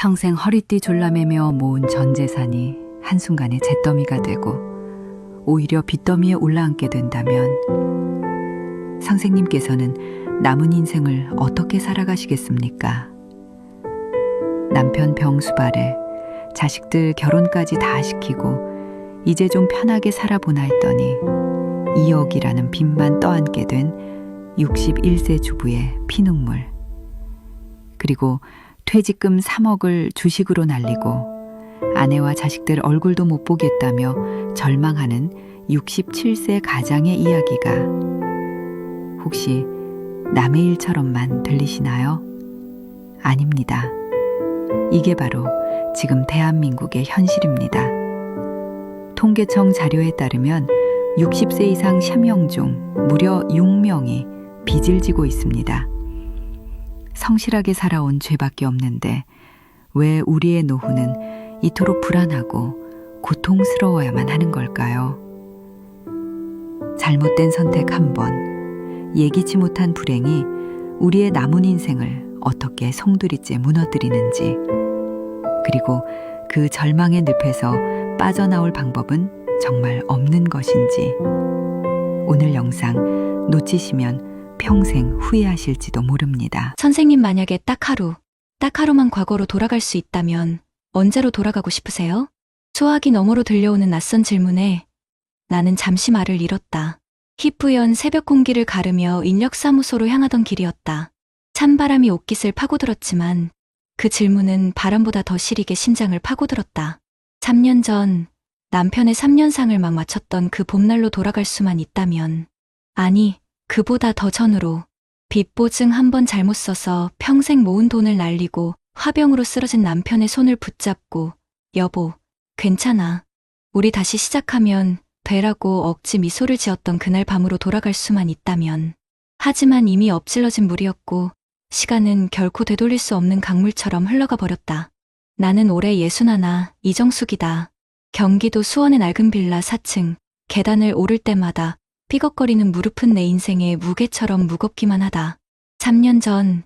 평생 허리띠 졸라매며 모은 전 재산이 한순간에 잿더미가 되고 오히려 빚더미에 올라앉게 된다면 선생님께서는 남은 인생을 어떻게 살아가시겠습니까? 남편 병수발에 자식들 결혼까지 다 시키고 이제 좀 편하게 살아보나 했더니 2억이라는 빚만 떠안게 된 61세 주부의 피눈물. 그리고 퇴직금 3억을 주식으로 날리고 아내와 자식들 얼굴도 못 보겠다며 절망하는 67세 가장의 이야기가 혹시 남의 일처럼만 들리시나요? 아닙니다. 이게 바로 지금 대한민국의 현실입니다. 통계청 자료에 따르면 60세 이상 샤명 중 무려 6명이 빚을 지고 있습니다. 성실하게 살아온 죄밖에 없는데 왜 우리의 노후는 이토록 불안하고 고통스러워야만 하는 걸까요? 잘못된 선택 한 번, 예기치 못한 불행이 우리의 남은 인생을 어떻게 송두리째 무너뜨리는지, 그리고 그 절망의 늪에서 빠져나올 방법은 정말 없는 것인지 오늘 영상 놓치시면 평생 후회하실지도 모릅니다. 선생님, 만약에 딱 하루만 과거로 돌아갈 수 있다면 언제로 돌아가고 싶으세요? 소화기 너머로 들려오는 낯선 질문에 나는 잠시 말을 잃었다. 희뿌연 새벽 공기를 가르며 인력사무소로 향하던 길이었다. 찬바람이 옷깃을 파고들었지만 그 질문은 바람보다 더 시리게 심장을 파고들었다. 3년 전 남편의 3년상을 막 마쳤던 그 봄날로 돌아갈 수만 있다면, 아니 그보다 더 전으로 빚보증 한 번 잘못 써서 평생 모은 돈을 날리고 화병으로 쓰러진 남편의 손을 붙잡고 여보, 괜찮아. 우리 다시 시작하면 되라고 억지 미소를 지었던 그날 밤으로 돌아갈 수만 있다면. 하지만 이미 엎질러진 물이었고 시간은 결코 되돌릴 수 없는 강물처럼 흘러가 버렸다. 나는 올해 61, 이정숙이다. 경기도 수원의 낡은 빌라 4층, 계단을 오를 때마다 삐걱거리는 무릎은 내 인생의 무게처럼 무겁기만 하다. 3년 전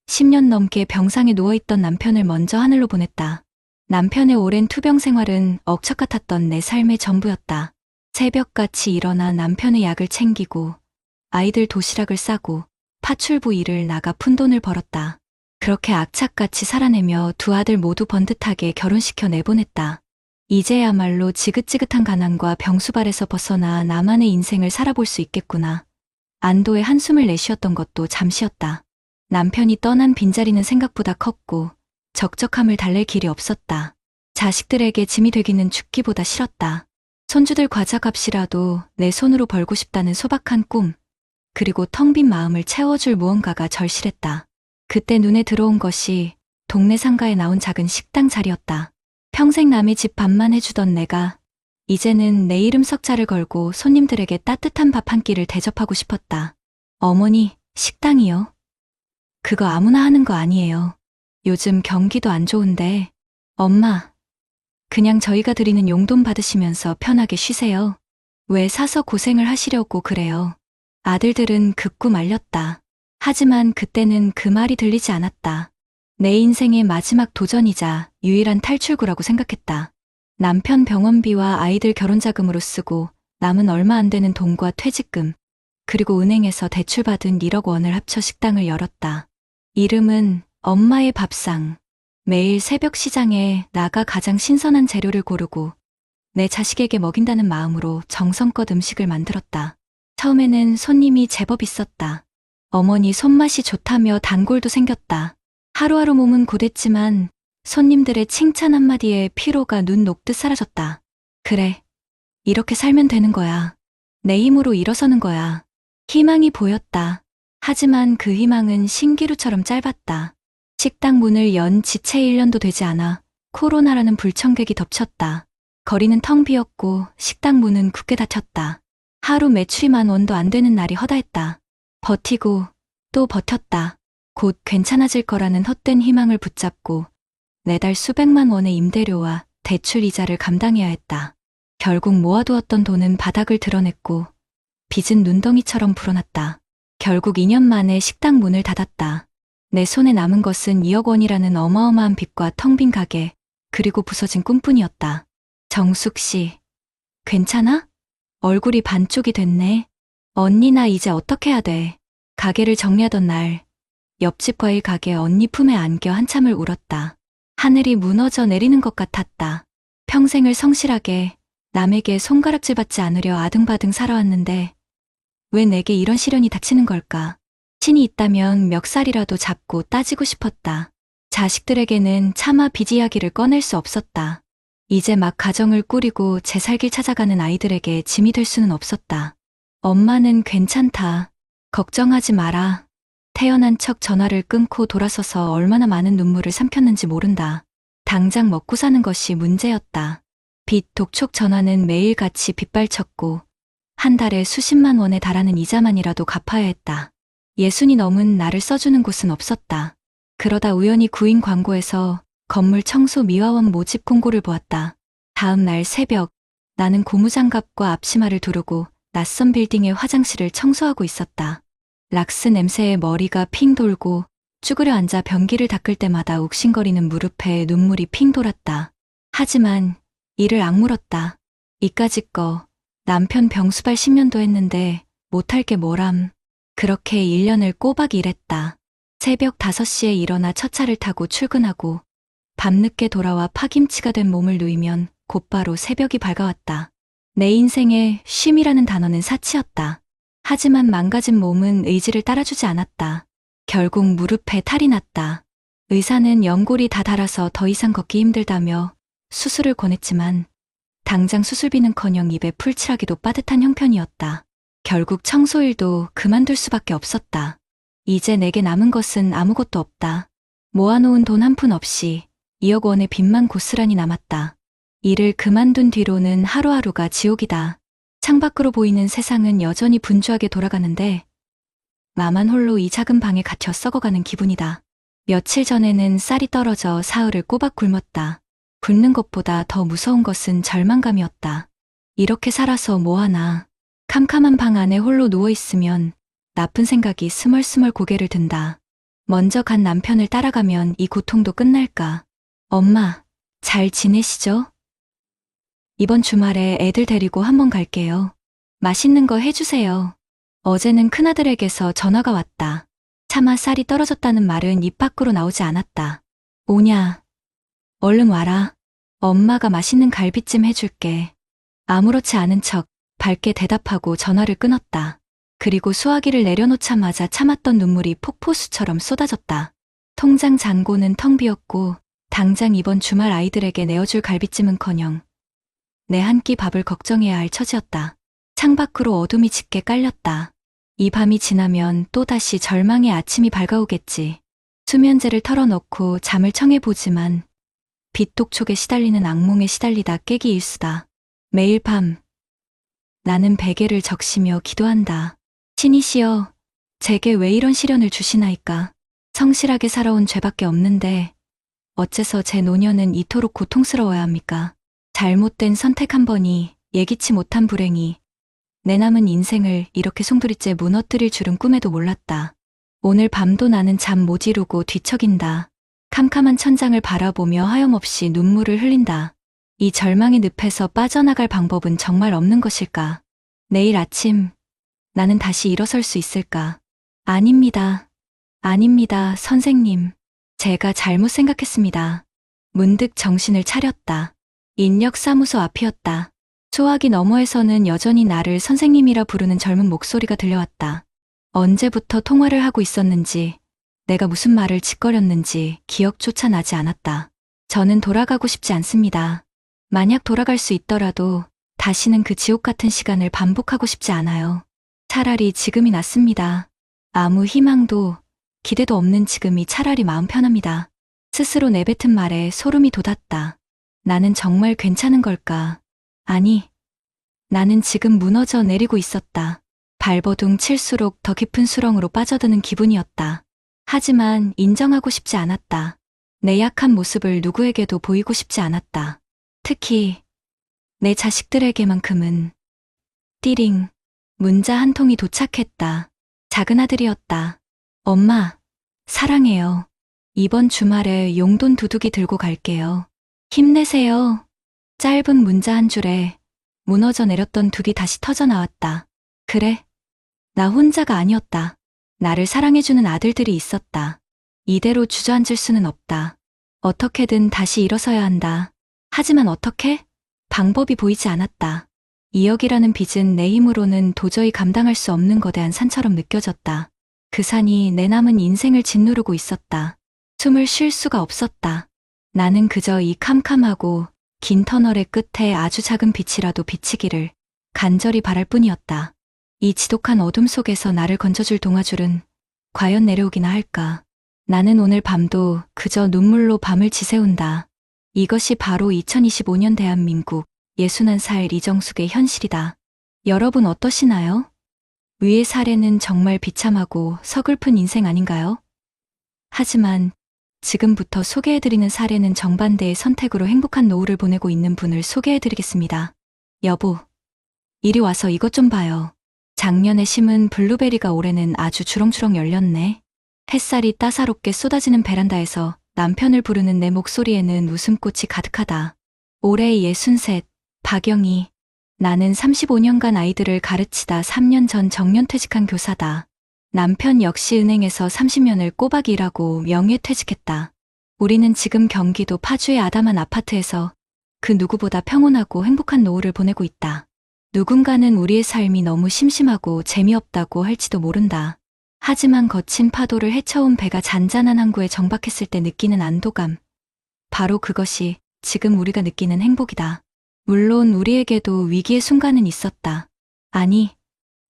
10년 넘게 병상에 누워있던 남편을 먼저 하늘로 보냈다. 남편의 오랜 투병 생활은 억척 같았던 내 삶의 전부였다. 새벽같이 일어나 남편의 약을 챙기고 아이들 도시락을 싸고 파출부 일을 나가 푼돈을 벌었다. 그렇게 악착같이 살아내며 두 아들 모두 번듯하게 결혼시켜 내보냈다. 이제야말로 지긋지긋한 가난과 병수발에서 벗어나 나만의 인생을 살아볼 수 있겠구나. 안도의 한숨을 내쉬었던 것도 잠시였다. 남편이 떠난 빈자리는 생각보다 컸고 적적함을 달랠 길이 없었다. 자식들에게 짐이 되기는 죽기보다 싫었다. 손주들 과자값이라도 내 손으로 벌고 싶다는 소박한 꿈, 그리고 텅 빈 마음을 채워줄 무언가가 절실했다. 그때 눈에 들어온 것이 동네 상가에 나온 작은 식당 자리였다. 평생 남의 집 밥만 해주던 내가 이제는 내 이름 석자를 걸고 손님들에게 따뜻한 밥 한 끼를 대접하고 싶었다. 어머니, 식당이요? 그거 아무나 하는 거 아니에요. 요즘 경기도 안 좋은데. 엄마, 그냥 저희가 드리는 용돈 받으시면서 편하게 쉬세요. 왜 사서 고생을 하시려고 그래요. 아들들은 극구 말렸다. 하지만 그때는 그 말이 들리지 않았다. 내 인생의 마지막 도전이자 유일한 탈출구라고 생각했다. 남편 병원비와 아이들 결혼자금으로 쓰고 남은 얼마 안 되는 돈과 퇴직금, 그리고 은행에서 대출받은 1억 원을 합쳐 식당을 열었다. 이름은 엄마의 밥상. 매일 새벽 시장에 나가 가장 신선한 재료를 고르고 내 자식에게 먹인다는 마음으로 정성껏 음식을 만들었다. 처음에는 손님이 제법 있었다. 어머니 손맛이 좋다며 단골도 생겼다. 하루하루 몸은 고됐지만 손님들의 칭찬 한마디에 피로가 눈 녹듯 사라졌다. 그래, 이렇게 살면 되는 거야. 내 힘으로 일어서는 거야. 희망이 보였다. 하지만 그 희망은 신기루처럼 짧았다. 식당 문을 연 지 채 1년도 되지 않아 코로나라는 불청객이 덮쳤다. 거리는 텅 비었고 식당 문은 굳게 닫혔다. 하루 매출이 10,000원도 안 되는 날이 허다했다. 버티고 또 버텼다. 곧 괜찮아질 거라는 헛된 희망을 붙잡고 매달 수백만 원의 임대료와 대출 이자를 감당해야 했다. 결국 모아두었던 돈은 바닥을 드러냈고 빚은 눈덩이처럼 불어났다. 결국 2년 만에 식당 문을 닫았다. 내 손에 남은 것은 2억 원이라는 어마어마한 빚과 텅 빈 가게, 그리고 부서진 꿈뿐이었다. 정숙 씨, 괜찮아? 얼굴이 반쪽이 됐네. 언니 나 이제 어떻게 해야 돼? 가게를 정리하던 날, 옆집 과일 가게 언니 품에 안겨 한참을 울었다. 하늘이 무너져 내리는 것 같았다. 평생을 성실하게 남에게 손가락질 받지 않으려 아등바등 살아왔는데 왜 내게 이런 시련이 닥치는 걸까? 신이 있다면 멱살이라도 잡고 따지고 싶었다. 자식들에게는 차마 빚 이야기를 꺼낼 수 없었다. 이제 막 가정을 꾸리고 제 살길 찾아가는 아이들에게 짐이 될 수는 없었다. 엄마는 괜찮다. 걱정하지 마라. 태연한 척 전화를 끊고 돌아서서 얼마나 많은 눈물을 삼켰는지 모른다. 당장 먹고 사는 것이 문제였다. 빚 독촉 전화는 매일같이 빗발쳤고 한 달에 수십만 원에 달하는 이자만이라도 갚아야 했다. 60이 넘은 나를 써주는 곳은 없었다. 그러다 우연히 구인 광고에서 건물 청소 미화원 모집 공고를 보았다. 다음 날 새벽, 나는 고무장갑과 앞치마를 두르고 낯선 빌딩의 화장실을 청소하고 있었다. 락스 냄새에 머리가 핑 돌고 쭈그려 앉아 변기를 닦을 때마다 욱신거리는 무릎에 눈물이 핑 돌았다. 하지만 이를 악물었다. 이까짓 거 남편 병수발 10년도 했는데 못할 게 뭐람. 그렇게 1년을 꼬박 일했다. 새벽 5시에 일어나 첫 차를 타고 출근하고 밤늦게 돌아와 파김치가 된 몸을 누이면 곧바로 새벽이 밝아왔다. 내 인생에 쉼이라는 단어는 사치였다. 하지만 망가진 몸은 의지를 따라주지 않았다. 결국 무릎에 탈이 났다. 의사는 연골이 다 닳아서 더 이상 걷기 힘들다며 수술을 권했지만 당장 수술비는커녕 입에 풀칠하기도 빠듯한 형편이었다. 결국 청소일도 그만둘 수밖에 없었다. 이제 내게 남은 것은 아무것도 없다. 모아놓은 돈 한 푼 없이 2억 원의 빚만 고스란히 남았다. 일을 그만둔 뒤로는 하루하루가 지옥이다. 창밖으로 보이는 세상은 여전히 분주하게 돌아가는데 나만 홀로 이 작은 방에 갇혀 썩어가는 기분이다. 며칠 전에는 쌀이 떨어져 사흘을 꼬박 굶었다. 굶는 것보다 더 무서운 것은 절망감이었다. 이렇게 살아서 뭐하나. 캄캄한 방 안에 홀로 누워있으면 나쁜 생각이 스멀스멀 고개를 든다. 먼저 간 남편을 따라가면 이 고통도 끝날까. 엄마, 잘 지내시죠? 이번 주말에 애들 데리고 한번 갈게요. 맛있는 거 해주세요. 어제는 큰아들에게서 전화가 왔다. 차마 쌀이 떨어졌다는 말은 입 밖으로 나오지 않았다. 오냐? 얼른 와라. 엄마가 맛있는 갈비찜 해줄게. 아무렇지 않은 척 밝게 대답하고 전화를 끊었다. 그리고 수화기를 내려놓자마자 참았던 눈물이 폭포수처럼 쏟아졌다. 통장 잔고는 텅 비었고 당장 이번 주말 아이들에게 내어줄 갈비찜은커녕 내 한 끼 밥을 걱정해야 할 처지였다. 창밖으로 어둠이 짙게 깔렸다. 이 밤이 지나면 또다시 절망의 아침이 밝아오겠지. 수면제를 털어놓고 잠을 청해보지만 빚독촉에 시달리는 악몽에 시달리다 깨기 일수다. 매일 밤 나는 베개를 적시며 기도한다. 신이시여, 제게 왜 이런 시련을 주시나이까. 성실하게 살아온 죄밖에 없는데 어째서 제 노년은 이토록 고통스러워야 합니까? 잘못된 선택 한 번이 예기치 못한 불행이 내 남은 인생을 이렇게 송두리째 무너뜨릴 줄은 꿈에도 몰랐다. 오늘 밤도 나는 잠 못 이루고 뒤척인다. 캄캄한 천장을 바라보며 하염없이 눈물을 흘린다. 이 절망의 늪에서 빠져나갈 방법은 정말 없는 것일까? 내일 아침 나는 다시 일어설 수 있을까? 아닙니다. 아닙니다, 선생님. 제가 잘못 생각했습니다. 문득 정신을 차렸다. 인력사무소 앞이었다. 소화기 너머에서는 여전히 나를 선생님이라 부르는 젊은 목소리가 들려왔다. 언제부터 통화를 하고 있었는지, 내가 무슨 말을 짓거렸는지 기억조차 나지 않았다. 저는 돌아가고 싶지 않습니다. 만약 돌아갈 수 있더라도 다시는 그 지옥 같은 시간을 반복하고 싶지 않아요. 차라리 지금이 낫습니다. 아무 희망도 기대도 없는 지금이 차라리 마음 편합니다. 스스로 내뱉은 말에 소름이 돋았다. 나는 정말 괜찮은 걸까? 아니, 나는 지금 무너져 내리고 있었다. 발버둥 칠수록 더 깊은 수렁으로 빠져드는 기분이었다. 하지만 인정하고 싶지 않았다. 내 약한 모습을 누구에게도 보이고 싶지 않았다. 특히 내 자식들에게만큼은. 띠링, 문자 한 통이 도착했다. 작은 아들이었다. 엄마, 사랑해요. 이번 주말에 용돈 두둑이 들고 갈게요. 힘내세요. 짧은 문자 한 줄에 무너져 내렸던 둑이 다시 터져 나왔다. 그래. 나 혼자가 아니었다. 나를 사랑해주는 아들들이 있었다. 이대로 주저앉을 수는 없다. 어떻게든 다시 일어서야 한다. 하지만 어떻게? 방법이 보이지 않았다. 2억이라는 빚은 내 힘으로는 도저히 감당할 수 없는 거대한 산처럼 느껴졌다. 그 산이 내 남은 인생을 짓누르고 있었다. 숨을 쉴 수가 없었다. 나는 그저 이 캄캄하고 긴 터널의 끝에 아주 작은 빛이라도 비치기를 간절히 바랄 뿐이었다. 이 지독한 어둠 속에서 나를 건져줄 동화줄은 과연 내려오기나 할까. 나는 오늘 밤도 그저 눈물로 밤을 지새운다. 이것이 바로 2025년 대한민국 61살 이정숙의 현실이다. 여러분 어떠시나요? 위의 사례는 정말 비참하고 서글픈 인생 아닌가요? 하지만 지금부터 소개해드리는 사례는 정반대의 선택으로 행복한 노후를 보내고 있는 분을 소개해드리겠습니다. 여보, 이리 와서 이것 좀 봐요. 작년에 심은 블루베리가 올해는 아주 주렁주렁 열렸네. 햇살이 따사롭게 쏟아지는 베란다에서 남편을 부르는 내 목소리에는 웃음꽃이 가득하다. 올해 63, 박영희. 나는 35년간 아이들을 가르치다 3년 전 정년퇴직한 교사다. 남편 역시 은행에서 30년을 꼬박 일하고 명예퇴직했다. 우리는 지금 경기도 파주의 아담한 아파트에서 그 누구보다 평온하고 행복한 노후를 보내고 있다. 누군가는 우리의 삶이 너무 심심하고 재미없다고 할지도 모른다. 하지만 거친 파도를 헤쳐온 배가 잔잔한 항구에 정박했을 때 느끼는 안도감. 바로 그것이 지금 우리가 느끼는 행복이다. 물론 우리에게도 위기의 순간은 있었다. 아니,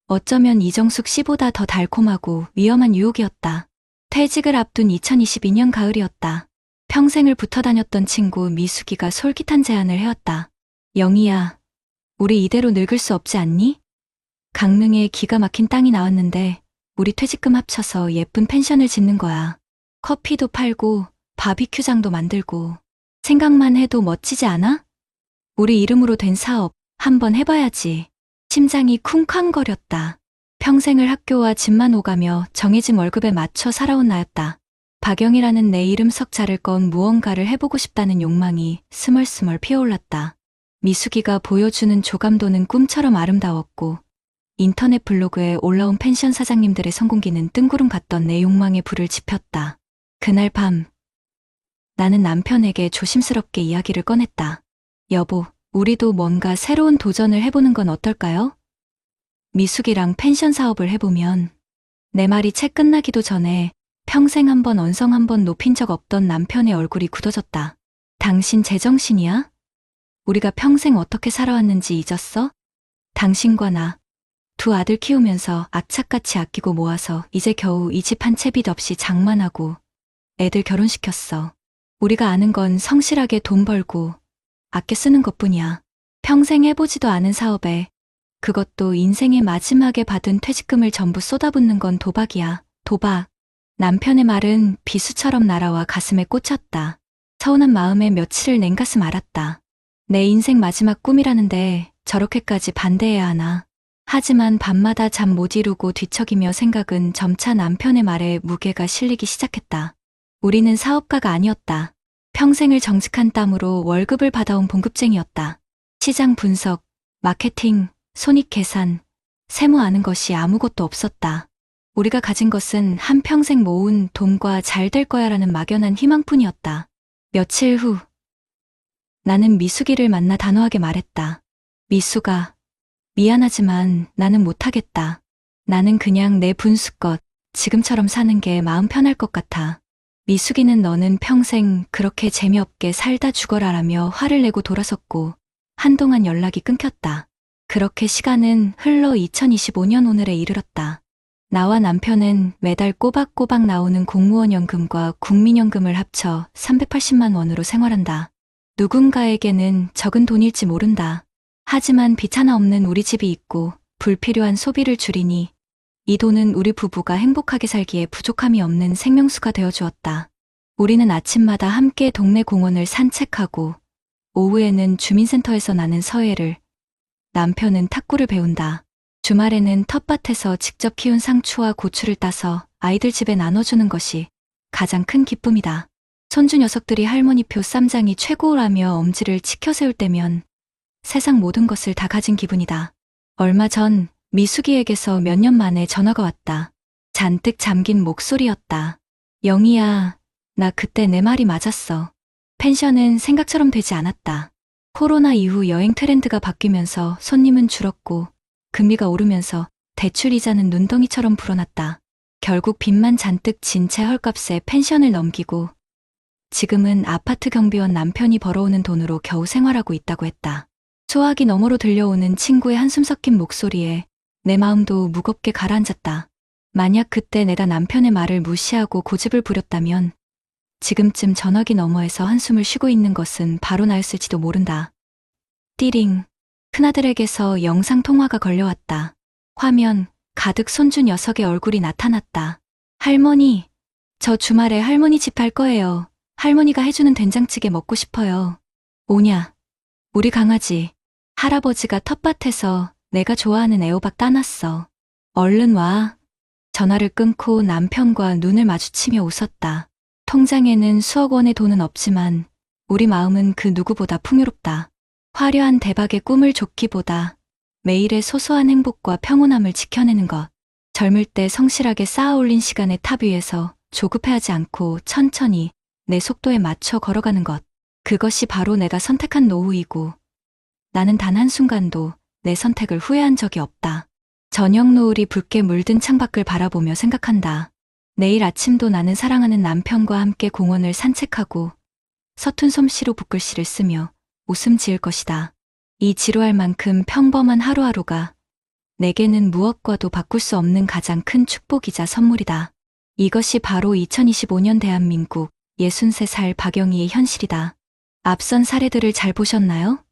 어쩌면 이정숙 씨보다 더 달콤하고 위험한 유혹이었다. 퇴직을 앞둔 2022년 가을이었다. 평생을 붙어 다녔던 친구 미숙이가 솔깃한 제안을 해왔다. 영희야, 우리 이대로 늙을 수 없지 않니? 강릉에 기가 막힌 땅이 나왔는데 우리 퇴직금 합쳐서 예쁜 펜션을 짓는 거야. 커피도 팔고 바비큐장도 만들고. 생각만 해도 멋지지 않아? 우리 이름으로 된 사업 한번 해봐야지. 심장이 쿵쾅거렸다. 평생을 학교와 집만 오가며 정해진 월급에 맞춰 살아온 나였다. 박영이라는 내 이름 석자를 건 무언가를 해보고 싶다는 욕망이 스멀스멀 피어올랐다. 미숙이가 보여주는 조감도는 꿈처럼 아름다웠고 인터넷 블로그에 올라온 펜션 사장님들의 성공기는 뜬구름 같던 내 욕망에 불을 지폈다. 그날 밤 나는 남편에게 조심스럽게 이야기를 꺼냈다. 여보, 우리도 뭔가 새로운 도전을 해보는 건 어떨까요? 미숙이랑 펜션 사업을 해보면. 내 말이 채 끝나기도 전에 평생 한 번 언성 한 번 높인 적 없던 남편의 얼굴이 굳어졌다. 당신 제정신이야? 우리가 평생 어떻게 살아왔는지 잊었어? 당신과 나, 두 아들 키우면서 악착같이 아끼고 모아서 이제 겨우 이 집 한 채 빚 없이 장만하고 애들 결혼시켰어. 우리가 아는 건 성실하게 돈 벌고 아껴 쓰는 것뿐이야. 평생 해보지도 않은 사업에 그것도 인생의 마지막에 받은 퇴직금을 전부 쏟아붓는 건 도박이야. 도박. 남편의 말은 비수처럼 날아와 가슴에 꽂혔다. 서운한 마음에 며칠을 냉가슴 앓았다. 내 인생 마지막 꿈이라는데 저렇게까지 반대해야 하나. 하지만 밤마다 잠 못 이루고 뒤척이며 생각은 점차 남편의 말에 무게가 실리기 시작했다. 우리는 사업가가 아니었다. 평생을 정직한 땀으로 월급을 받아온 봉급쟁이였다. 시장 분석, 마케팅, 손익 계산, 세무 아는 것이 아무것도 없었다. 우리가 가진 것은 한평생 모은 돈과 잘 될 거야라는 막연한 희망뿐이었다. 며칠 후 나는 미숙이를 만나 단호하게 말했다. 미숙아, 미안하지만 나는 못하겠다. 나는 그냥 내 분수껏 지금처럼 사는 게 마음 편할 것 같아. 미숙이는 너는 평생 그렇게 재미없게 살다 죽어라라며 화를 내고 돌아섰고 한동안 연락이 끊겼다. 그렇게 시간은 흘러 2025년 오늘에 이르렀다. 나와 남편은 매달 꼬박꼬박 나오는 공무원 연금과 국민연금을 합쳐 380만 원으로 생활한다. 누군가에게는 적은 돈일지 모른다. 하지만 빚 하나 없는 우리 집이 있고 불필요한 소비를 줄이니 이 돈은 우리 부부가 행복하게 살기에 부족함이 없는 생명수가 되어주었다. 우리는 아침마다 함께 동네 공원을 산책하고 오후에는 주민센터에서 나는 서예를, 남편은 탁구를 배운다. 주말에는 텃밭에서 직접 키운 상추와 고추를 따서 아이들 집에 나눠주는 것이 가장 큰 기쁨이다. 손주 녀석들이 할머니표 쌈장이 최고라며 엄지를 치켜세울 때면 세상 모든 것을 다 가진 기분이다. 얼마 전 미숙이에게서 몇 년 만에 전화가 왔다. 잔뜩 잠긴 목소리였다. 영희야, 나 그때 내 말이 맞았어. 펜션은 생각처럼 되지 않았다. 코로나 이후 여행 트렌드가 바뀌면서 손님은 줄었고 금리가 오르면서 대출 이자는 눈덩이처럼 불어났다. 결국 빚만 잔뜩 진 채 헐값에 펜션을 넘기고 지금은 아파트 경비원 남편이 벌어오는 돈으로 겨우 생활하고 있다고 했다. 소화기 너머로 들려오는 친구의 한숨 섞인 목소리에 내 마음도 무겁게 가라앉았다. 만약 그때 내가 남편의 말을 무시하고 고집을 부렸다면 지금쯤 전화기 너머에서 한숨을 쉬고 있는 것은 바로 나였을지도 모른다. 띠링. 큰아들에게서 영상통화가 걸려왔다. 화면 가득 손주 녀석의 얼굴이 나타났다. 할머니, 저 주말에 할머니 집 갈 거예요. 할머니가 해주는 된장찌개 먹고 싶어요. 오냐, 우리 강아지. 할아버지가 텃밭에서 내가 좋아하는 애호박 따놨어. 얼른 와. 전화를 끊고 남편과 눈을 마주치며 웃었다. 통장에는 수억 원의 돈은 없지만 우리 마음은 그 누구보다 풍요롭다. 화려한 대박의 꿈을 쫓기보다 매일의 소소한 행복과 평온함을 지켜내는 것. 젊을 때 성실하게 쌓아올린 시간의 탑 위에서 조급해하지 않고 천천히 내 속도에 맞춰 걸어가는 것. 그것이 바로 내가 선택한 노후이고 나는 단 한순간도 내 선택을 후회한 적이 없다. 저녁 노을이 붉게 물든 창밖을 바라보며 생각한다. 내일 아침도 나는 사랑하는 남편과 함께 공원을 산책하고 서툰 솜씨로 붓글씨를 쓰며 웃음 지을 것이다. 이 지루할 만큼 평범한 하루하루가 내게는 무엇과도 바꿀 수 없는 가장 큰 축복이자 선물이다. 이것이 바로 2025년 대한민국 63살 박영희의 현실이다. 앞선 사례들을 잘 보셨나요?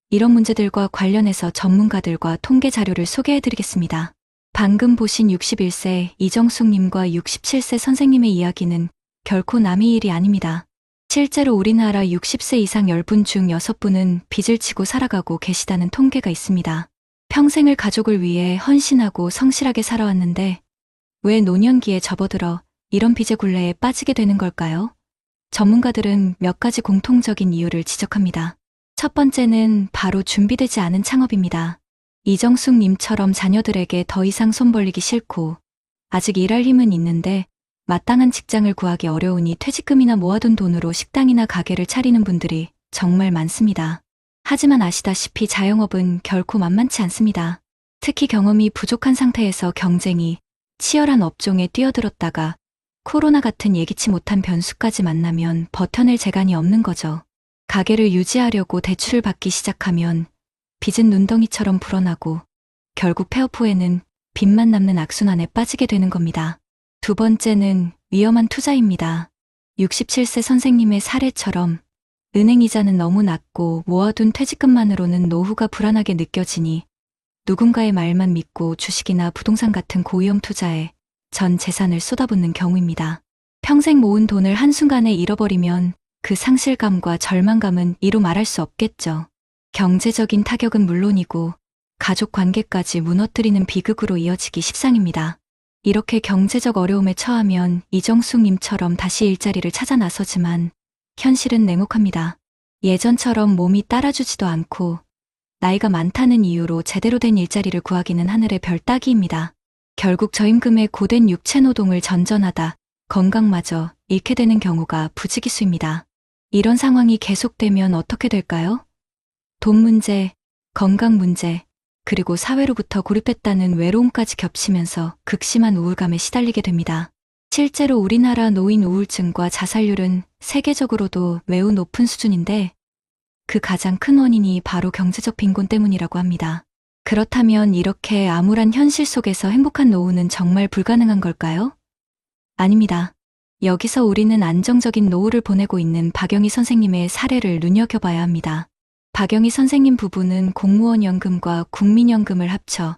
이런 문제들과 관련해서 전문가들과 통계 자료를 소개해드리겠습니다. 방금 보신 61세 이정숙님과 67세 선생님의 이야기는 결코 남의 일이 아닙니다. 실제로 우리나라 60세 이상 10분 중 6분은 빚을 지고 살아가고 계시다는 통계가 있습니다. 평생을 가족을 위해 헌신하고 성실하게 살아왔는데 왜 노년기에 접어들어 이런 빚의 굴레에 빠지게 되는 걸까요? 전문가들은 몇 가지 공통적인 이유를 지적합니다. 첫 번째는 바로 준비되지 않은 창업입니다. 이정숙님처럼 자녀들에게 더 이상 손 벌리기 싫고 아직 일할 힘은 있는데 마땅한 직장을 구하기 어려우니 퇴직금이나 모아둔 돈으로 식당이나 가게를 차리는 분들이 정말 많습니다. 하지만 아시다시피 자영업은 결코 만만치 않습니다. 특히 경험이 부족한 상태에서 경쟁이 치열한 업종에 뛰어들었다가 코로나 같은 예기치 못한 변수까지 만나면 버텨낼 재간이 없는 거죠. 가게를 유지하려고 대출을 받기 시작하면 빚은 눈덩이처럼 불어나고 결국 폐업 후에는 빚만 남는 악순환에 빠지게 되는 겁니다. 두 번째는 위험한 투자입니다. 67세 선생님의 사례처럼 은행 이자는 너무 낮고 모아둔 퇴직금만으로는 노후가 불안하게 느껴지니 누군가의 말만 믿고 주식이나 부동산 같은 고위험 투자에 전 재산을 쏟아붓는 경우입니다. 평생 모은 돈을 한순간에 잃어버리면 그 상실감과 절망감은 이루 말할 수 없겠죠. 경제적인 타격은 물론이고 가족 관계까지 무너뜨리는 비극으로 이어지기 십상입니다. 이렇게 경제적 어려움에 처하면 이정숙님처럼 다시 일자리를 찾아 나서지만 현실은 냉혹합니다. 예전처럼 몸이 따라주지도 않고 나이가 많다는 이유로 제대로 된 일자리를 구하기는 하늘의 별 따기입니다. 결국 저임금의 고된 육체노동을 전전하다 건강마저 잃게 되는 경우가 부지기수입니다. 이런 상황이 계속되면 어떻게 될까요? 돈 문제, 건강 문제, 그리고 사회로부터 고립됐다는 외로움까지 겹치면서 극심한 우울감에 시달리게 됩니다. 실제로 우리나라 노인 우울증과 자살률은 세계적으로도 매우 높은 수준인데 그 가장 큰 원인이 바로 경제적 빈곤 때문이라고 합니다. 그렇다면 이렇게 암울한 현실 속에서 행복한 노후는 정말 불가능한 걸까요? 아닙니다. 여기서 우리는 안정적인 노후를 보내고 있는 박영희 선생님의 사례를 눈여겨봐야 합니다. 박영희 선생님 부부는 공무원 연금과 국민연금을 합쳐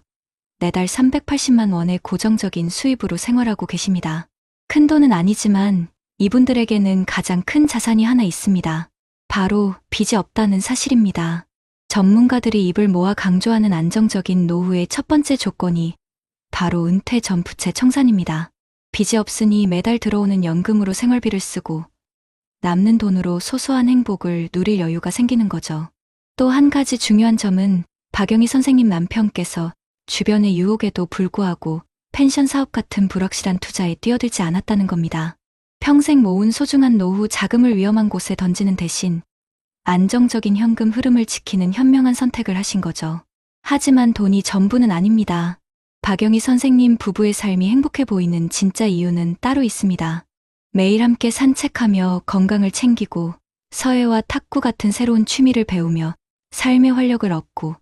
매달 380만 원의 고정적인 수입으로 생활하고 계십니다. 큰 돈은 아니지만 이분들에게는 가장 큰 자산이 하나 있습니다. 바로 빚이 없다는 사실입니다. 전문가들이 입을 모아 강조하는 안정적인 노후의 첫 번째 조건이 바로 은퇴 전 부채 청산입니다. 빚이 없으니 매달 들어오는 연금으로 생활비를 쓰고 남는 돈으로 소소한 행복을 누릴 여유가 생기는 거죠. 또 한 가지 중요한 점은 박영희 선생님 남편께서 주변의 유혹에도 불구하고 펜션 사업 같은 불확실한 투자에 뛰어들지 않았다는 겁니다. 평생 모은 소중한 노후 자금을 위험한 곳에 던지는 대신 안정적인 현금 흐름을 지키는 현명한 선택을 하신 거죠. 하지만 돈이 전부는 아닙니다. 박영희 선생님 부부의 삶이 행복해 보이는 진짜 이유는 따로 있습니다. 매일 함께 산책하며 건강을 챙기고 서예와 탁구 같은 새로운 취미를 배우며 삶의 활력을 얻고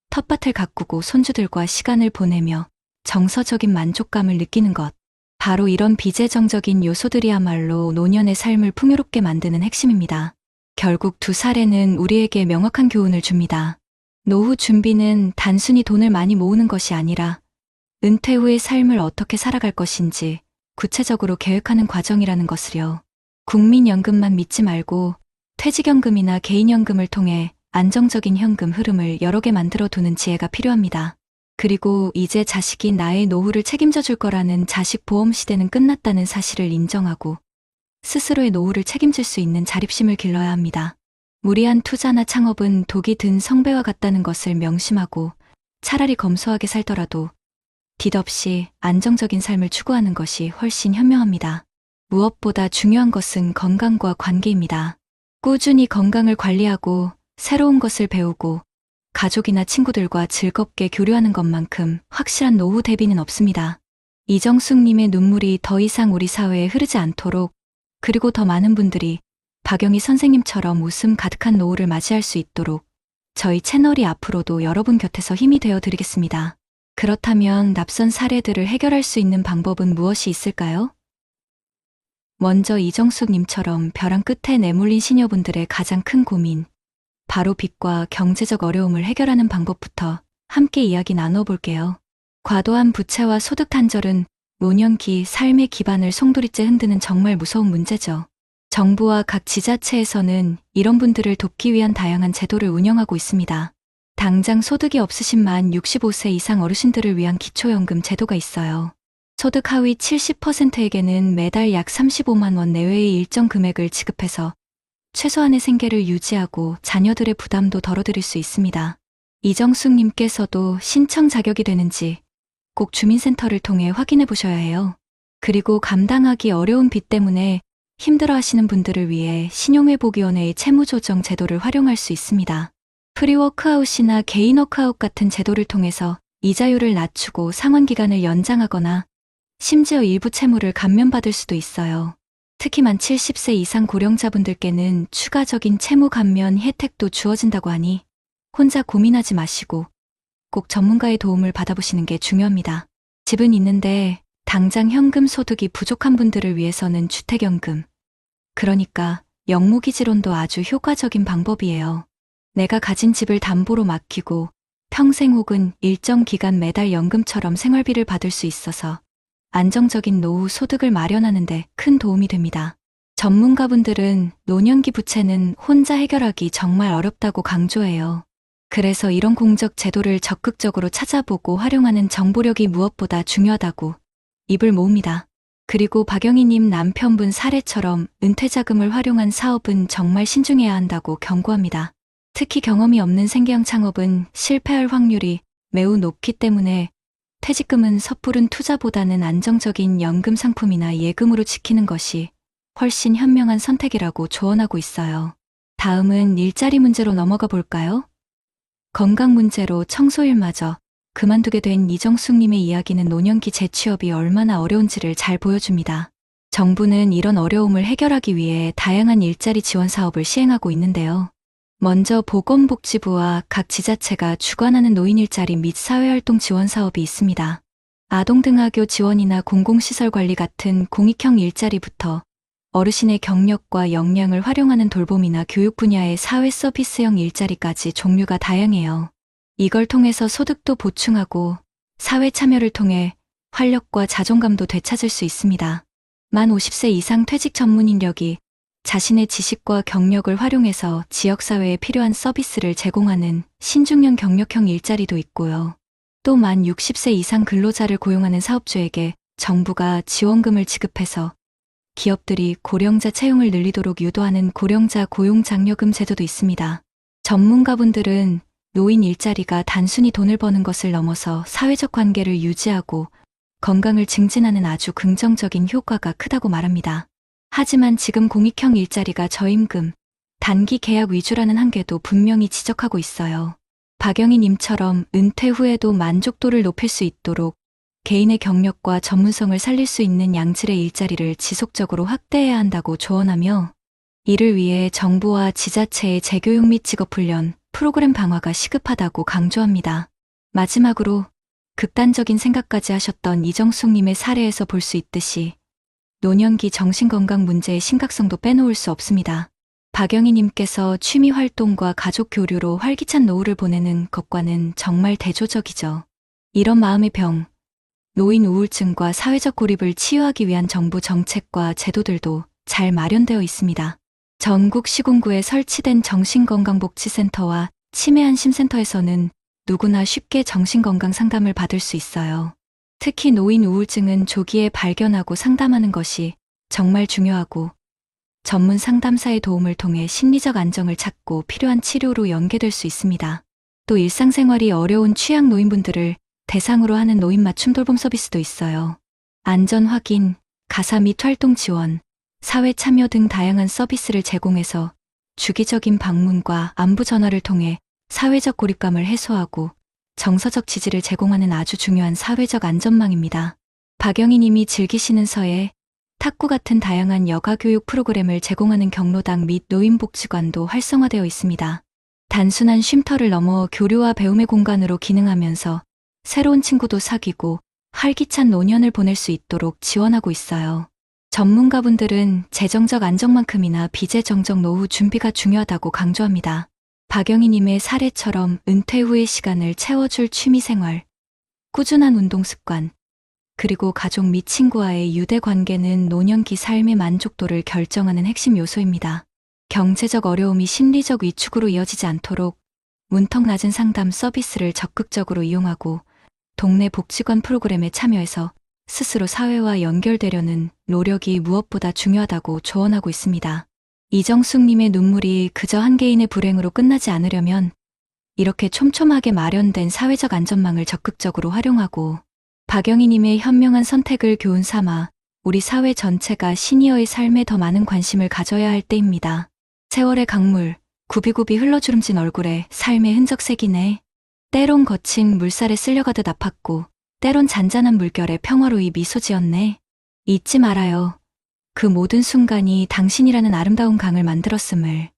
텃밭을 가꾸고 손주들과 시간을 보내며 정서적인 만족감을 느끼는 것. 바로 이런 비재정적인 요소들이야말로 노년의 삶을 풍요롭게 만드는 핵심입니다. 결국 두 사례는 우리에게 명확한 교훈을 줍니다. 노후 준비는 단순히 돈을 많이 모으는 것이 아니라 은퇴 후의 삶을 어떻게 살아갈 것인지 구체적으로 계획하는 과정이라는 것을요. 국민연금만 믿지 말고 퇴직연금이나 개인연금을 통해 안정적인 현금 흐름을 여러 개 만들어 두는 지혜가 필요합니다. 그리고 이제 자식이 나의 노후를 책임져 줄 거라는 자식 보험 시대는 끝났다는 사실을 인정하고 스스로의 노후를 책임질 수 있는 자립심을 길러야 합니다. 무리한 투자나 창업은 독이 든 성배와 같다는 것을 명심하고 차라리 검소하게 살더라도 빚없이 안정적인 삶을 추구하는 것이 훨씬 현명합니다. 무엇보다 중요한 것은 건강과 관계입니다. 꾸준히 건강을 관리하고 새로운 것을 배우고 가족이나 친구들과 즐겁게 교류하는 것만큼 확실한 노후 대비는 없습니다. 이정숙님의 눈물이 더 이상 우리 사회에 흐르지 않도록, 그리고 더 많은 분들이 박영희 선생님처럼 웃음 가득한 노후를 맞이할 수 있도록 저희 채널이 앞으로도 여러분 곁에서 힘이 되어 드리겠습니다. 그렇다면 납선 사례들을 해결할 수 있는 방법은 무엇이 있을까요? 먼저 이정숙님처럼 벼랑 끝에 내몰린 시니어분들의 가장 큰 고민, 바로 빚과 경제적 어려움을 해결하는 방법부터 함께 이야기 나눠볼게요. 과도한 부채와 소득 단절은 노년기 삶의 기반을 송두리째 흔드는 정말 무서운 문제죠. 정부와 각 지자체에서는 이런 분들을 돕기 위한 다양한 제도를 운영하고 있습니다. 당장 소득이 없으신 만 65세 이상 어르신들을 위한 기초연금 제도가 있어요. 소득 하위 70%에게는 매달 약 35만 원 내외의 일정 금액을 지급해서 최소한의 생계를 유지하고 자녀들의 부담도 덜어드릴 수 있습니다. 이정숙님께서도 신청 자격이 되는지 꼭 주민센터를 통해 확인해 보셔야 해요. 그리고 감당하기 어려운 빚 때문에 힘들어하시는 분들을 위해 신용회복위원회의 채무조정 제도를 활용할 수 있습니다. 프리워크아웃이나 개인 워크아웃 같은 제도를 통해서 이자율을 낮추고 상환기간을 연장하거나 심지어 일부 채무를 감면받을 수도 있어요. 특히 만 70세 이상 고령자분들께는 추가적인 채무 감면 혜택도 주어진다고 하니 혼자 고민하지 마시고 꼭 전문가의 도움을 받아보시는 게 중요합니다. 집은 있는데 당장 현금 소득이 부족한 분들을 위해서는 주택연금, 그러니까 영무기지론도 아주 효과적인 방법이에요. 내가 가진 집을 담보로 맡기고 평생 혹은 일정 기간 매달 연금처럼 생활비를 받을 수 있어서 안정적인 노후 소득을 마련하는 데 큰 도움이 됩니다. 전문가분들은 노년기 부채는 혼자 해결하기 정말 어렵다고 강조해요. 그래서 이런 공적 제도를 적극적으로 찾아보고 활용하는 정보력이 무엇보다 중요하다고 입을 모읍니다. 그리고 박영희님 남편분 사례처럼 은퇴자금을 활용한 사업은 정말 신중해야 한다고 경고합니다. 특히 경험이 없는 생계형 창업은 실패할 확률이 매우 높기 때문에 퇴직금은 섣부른 투자보다는 안정적인 연금 상품이나 예금으로 지키는 것이 훨씬 현명한 선택이라고 조언하고 있어요. 다음은 일자리 문제로 넘어가 볼까요? 건강 문제로 청소일마저 그만두게 된 이정숙님의 이야기는 노년기 재취업이 얼마나 어려운지를 잘 보여줍니다. 정부는 이런 어려움을 해결하기 위해 다양한 일자리 지원 사업을 시행하고 있는데요. 먼저 보건복지부와 각 지자체가 주관하는 노인 일자리 및 사회활동 지원 사업이 있습니다. 아동등하교 지원이나 공공시설 관리 같은 공익형 일자리부터 어르신의 경력과 역량을 활용하는 돌봄이나 교육 분야의 사회 서비스형 일자리까지 종류가 다양해요. 이걸 통해서 소득도 보충하고 사회 참여를 통해 활력과 자존감도 되찾을 수 있습니다. 만 50세 이상 퇴직 전문 인력이 자신의 지식과 경력을 활용해서 지역사회에 필요한 서비스를 제공하는 신중년 경력형 일자리도 있고요. 또 만 60세 이상 근로자를 고용하는 사업주에게 정부가 지원금을 지급해서 기업들이 고령자 채용을 늘리도록 유도하는 고령자 고용장려금 제도도 있습니다. 전문가분들은 노인 일자리가 단순히 돈을 버는 것을 넘어서 사회적 관계를 유지하고 건강을 증진하는 아주 긍정적인 효과가 크다고 말합니다. 하지만 지금 공익형 일자리가 저임금, 단기 계약 위주라는 한계도 분명히 지적하고 있어요. 박영희 님처럼 은퇴 후에도 만족도를 높일 수 있도록 개인의 경력과 전문성을 살릴 수 있는 양질의 일자리를 지속적으로 확대해야 한다고 조언하며 이를 위해 정부와 지자체의 재교육 및 직업훈련, 프로그램 강화가 시급하다고 강조합니다. 마지막으로 극단적인 생각까지 하셨던 이정숙님의 사례에서 볼 수 있듯이 노년기 정신건강 문제의 심각성도 빼놓을 수 없습니다. 박영희 님께서 취미 활동과 가족 교류로 활기찬 노후를 보내는 것과는 정말 대조적이죠. 이런 마음의 병, 노인 우울증과 사회적 고립을 치유하기 위한 정부 정책과 제도들도 잘 마련되어 있습니다. 전국 시군구에 설치된 정신건강복지센터와 치매안심센터에서는 누구나 쉽게 정신건강 상담을 받을 수 있어요. 특히 노인 우울증은 조기에 발견하고 상담하는 것이 정말 중요하고 전문 상담사의 도움을 통해 심리적 안정을 찾고 필요한 치료로 연계될 수 있습니다. 또 일상생활이 어려운 취약 노인분들을 대상으로 하는 노인 맞춤 돌봄 서비스도 있어요. 안전 확인, 가사 및 활동 지원, 사회 참여 등 다양한 서비스를 제공해서 주기적인 방문과 안부 전화를 통해 사회적 고립감을 해소하고 정서적 지지를 제공하는 아주 중요한 사회적 안전망입니다. 박영희 님이 즐기시는 서예, 탁구 같은 다양한 여가 교육 프로그램을 제공하는 경로당 및 노인복지관도 활성화되어 있습니다. 단순한 쉼터를 넘어 교류와 배움의 공간으로 기능하면서 새로운 친구도 사귀고 활기찬 노년을 보낼 수 있도록 지원하고 있어요. 전문가분들은 재정적 안정만큼이나 비재정적 노후 준비가 중요하다고 강조합니다. 박영희 님의 사례처럼 은퇴 후의 시간을 채워줄 취미생활, 꾸준한 운동 습관, 그리고 가족 및 친구와의 유대 관계는 노년기 삶의 만족도를 결정하는 핵심 요소입니다. 경제적 어려움이 심리적 위축으로 이어지지 않도록 문턱 낮은 상담 서비스를 적극적으로 이용하고 동네 복지관 프로그램에 참여해서 스스로 사회와 연결되려는 노력이 무엇보다 중요하다고 조언하고 있습니다. 이정숙님의 눈물이 그저 한 개인의 불행으로 끝나지 않으려면 이렇게 촘촘하게 마련된 사회적 안전망을 적극적으로 활용하고 박영희 님의 현명한 선택을 교훈 삼아 우리 사회 전체가 시니어의 삶에 더 많은 관심을 가져야 할 때입니다. 세월의 강물, 굽이굽이 흘러주름진 얼굴에 삶의 흔적 새기네. 때론 거친 물살에 쓸려가듯 아팠고 때론 잔잔한 물결에 평화로이 미소 지었네. 잊지 말아요. 그 모든 순간이 당신이라는 아름다운 강을 만들었음을.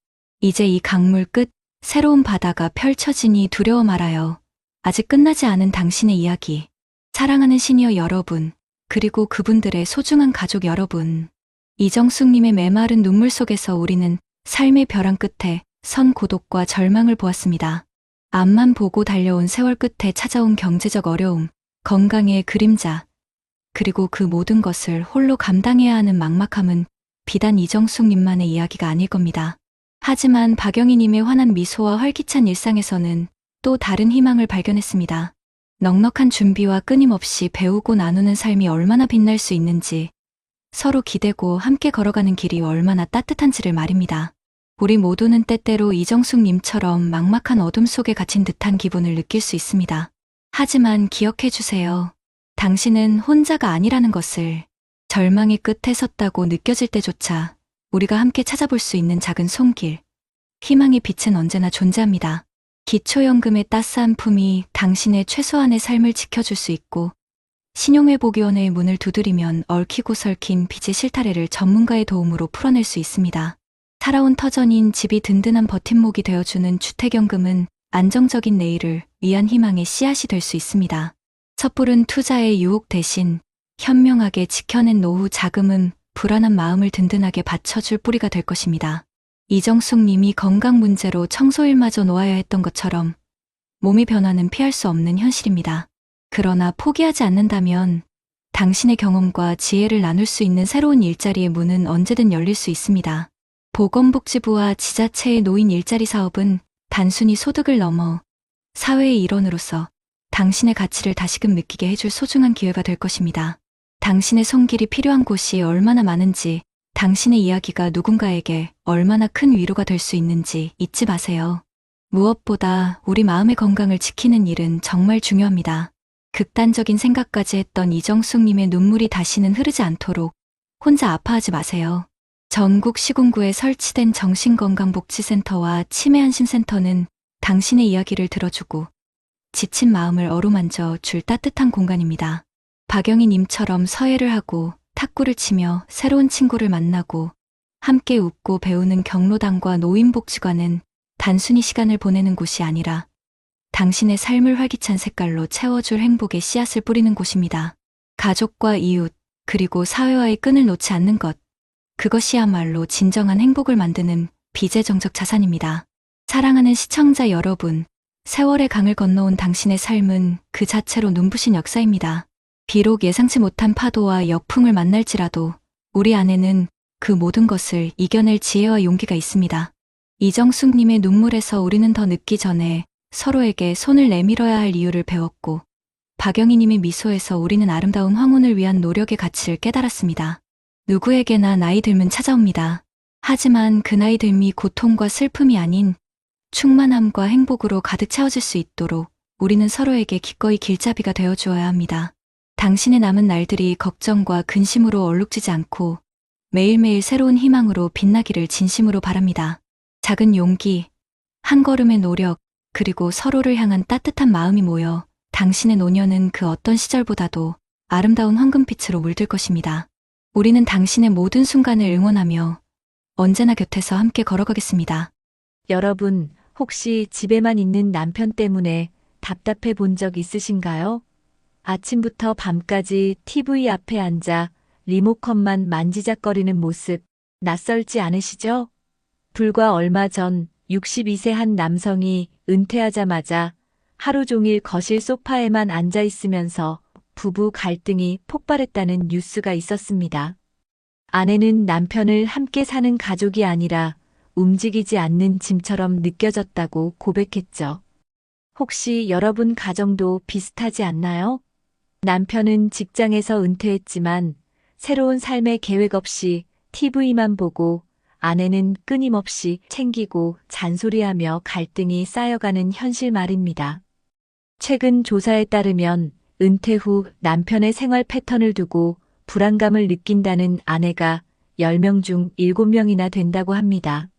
이제 이 강물 끝 새로운 바다가 펼쳐지니 두려워 말아요. 아직 끝나지 않은 당신의 이야기. 사랑하는 시니어 여러분, 그리고 그분들의 소중한 가족 여러분. 이정숙님의 메마른 눈물 속에서 우리는 삶의 벼랑 끝에 선 고독과 절망을 보았습니다. 앞만 보고 달려온 세월 끝에 찾아온 경제적 어려움, 건강의 그림자, 그리고 그 모든 것을 홀로 감당해야 하는 막막함은 비단 이정숙님만의 이야기가 아닐 겁니다. 하지만 박영희님의 환한 미소와 활기찬 일상에서는 또 다른 희망을 발견했습니다. 넉넉한 준비와 끊임없이 배우고 나누는 삶이 얼마나 빛날 수 있는지, 서로 기대고 함께 걸어가는 길이 얼마나 따뜻한지를 말입니다. 우리 모두는 때때로 이정숙님처럼 막막한 어둠 속에 갇힌 듯한 기분을 느낄 수 있습니다. 하지만 기억해 주세요. 당신은 혼자가 아니라는 것을. 절망의 끝에 섰다고 느껴질 때조차 우리가 함께 찾아볼 수 있는 작은 손길, 희망의 빛은 언제나 존재합니다. 기초연금의 따스한 품이 당신의 최소한의 삶을 지켜줄 수 있고, 신용회복위원회의 문을 두드리면 얽히고 설킨 빚의 실타래를 전문가의 도움으로 풀어낼 수 있습니다. 살아온 터전인 집이 든든한 버팀목이 되어주는 주택연금은 안정적인 내일을 위한 희망의 씨앗이 될 수 있습니다. 섣부른 투자의 유혹 대신 현명하게 지켜낸 노후 자금은 불안한 마음을 든든하게 받쳐줄 뿌리가 될 것입니다. 이정숙 님이 건강 문제로 청소일마저 놓아야 했던 것처럼 몸의 변화는 피할 수 없는 현실입니다. 그러나 포기하지 않는다면 당신의 경험과 지혜를 나눌 수 있는 새로운 일자리의 문은 언제든 열릴 수 있습니다. 보건복지부와 지자체의 노인 일자리 사업은 단순히 소득을 넘어 사회의 일원으로서 당신의 가치를 다시금 느끼게 해줄 소중한 기회가 될 것입니다. 당신의 손길이 필요한 곳이 얼마나 많은지, 당신의 이야기가 누군가에게 얼마나 큰 위로가 될 수 있는지 잊지 마세요. 무엇보다 우리 마음의 건강을 지키는 일은 정말 중요합니다. 극단적인 생각까지 했던 이정숙님의 눈물이 다시는 흐르지 않도록 혼자 아파하지 마세요. 전국 시군구에 설치된 정신건강복지센터와 치매안심센터는 당신의 이야기를 들어주고 지친 마음을 어루만져 줄 따뜻한 공간입니다. 박영희님처럼 서예를 하고 탁구를 치며 새로운 친구를 만나고 함께 웃고 배우는 경로당과 노인복지관은 단순히 시간을 보내는 곳이 아니라 당신의 삶을 활기찬 색깔로 채워줄 행복의 씨앗을 뿌리는 곳입니다. 가족과 이웃, 그리고 사회와의 끈을 놓지 않는 것, 그것이야말로 진정한 행복을 만드는 비재정적 자산입니다. 사랑하는 시청자 여러분, 세월의 강을 건너온 당신의 삶은 그 자체로 눈부신 역사입니다. 비록 예상치 못한 파도와 역풍을 만날지라도 우리 안에는 그 모든 것을 이겨낼 지혜와 용기가 있습니다. 이정숙님의 눈물에서 우리는 더 늦기 전에 서로에게 손을 내밀어야 할 이유를 배웠고, 박영희님의 미소에서 우리는 아름다운 황혼을 위한 노력의 가치를 깨달았습니다. 누구에게나 나이 들면 찾아옵니다. 하지만 그 나이 듦이 고통과 슬픔이 아닌 충만함과 행복으로 가득 채워질 수 있도록 우리는 서로에게 기꺼이 길잡이가 되어주어야 합니다. 당신의 남은 날들이 걱정과 근심으로 얼룩지지 않고 매일매일 새로운 희망으로 빛나기를 진심으로 바랍니다. 작은 용기, 한 걸음의 노력, 그리고 서로를 향한 따뜻한 마음이 모여 당신의 노년은 그 어떤 시절보다도 아름다운 황금빛으로 물들 것입니다. 우리는 당신의 모든 순간을 응원하며 언제나 곁에서 함께 걸어가겠습니다. 여러분, 혹시 집에만 있는 남편 때문에 답답해 본 적 있으신가요? 아침부터 밤까지 TV 앞에 앉아 리모컨만 만지작거리는 모습, 낯설지 않으시죠? 불과 얼마 전 62세 한 남성이 은퇴하자마자 하루 종일 거실 소파에만 앉아 있으면서 부부 갈등이 폭발했다는 뉴스가 있었습니다. 아내는 남편을 함께 사는 가족이 아니라 움직이지 않는 짐처럼 느껴졌다고 고백했죠. 혹시 여러분 가정도 비슷하지 않나요? 남편은 직장에서 은퇴했지만 새로운 삶의 계획 없이 TV만 보고 아내는 끊임없이 챙기고 잔소리하며 갈등이 쌓여가는 현실 말입니다. 최근 조사에 따르면 은퇴 후 남편의 생활 패턴을 두고 불안감을 느낀다는 아내가 10명 중 7명이나 된다고 합니다.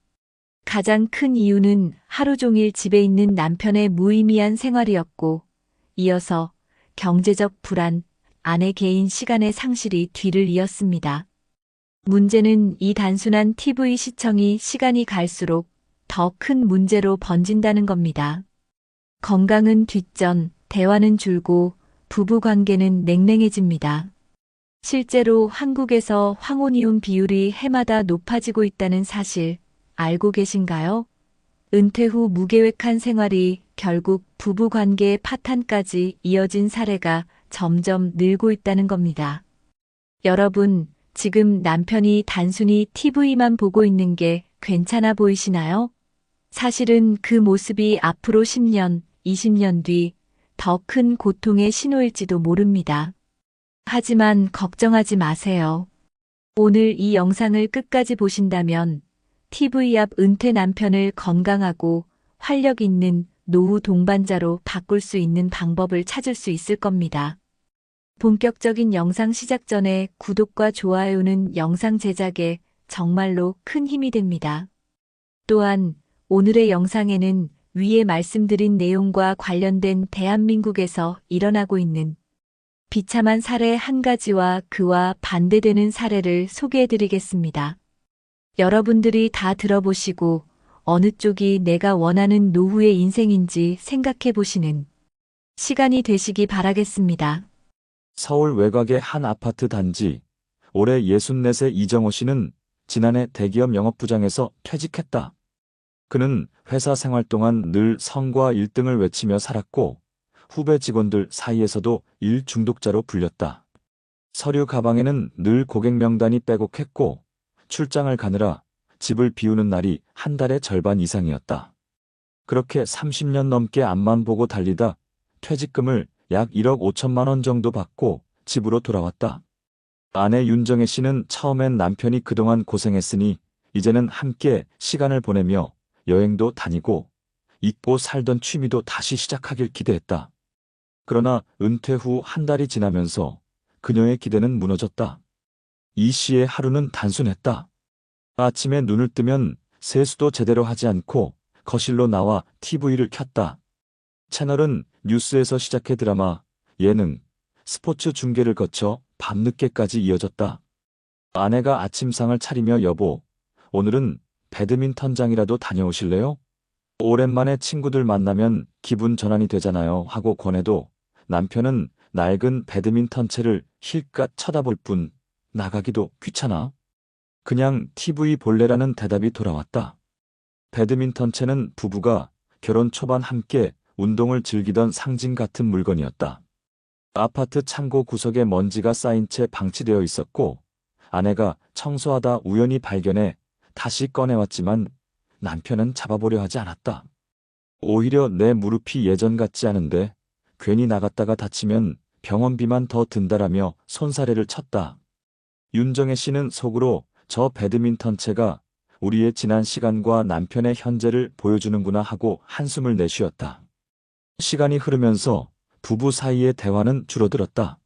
가장 큰 이유는 하루 종일 집에 있는 남편의 무의미한 생활이었고, 이어서 경제적 불안, 아내 개인 시간의 상실이 뒤를 이었습니다. 문제는 이 단순한 TV 시청이 시간이 갈수록 더 큰 문제로 번진다는 겁니다. 건강은 뒷전, 대화는 줄고 부부 관계는 냉랭해집니다. 실제로 한국에서 황혼이혼 비율이 해마다 높아지고 있다는 사실 알고 계신가요? 은퇴 후 무계획한 생활이 결국 부부 관계의 파탄까지 이어진 사례가 점점 늘고 있다는 겁니다. 여러분, 지금 남편이 단순히 TV만 보고 있는 게 괜찮아 보이시나요? 사실은 그 모습이 앞으로 10년, 20년 뒤 더 큰 고통의 신호일지도 모릅니다. 하지만 걱정하지 마세요. 오늘 이 영상을 끝까지 보신다면 TV 앞 은퇴 남편을 건강하고 활력 있는 노후 동반자로 바꿀 수 있는 방법을 찾을 수 있을 겁니다. 본격적인 영상 시작 전에 구독과 좋아요는 영상 제작에 정말로 큰 힘이 됩니다. 또한 오늘의 영상에는 위에 말씀드린 내용과 관련된 대한민국에서 일어나고 있는 비참한 사례 한 가지와 그와 반대되는 사례를 소개해드리겠습니다. 여러분들이 다 들어보시고 어느 쪽이 내가 원하는 노후의 인생인지 생각해보시는 시간이 되시기 바라겠습니다. 서울 외곽의 한 아파트 단지. 올해 64세 이정호 씨는 지난해 대기업 영업부장에서 퇴직했다. 그는 회사 생활 동안 늘 성과 1등을 외치며 살았고 후배 직원들 사이에서도 일 중독자로 불렸다. 서류 가방에는 늘 고객 명단이 빼곡했고 출장을 가느라 집을 비우는 날이 한 달의 절반 이상이었다. 그렇게 30년 넘게 앞만 보고 달리다 퇴직금을 약 1억 5천만 원 정도 받고 집으로 돌아왔다. 아내 윤정혜 씨는 처음엔 남편이 그동안 고생했으니 이제는 함께 시간을 보내며 여행도 다니고 잊고 살던 취미도 다시 시작하길 기대했다. 그러나 은퇴 후 한 달이 지나면서 그녀의 기대는 무너졌다. 이 씨의 하루는 단순했다. 아침에 눈을 뜨면 세수도 제대로 하지 않고 거실로 나와 TV를 켰다. 채널은 뉴스에서 시작해 드라마, 예능, 스포츠 중계를 거쳐 밤늦게까지 이어졌다. 아내가 아침상을 차리며 여보, 오늘은 배드민턴장이라도 다녀오실래요? 오랜만에 친구들 만나면 기분 전환이 되잖아요 하고 권해도 남편은 낡은 배드민턴채를 힐끗 쳐다볼 뿐 나가기도 귀찮아. 그냥 TV 볼래라는 대답이 돌아왔다. 배드민턴채는 부부가 결혼 초반 함께 운동을 즐기던 상징 같은 물건이었다. 아파트 창고 구석에 먼지가 쌓인 채 방치되어 있었고 아내가 청소하다 우연히 발견해 다시 꺼내왔지만 남편은 잡아보려 하지 않았다. 오히려 내 무릎이 예전 같지 않은데 괜히 나갔다가 다치면 병원비만 더 든다라며 손사래를 쳤다. 윤정혜 씨는 속으로 저 배드민턴채가 우리의 지난 시간과 남편의 현재를 보여주는구나 하고 한숨을 내쉬었다. 시간이 흐르면서 부부 사이의 대화는 줄어들었다.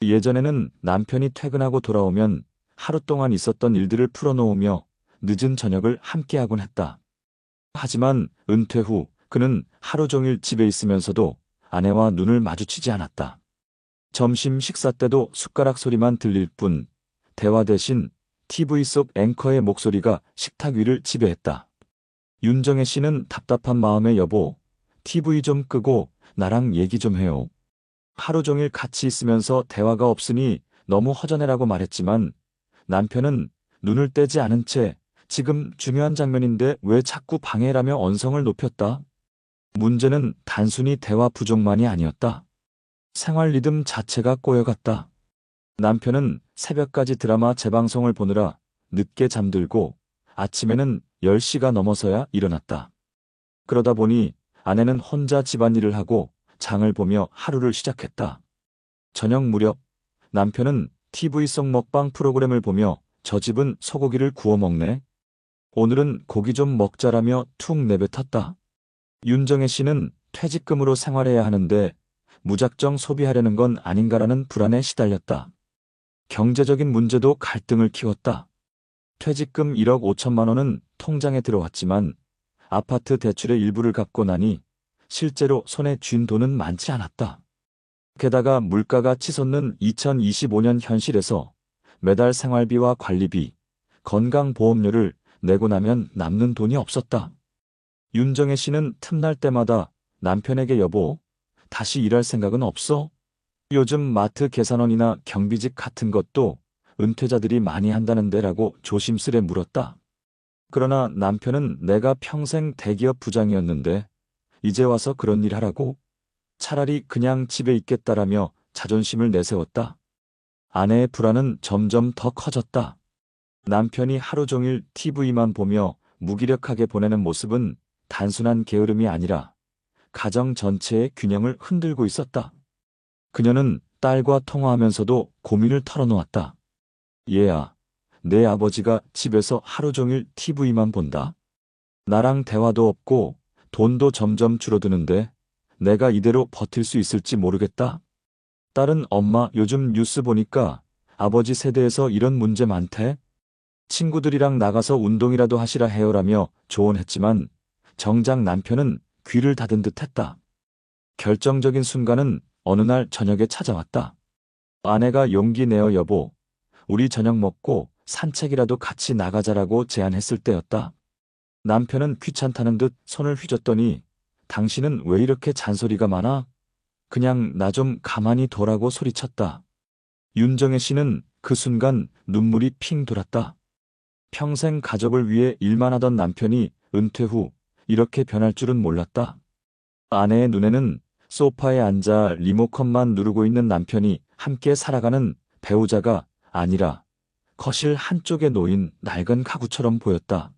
예전에는 남편이 퇴근하고 돌아오면 하루 동안 있었던 일들을 풀어놓으며 늦은 저녁을 함께하곤 했다. 하지만 은퇴 후 그는 하루 종일 집에 있으면서도 아내와 눈을 마주치지 않았다. 점심 식사 때도 숟가락 소리만 들릴 뿐 대화 대신 TV 속 앵커의 목소리가 식탁 위를 지배했다. 윤정혜 씨는 답답한 마음에 여보, TV 좀 끄고 나랑 얘기 좀 해요. 하루 종일 같이 있으면서 대화가 없으니 너무 허전해라고 말했지만 남편은 눈을 떼지 않은 채 지금 중요한 장면인데 왜 자꾸 방해라며 언성을 높였다. 문제는 단순히 대화 부족만이 아니었다. 생활 리듬 자체가 꼬여갔다. 남편은 새벽까지 드라마 재방송을 보느라 늦게 잠들고 아침에는 10시가 넘어서야 일어났다. 그러다 보니 아내는 혼자 집안일을 하고 장을 보며 하루를 시작했다. 저녁 무렵 남편은 TV 속 먹방 프로그램을 보며 저 집은 소고기를 구워 먹네. 오늘은 고기 좀 먹자라며 툭 내뱉었다. 윤정혜 씨는 퇴직금으로 생활해야 하는데 무작정 소비하려는 건 아닌가라는 불안에 시달렸다. 경제적인 문제도 갈등을 키웠다. 퇴직금 1억 5천만 원은 통장에 들어왔지만 아파트 대출의 일부를 갚고 나니 실제로 손에 쥔 돈은 많지 않았다. 게다가 물가가 치솟는 2025년 현실에서 매달 생활비와 관리비, 건강보험료를 내고 나면 남는 돈이 없었다. 윤정혜 씨는 틈날 때마다 남편에게 여보, 다시 일할 생각은 없어? 요즘 마트 계산원이나 경비직 같은 것도 은퇴자들이 많이 한다는데 라고 조심스레 물었다. 그러나 남편은 내가 평생 대기업 부장이었는데 이제 와서 그런 일 하라고? 차라리 그냥 집에 있겠다라며 자존심을 내세웠다. 아내의 불안은 점점 더 커졌다. 남편이 하루 종일 TV만 보며 무기력하게 보내는 모습은 단순한 게으름이 아니라 가정 전체의 균형을 흔들고 있었다. 그녀는 딸과 통화하면서도 고민을 털어놓았다. 얘야, 내 아버지가 집에서 하루 종일 TV만 본다. 나랑 대화도 없고 돈도 점점 줄어드는데 내가 이대로 버틸 수 있을지 모르겠다. 딸은 엄마 요즘 뉴스 보니까 아버지 세대에서 이런 문제 많대. 친구들이랑 나가서 운동이라도 하시라 해요라며 조언했지만 정작 남편은 귀를 닫은 듯 했다. 결정적인 순간은 어느 날 저녁에 찾아왔다. 아내가 용기 내어 여보, 우리 저녁 먹고 산책이라도 같이 나가자라고 제안했을 때였다. 남편은 귀찮다는 듯 손을 휘젓더니 당신은 왜 이렇게 잔소리가 많아? 그냥 나 좀 가만히 둬라고 소리쳤다. 윤정혜 씨는 그 순간 눈물이 핑 돌았다. 평생 가족을 위해 일만 하던 남편이 은퇴 후 이렇게 변할 줄은 몰랐다. 아내의 눈에는 소파에 앉아 리모컨만 누르고 있는 남편이 함께 살아가는 배우자가 아니라 거실 한쪽에 놓인 낡은 가구처럼 보였다.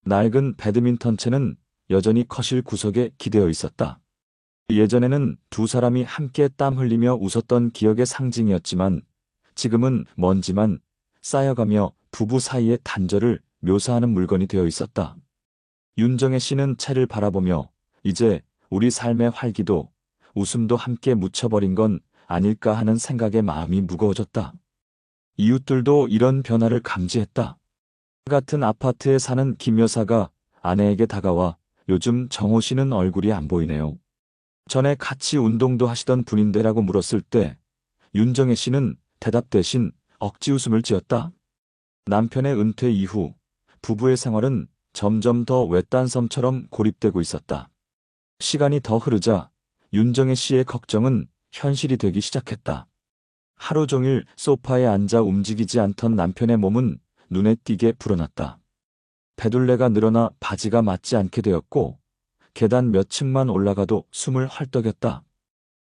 낡은 배드민턴채는 여전히 거실 구석에 기대어 있었다. 예전에는 두 사람이 함께 땀 흘리며 웃었던 기억의 상징이었지만 지금은 먼지만 쌓여가며 부부 사이의 단절을 묘사하는 물건이 되어 있었다. 윤정혜 씨는 채를 바라보며 이제 우리 삶의 활기도 웃음도 함께 묻혀버린 건 아닐까 하는 생각에 마음이 무거워졌다. 이웃들도 이런 변화를 감지했다. 같은 아파트에 사는 김 여사가 아내에게 다가와 요즘 정호 씨는 얼굴이 안 보이네요. 전에 같이 운동도 하시던 분인데라고 물었을 때 윤정혜 씨는 대답 대신 억지 웃음을 지었다. 남편의 은퇴 이후 부부의 생활은 점점 더 외딴 섬처럼 고립되고 있었다. 시간이 더 흐르자 윤정혜 씨의 걱정은 현실이 되기 시작했다. 하루 종일 소파에 앉아 움직이지 않던 남편의 몸은 눈에 띄게 불어났다. 배둘레가 늘어나 바지가 맞지 않게 되었고 계단 몇 층만 올라가도 숨을 헐떡였다.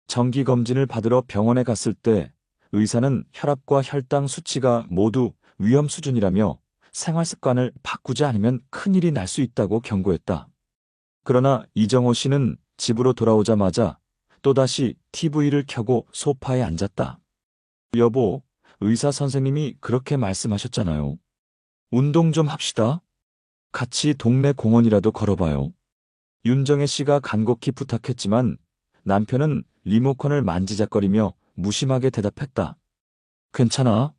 정기검진을 받으러 병원에 갔을 때 의사는 혈압과 혈당 수치가 모두 위험 수준이라며 생활 습관을 바꾸지 않으면 큰일이 날 수 있다고 경고했다. 그러나 이정호 씨는 집으로 돌아오자마자 또다시 TV를 켜고 소파에 앉았다. 여보, 의사 선생님이 그렇게 말씀하셨잖아요. 운동 좀 합시다. 같이 동네 공원이라도 걸어봐요. 윤정혜 씨가 간곡히 부탁했지만 남편은 리모컨을 만지작거리며 무심하게 대답했다. 괜찮아.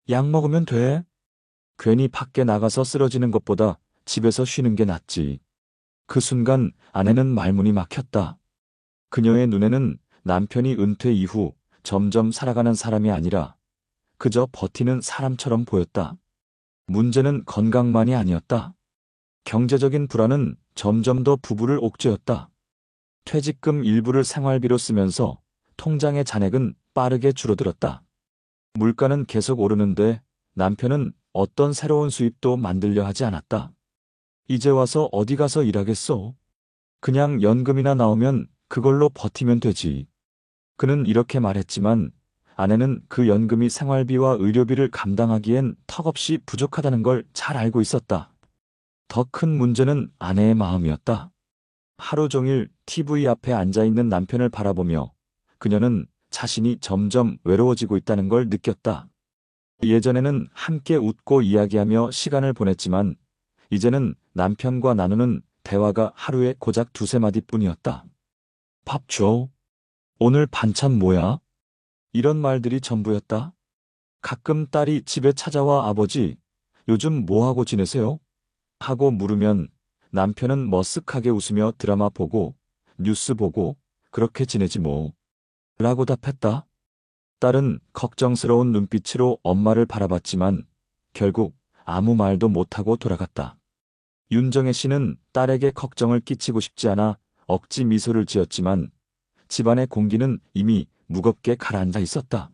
약 먹으면 돼. 괜히 밖에 나가서 쓰러지는 것보다 집에서 쉬는 게 낫지. 그 순간 아내는 말문이 막혔다. 그녀의 눈에는 남편이 은퇴 이후 점점 살아가는 사람이 아니라 그저 버티는 사람처럼 보였다. 문제는 건강만이 아니었다. 경제적인 불안은 점점 더 부부를 옥죄었다. 퇴직금 일부를 생활비로 쓰면서 통장의 잔액은 빠르게 줄어들었다. 물가는 계속 오르는데 남편은 어떤 새로운 수입도 만들려 하지 않았다. 이제 와서 어디 가서 일하겠어? 그냥 연금이나 나오면 그걸로 버티면 되지. 그는 이렇게 말했지만 아내는 그 연금이 생활비와 의료비를 감당하기엔 턱없이 부족하다는 걸 잘 알고 있었다. 더 큰 문제는 아내의 마음이었다. 하루 종일 TV 앞에 앉아있는 남편을 바라보며 그녀는 자신이 점점 외로워지고 있다는 걸 느꼈다. 예전에는 함께 웃고 이야기하며 시간을 보냈지만 이제는 남편과 나누는 대화가 하루에 고작 두세 마디뿐이었다. 밥 줘. 오늘 반찬 뭐야? 이런 말들이 전부였다. 가끔 딸이 집에 찾아와 아버지, 요즘 뭐하고 지내세요? 하고 물으면 남편은 머쓱하게 웃으며 드라마 보고 뉴스 보고 그렇게 지내지 뭐. 라고 답했다. 딸은 걱정스러운 눈빛으로 엄마를 바라봤지만 결국 아무 말도 못하고 돌아갔다. 윤정혜 씨는 딸에게 걱정을 끼치고 싶지 않아 억지 미소를 지었지만 집안의 공기는 이미 무겁게 가라앉아 있었다.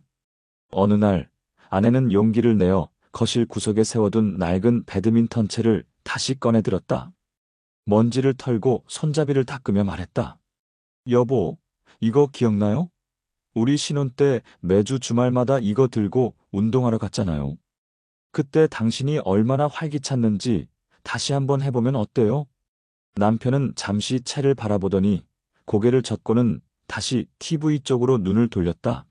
어느 날 아내는 용기를 내어 거실 구석에 세워둔 낡은 배드민턴 채를 다시 꺼내들었다. 먼지를 털고 손잡이를 닦으며 말했다. 여보, 이거 기억나요? 우리 신혼 때 매주 주말마다 이거 들고 운동하러 갔잖아요. 그때 당신이 얼마나 활기찼는지 다시 한번 해보면 어때요? 남편은 잠시 채를 바라보더니 고개를 젓고는 다시 TV 쪽으로 눈을 돌렸다.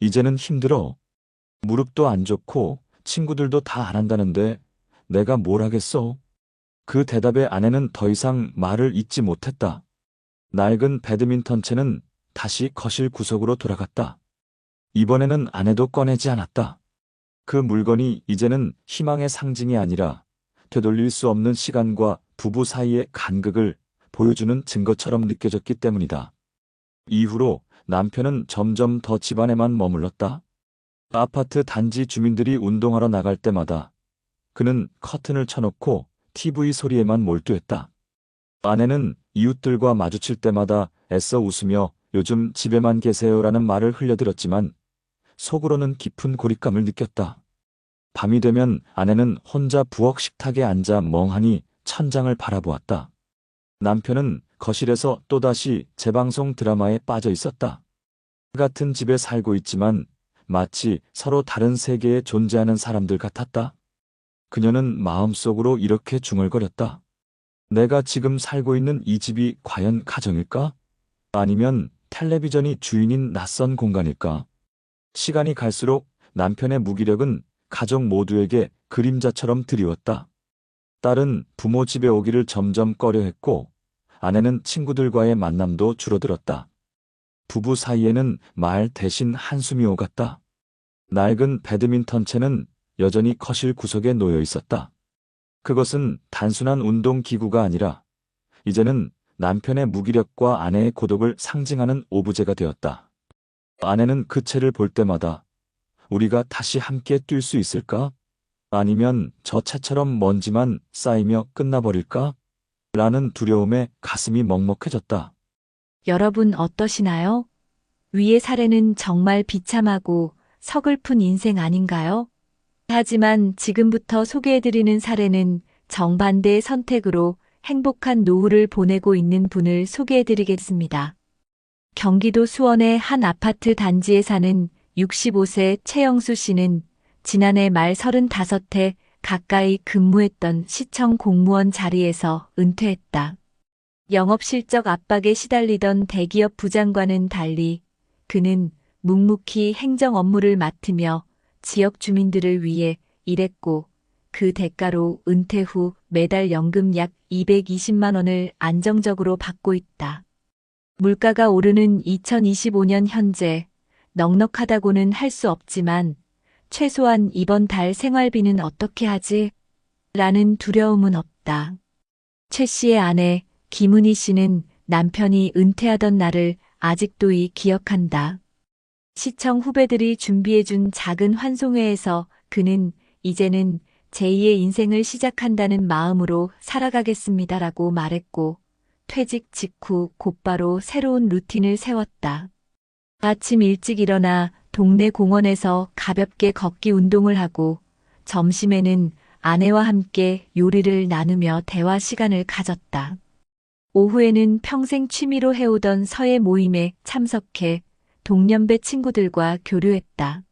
이제는 힘들어. 무릎도 안 좋고 친구들도 다 안 한다는데 내가 뭘 하겠어? 그 대답에 아내는 더 이상 말을 잇지 못했다. 낡은 배드민턴 채는 다시 거실 구석으로 돌아갔다. 이번에는 아내도 꺼내지 않았다. 그 물건이 이제는 희망의 상징이 아니라 되돌릴 수 없는 시간과 부부 사이의 간극을 보여주는 증거처럼 느껴졌기 때문이다. 이후로 남편은 점점 더 집안에만 머물렀다. 아파트 단지 주민들이 운동하러 나갈 때마다 그는 커튼을 쳐놓고 TV 소리에만 몰두했다. 아내는 이웃들과 마주칠 때마다 애써 웃으며 요즘 집에만 계세요라는 말을 흘려들었지만 속으로는 깊은 고립감을 느꼈다. 밤이 되면 아내는 혼자 부엌 식탁에 앉아 멍하니 천장을 바라보았다. 남편은 거실에서 또다시 재방송 드라마에 빠져 있었다. 같은 집에 살고 있지만 마치 서로 다른 세계에 존재하는 사람들 같았다. 그녀는 마음속으로 이렇게 중얼거렸다. 내가 지금 살고 있는 이 집이 과연 가정일까? 아니면 텔레비전이 주인인 낯선 공간일까? 시간이 갈수록 남편의 무기력은 가족 모두에게 그림자처럼 드리웠다. 딸은 부모 집에 오기를 점점 꺼려했고 아내는 친구들과의 만남도 줄어들었다. 부부 사이에는 말 대신 한숨이 오갔다. 낡은 배드민턴채는 여전히 거실 구석에 놓여 있었다. 그것은 단순한 운동기구가 아니라 이제는 남편의 무기력과 아내의 고독을 상징하는 오브제가 되었다. 아내는 그 채를 볼 때마다 우리가 다시 함께 뛸 수 있을까? 아니면 저 채처럼 먼지만 쌓이며 끝나버릴까? 라는 두려움에 가슴이 먹먹해졌다. 여러분 어떠시나요? 위의 사례는 정말 비참하고 서글픈 인생 아닌가요? 하지만 지금부터 소개해드리는 사례는 정반대의 선택으로 행복한 노후를 보내고 있는 분을 소개해드리겠습니다. 경기도 수원의 한 아파트 단지에 사는 65세 최영수 씨는 지난해 말 35해 가까이 근무했던 시청 공무원 자리에서 은퇴했다. 영업 실적 압박에 시달리던 대기업 부장과는 달리 그는 묵묵히 행정 업무를 맡으며 지역 주민들을 위해 일했고 그 대가로 은퇴 후 매달 연금 약 220만 원을 안정적으로 받고 있다. 물가가 오르는 2025년 현재 넉넉하다고는 할 수 없지만 최소한 이번 달 생활비는 어떻게 하지? 라는 두려움은 없다. 최 씨의 아내 김은희 씨는 남편이 은퇴하던 날을 아직도 기억한다. 시청 후배들이 준비해준 작은 환송회에서 그는 이제는 제2의 인생을 시작한다는 마음으로 살아가겠습니다라고 말했고 퇴직 직후 곧바로 새로운 루틴을 세웠다. 아침 일찍 일어나 동네 공원에서 가볍게 걷기 운동을 하고 점심에는 아내와 함께 요리를 나누며 대화 시간을 가졌다. 오후에는 평생 취미로 해오던 서예 모임에 참석해 동년배 친구들과 교류했다.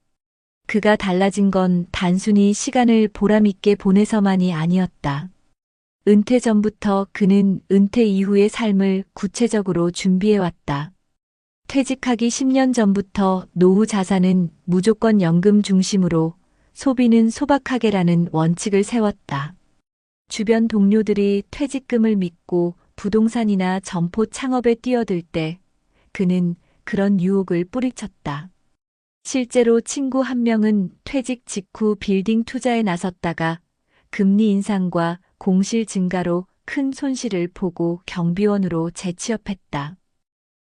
그가 달라진 건 단순히 시간을 보람있게 보내서만이 아니었다. 은퇴 전부터 그는 은퇴 이후의 삶을 구체적으로 준비해왔다. 퇴직하기 10년 전부터 노후 자산은 무조건 연금 중심으로 소비는 소박하게라는 원칙을 세웠다. 주변 동료들이 퇴직금을 믿고 부동산이나 점포 창업에 뛰어들 때 그는 그런 유혹을 뿌리쳤다. 실제로 친구 한 명은 퇴직 직후 빌딩 투자에 나섰다가 금리 인상과 공실 증가로 큰 손실을 보고 경비원으로 재취업했다.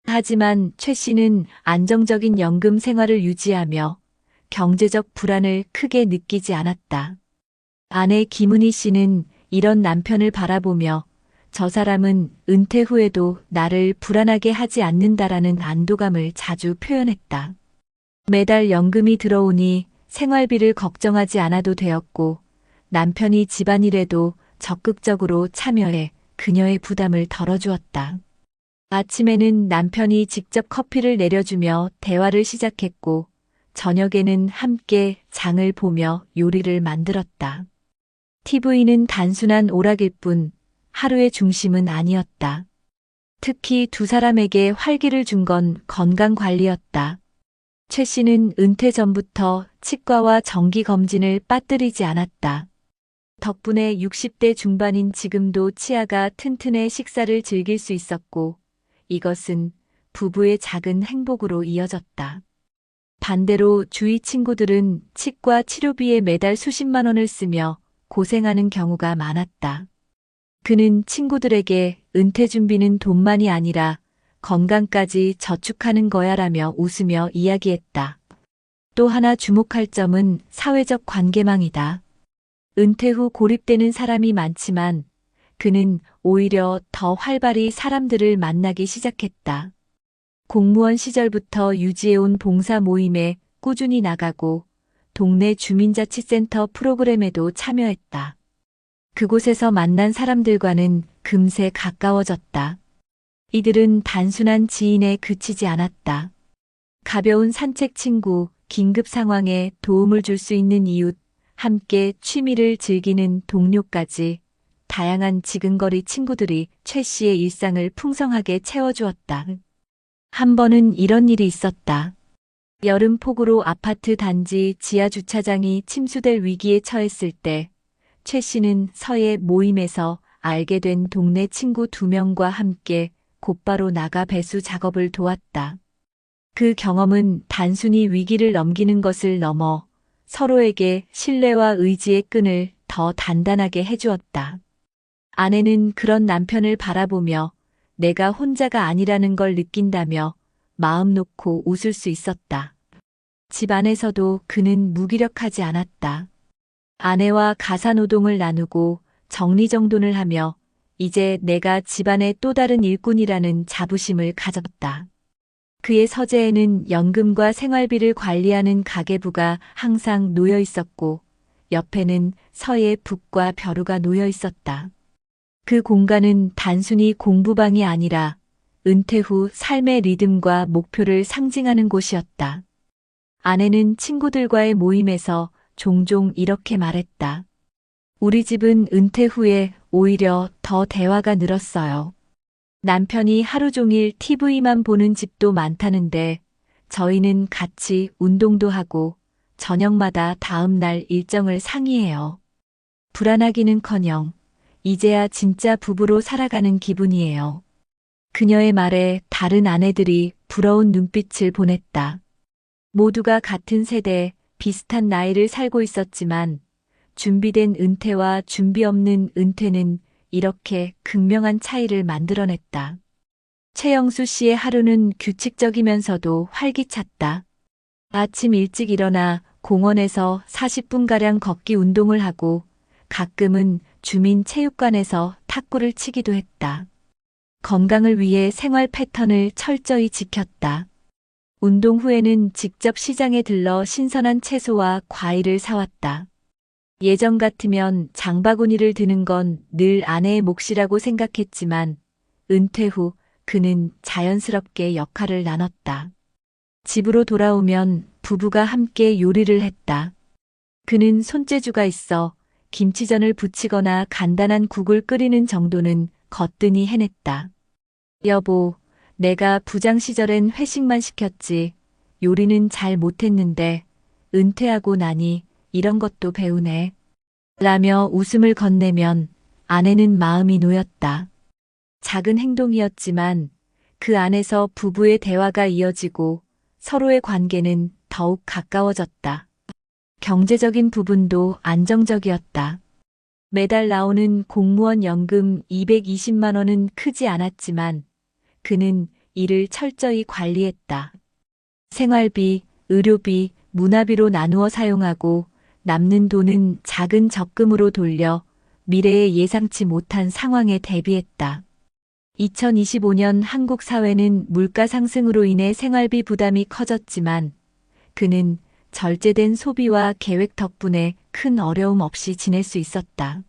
하지만 최 씨는 안정적인 연금 생활을 유지하며 경제적 불안을 크게 느끼지 않았다. 아내 김은희 씨는 이런 남편을 바라보며 저 사람은 은퇴 후에도 나를 불안하게 하지 않는다라는 안도감을 자주 표현했다. 매달 연금이 들어오니 생활비를 걱정하지 않아도 되었고 남편이 집안일에도 적극적으로 참여해 그녀의 부담을 덜어주었다. 아침에는 남편이 직접 커피를 내려주며 대화를 시작했고 저녁에는 함께 장을 보며 요리를 만들었다. TV는 단순한 오락일 뿐 하루의 중심은 아니었다. 특히 두 사람에게 활기를 준 건 건강 관리였다. 최 씨는 은퇴 전부터 치과와 정기 검진을 빠뜨리지 않았다. 덕분에 60대 중반인 지금도 치아가 튼튼해 식사를 즐길 수 있었고 이것은 부부의 작은 행복으로 이어졌다. 반대로 주위 친구들은 치과 치료비에 매달 수십만 원을 쓰며 고생하는 경우가 많았다. 그는 친구들에게 은퇴 준비는 돈만이 아니라 건강까지 저축하는 거야라며 웃으며 이야기했다. 또 하나 주목할 점은 사회적 관계망이다. 은퇴 후 고립되는 사람이 많지만 그는 오히려 더 활발히 사람들을 만나기 시작했다. 공무원 시절부터 유지해온 봉사 모임에 꾸준히 나가고 동네 주민자치센터 프로그램에도 참여했다. 그곳에서 만난 사람들과는 금세 가까워졌다. 이들은 단순한 지인에 그치지 않았다. 가벼운 산책 친구, 긴급 상황에 도움을 줄 수 있는 이웃, 함께 취미를 즐기는 동료까지 다양한 지근거리 친구들이 최 씨의 일상을 풍성하게 채워주었다. 한 번은 이런 일이 있었다. 여름 폭우로 아파트 단지 지하 주차장이 침수될 위기에 처했을 때 최 씨는 서예 모임에서 알게 된 동네 친구 2명과 함께 곧바로 나가 배수 작업을 도왔다. 그 경험은 단순히 위기를 넘기는 것을 넘어 서로에게 신뢰와 의지의 끈을 더 단단하게 해주었다. 아내는 그런 남편을 바라보며 내가 혼자가 아니라는 걸 느낀다며 마음 놓고 웃을 수 있었다. 집 안에서도 그는 무기력하지 않았다. 아내와 가사노동을 나누고 정리정돈을 하며 이제 내가 집안의 또 다른 일꾼이라는 자부심을 가졌다. 그의 서재에는 연금과 생활비를 관리하는 가계부가 항상 놓여 있었고 옆에는 서예 북과 벼루가 놓여 있었다. 그 공간은 단순히 공부방이 아니라 은퇴 후 삶의 리듬과 목표를 상징하는 곳이었다. 아내는 친구들과의 모임에서 종종 이렇게 말했다. 우리 집은 은퇴 후에 오히려 더 대화가 늘었어요. 남편이 하루 종일 TV만 보는 집도 많다는데 저희는 같이 운동도 하고 저녁마다 다음 날 일정을 상의해요. 불안하기는커녕 이제야 진짜 부부로 살아가는 기분이에요. 그녀의 말에 다른 아내들이 부러운 눈빛을 보냈다. 모두가 같은 세대, 비슷한 나이를 살고 있었지만 준비된 은퇴와 준비 없는 은퇴는 이렇게 극명한 차이를 만들어냈다. 최영수 씨의 하루는 규칙적이면서도 활기찼다. 아침 일찍 일어나 공원에서 40분가량 걷기 운동을 하고 가끔은 주민 체육관에서 탁구를 치기도 했다. 건강을 위해 생활 패턴을 철저히 지켰다. 운동 후에는 직접 시장에 들러 신선한 채소와 과일을 사왔다. 예전 같으면 장바구니를 드는 건 늘 아내의 몫이라고 생각했지만 은퇴 후 그는 자연스럽게 역할을 나눴다. 집으로 돌아오면 부부가 함께 요리를 했다. 그는 손재주가 있어 김치전을 부치거나 간단한 국을 끓이는 정도는 거뜬히 해냈다. 여보, 내가 부장 시절엔 회식만 시켰지 요리는 잘 못했는데 은퇴하고 나니 이런 것도 배우네. 라며 웃음을 건네면 아내는 마음이 놓였다. 작은 행동이었지만 그 안에서 부부의 대화가 이어지고 서로의 관계는 더욱 가까워졌다. 경제적인 부분도 안정적이었다. 매달 나오는 공무원 연금 220만 원은 크지 않았지만 그는 이를 철저히 관리했다. 생활비, 의료비, 문화비로 나누어 사용하고 남는 돈은 작은 적금으로 돌려 미래에 예상치 못한 상황에 대비했다. 2025년 한국 사회는 물가 상승으로 인해 생활비 부담이 커졌지만 그는 절제된 소비와 계획 덕분에 큰 어려움 없이 지낼 수 있었다.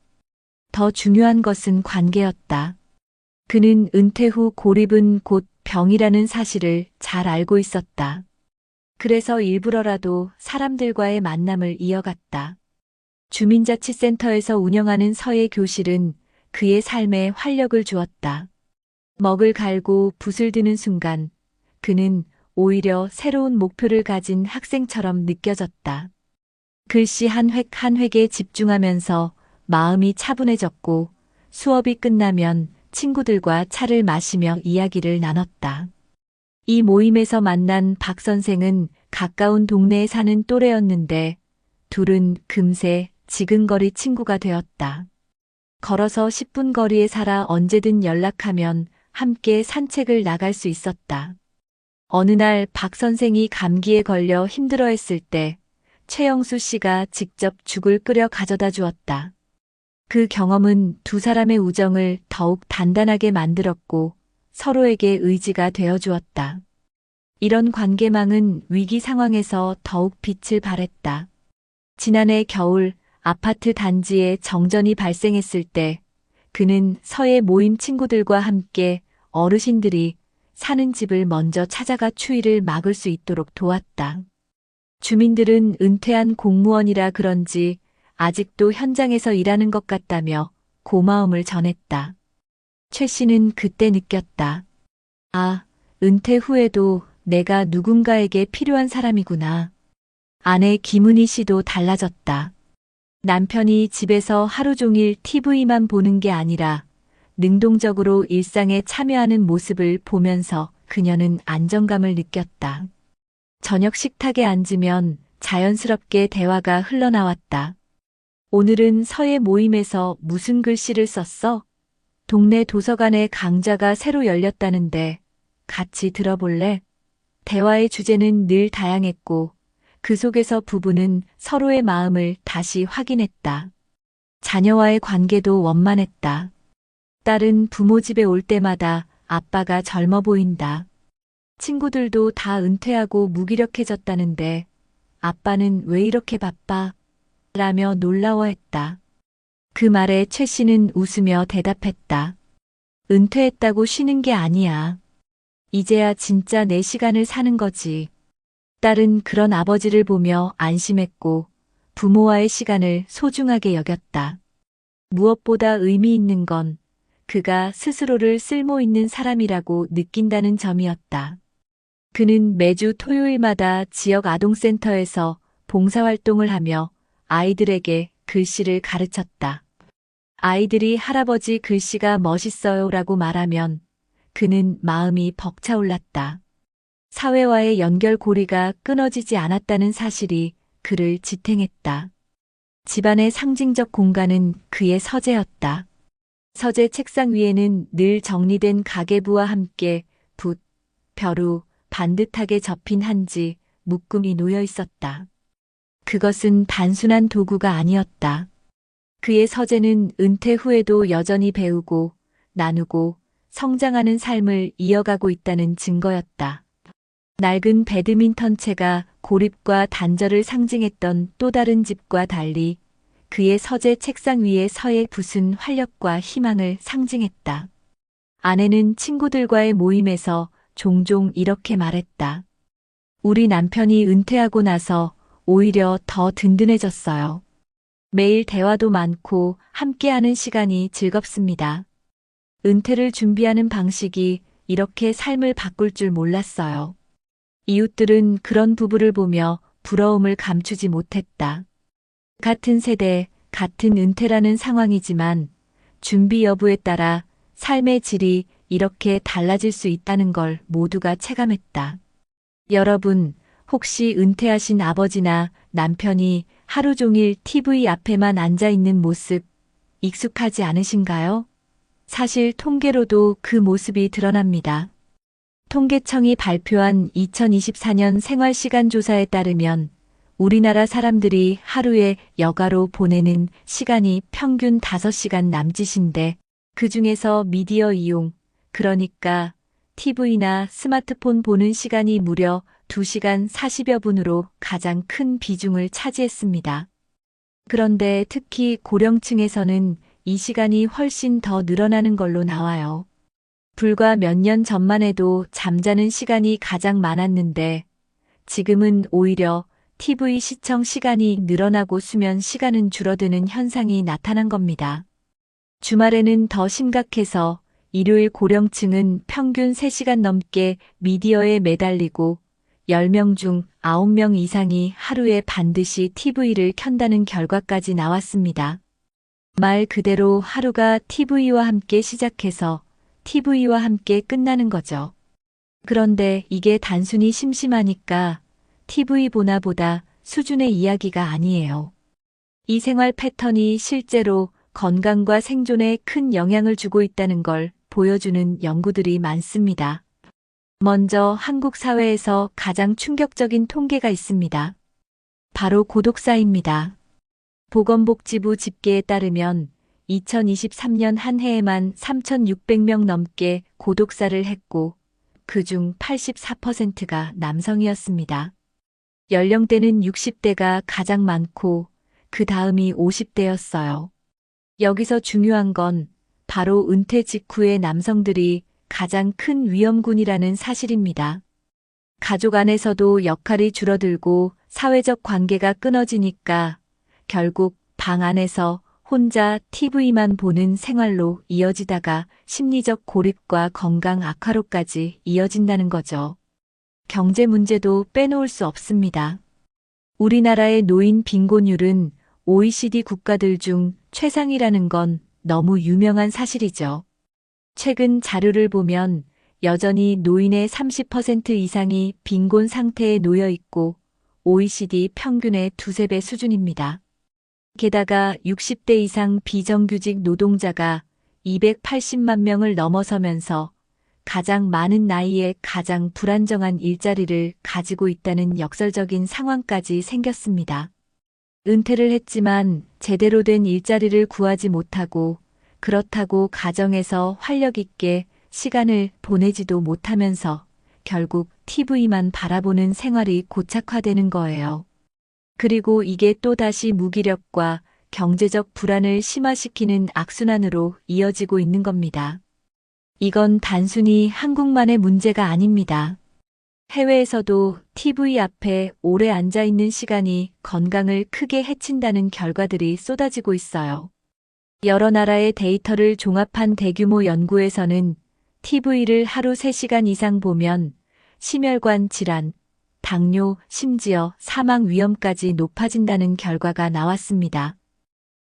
더 중요한 것은 관계였다. 그는 은퇴 후 고립은 곧 병이라는 사실을 잘 알고 있었다. 그래서 일부러라도 사람들과의 만남을 이어갔다. 주민자치센터에서 운영하는 서예 교실은 그의 삶에 활력을 주었다. 먹을 갈고 붓을 드는 순간 그는 오히려 새로운 목표를 가진 학생처럼 느껴졌다. 글씨 한 획 한 획에 집중하면서 마음이 차분해졌고 수업이 끝나면 친구들과 차를 마시며 이야기를 나눴다. 이 모임에서 만난 박 선생은 가까운 동네에 사는 또래였는데 둘은 금세 지근거리 친구가 되었다. 걸어서 10분 거리에 살아 언제든 연락하면 함께 산책을 나갈 수 있었다. 어느 날 박 선생이 감기에 걸려 힘들어했을 때 최영수 씨가 직접 죽을 끓여 가져다 주었다. 그 경험은 두 사람의 우정을 더욱 단단하게 만들었고 서로에게 의지가 되어 주었다. 이런 관계망은 위기 상황에서 더욱 빛을 발했다. 지난해 겨울 아파트 단지에 정전이 발생했을 때 그는 서예 모임 친구들과 함께 어르신들이 사는 집을 먼저 찾아가 추위를 막을 수 있도록 도왔다. 주민들은 은퇴한 공무원이라 그런지 아직도 현장에서 일하는 것 같다며 고마움을 전했다. 최 씨는 그때 느꼈다. 아, 은퇴 후에도 내가 누군가에게 필요한 사람이구나. 아내 김은희 씨도 달라졌다. 남편이 집에서 하루 종일 TV만 보는 게 아니라 능동적으로 일상에 참여하는 모습을 보면서 그녀는 안정감을 느꼈다. 저녁 식탁에 앉으면 자연스럽게 대화가 흘러나왔다. 오늘은 서예 모임에서 무슨 글씨를 썼어? 동네 도서관에 강좌가 새로 열렸다는데 같이 들어볼래? 대화의 주제는 늘 다양했고 그 속에서 부부는 서로의 마음을 다시 확인했다. 자녀와의 관계도 원만했다. 딸은 부모 집에 올 때마다 아빠가 젊어 보인다. 친구들도 다 은퇴하고 무기력해졌다는데 아빠는 왜 이렇게 바빠? 라며 놀라워했다. 그 말에 최 씨는 웃으며 대답했다. 은퇴했다고 쉬는 게 아니야. 이제야 진짜 내 시간을 사는 거지. 딸은 그런 아버지를 보며 안심했고 부모와의 시간을 소중하게 여겼다. 무엇보다 의미 있는 건 그가 스스로를 쓸모 있는 사람이라고 느낀다는 점이었다. 그는 매주 토요일마다 지역 아동센터에서 봉사활동을 하며 아이들에게 글씨를 가르쳤다. 아이들이 할아버지 글씨가 멋있어요 라고 말하면 그는 마음이 벅차올랐다. 사회와의 연결고리가 끊어지지 않았다는 사실이 그를 지탱했다. 집안의 상징적 공간은 그의 서재였다. 서재 책상 위에는 늘 정리된 가계부와 함께 붓, 벼루, 반듯하게 접힌 한지, 묶음이 놓여 있었다. 그것은 단순한 도구가 아니었다. 그의 서재는 은퇴 후에도 여전히 배우고, 나누고, 성장하는 삶을 이어가고 있다는 증거였다. 낡은 배드민턴채가 고립과 단절을 상징했던 또 다른 집과 달리 그의 서재 책상 위에 서예 붓은 활력과 희망을 상징했다. 아내는 친구들과의 모임에서 종종 이렇게 말했다. 우리 남편이 은퇴하고 나서 오히려 더 든든해졌어요. 매일 대화도 많고 함께하는 시간이 즐겁습니다. 은퇴를 준비하는 방식이 이렇게 삶을 바꿀 줄 몰랐어요. 이웃들은 그런 부부를 보며 부러움을 감추지 못했다. 같은 세대, 같은 은퇴라는 상황이지만 준비 여부에 따라 삶의 질이 이렇게 달라질 수 있다는 걸 모두가 체감했다. 여러분, 혹시 은퇴하신 아버지나 남편이 하루 종일 TV 앞에만 앉아 있는 모습 익숙하지 않으신가요? 사실 통계로도 그 모습이 드러납니다. 통계청이 발표한 2024년 생활시간 조사에 따르면 우리나라 사람들이 하루에 여가로 보내는 시간이 평균 5시간 남짓인데 그중에서 미디어 이용, 그러니까 TV나 스마트폰 보는 시간이 무려 2시간 40여 분으로 가장 큰 비중을 차지했습니다. 그런데 특히 고령층에서는 이 시간이 훨씬 더 늘어나는 걸로 나와요. 불과 몇 년 전만 해도 잠자는 시간이 가장 많았는데 지금은 오히려 TV 시청 시간이 늘어나고 수면 시간은 줄어드는 현상이 나타난 겁니다. 주말에는 더 심각해서 일요일 고령층은 평균 3시간 넘게 미디어에 매달리고 10명 중 9명 이상이 하루에 반드시 TV를 켠다는 결과까지 나왔습니다. 말 그대로 하루가 TV와 함께 시작해서 TV와 함께 끝나는 거죠. 그런데 이게 단순히 심심하니까 TV 보나 보다 수준의 이야기가 아니에요. 이 생활 패턴이 실제로 건강과 생존에 큰 영향을 주고 있다는 걸 보여주는 연구들이 많습니다. 먼저 한국 사회에서 가장 충격적인 통계가 있습니다. 바로 고독사입니다. 보건복지부 집계에 따르면 2023년 한 해에만 3,600명 넘게 고독사를 했고 그중 84%가 남성이었습니다. 연령대는 60대가 가장 많고 그 다음이 50대였어요. 여기서 중요한 건 바로 은퇴 직후의 남성들이 가장 큰 위험군이라는 사실입니다. 가족 안에서도 역할이 줄어들고 사회적 관계가 끊어지니까 결국 방 안에서 혼자 TV만 보는 생활로 이어지다가 심리적 고립과 건강 악화로까지 이어진다는 거죠. 경제 문제도 빼놓을 수 없습니다. 우리나라의 노인 빈곤율은 OECD 국가들 중 최상이라는 건 너무 유명한 사실이죠. 최근 자료를 보면 여전히 노인의 30% 이상이 빈곤 상태에 놓여 있고 OECD 평균의 두세 배 수준입니다. 게다가 60대 이상 비정규직 노동자가 280만 명을 넘어서면서 가장 많은 나이에 가장 불안정한 일자리를 가지고 있다는 역설적인 상황까지 생겼습니다. 은퇴를 했지만 제대로 된 일자리를 구하지 못하고 그렇다고 가정에서 활력 있게 시간을 보내지도 못하면서 결국 TV만 바라보는 생활이 고착화되는 거예요. 그리고 이게 또다시 무기력과 경제적 불안을 심화시키는 악순환으로 이어지고 있는 겁니다. 이건 단순히 한국만의 문제가 아닙니다. 해외에서도 TV 앞에 오래 앉아 있는 시간이 건강을 크게 해친다는 결과들이 쏟아지고 있어요. 여러 나라의 데이터를 종합한 대규모 연구에서는 TV를 하루 3시간 이상 보면 심혈관 질환, 당뇨, 심지어 사망 위험까지 높아진다는 결과가 나왔습니다.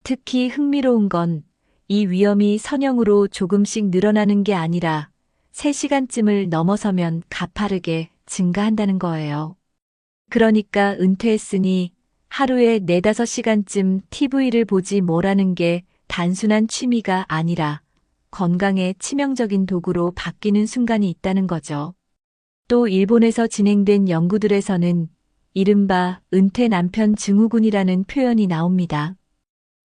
특히 흥미로운 건 이 위험이 선형으로 조금씩 늘어나는 게 아니라 3시간쯤을 넘어서면 가파르게 증가한다는 거예요. 그러니까 은퇴했으니 하루에 4-5시간쯤 TV를 보지 뭐라는 게 단순한 취미가 아니라 건강에 치명적인 도구로 바뀌는 순간이 있다는 거죠. 또 일본에서 진행된 연구들에서는 이른바 은퇴 남편 증후군이라는 표현이 나옵니다.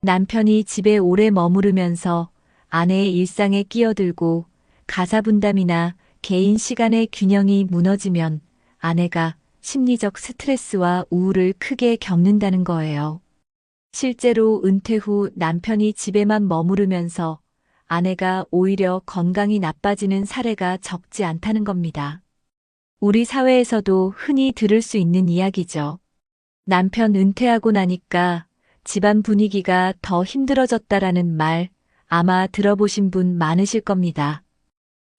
남편이 집에 오래 머무르면서 아내의 일상에 끼어들고 가사 분담이나 개인 시간의 균형이 무너지면 아내가 심리적 스트레스와 우울을 크게 겪는다는 거예요. 실제로 은퇴 후 남편이 집에만 머무르면서 아내가 오히려 건강이 나빠지는 사례가 적지 않다는 겁니다. 우리 사회에서도 흔히 들을 수 있는 이야기죠. 남편 은퇴하고 나니까 집안 분위기가 더 힘들어졌다라는 말 아마 들어보신 분 많으실 겁니다.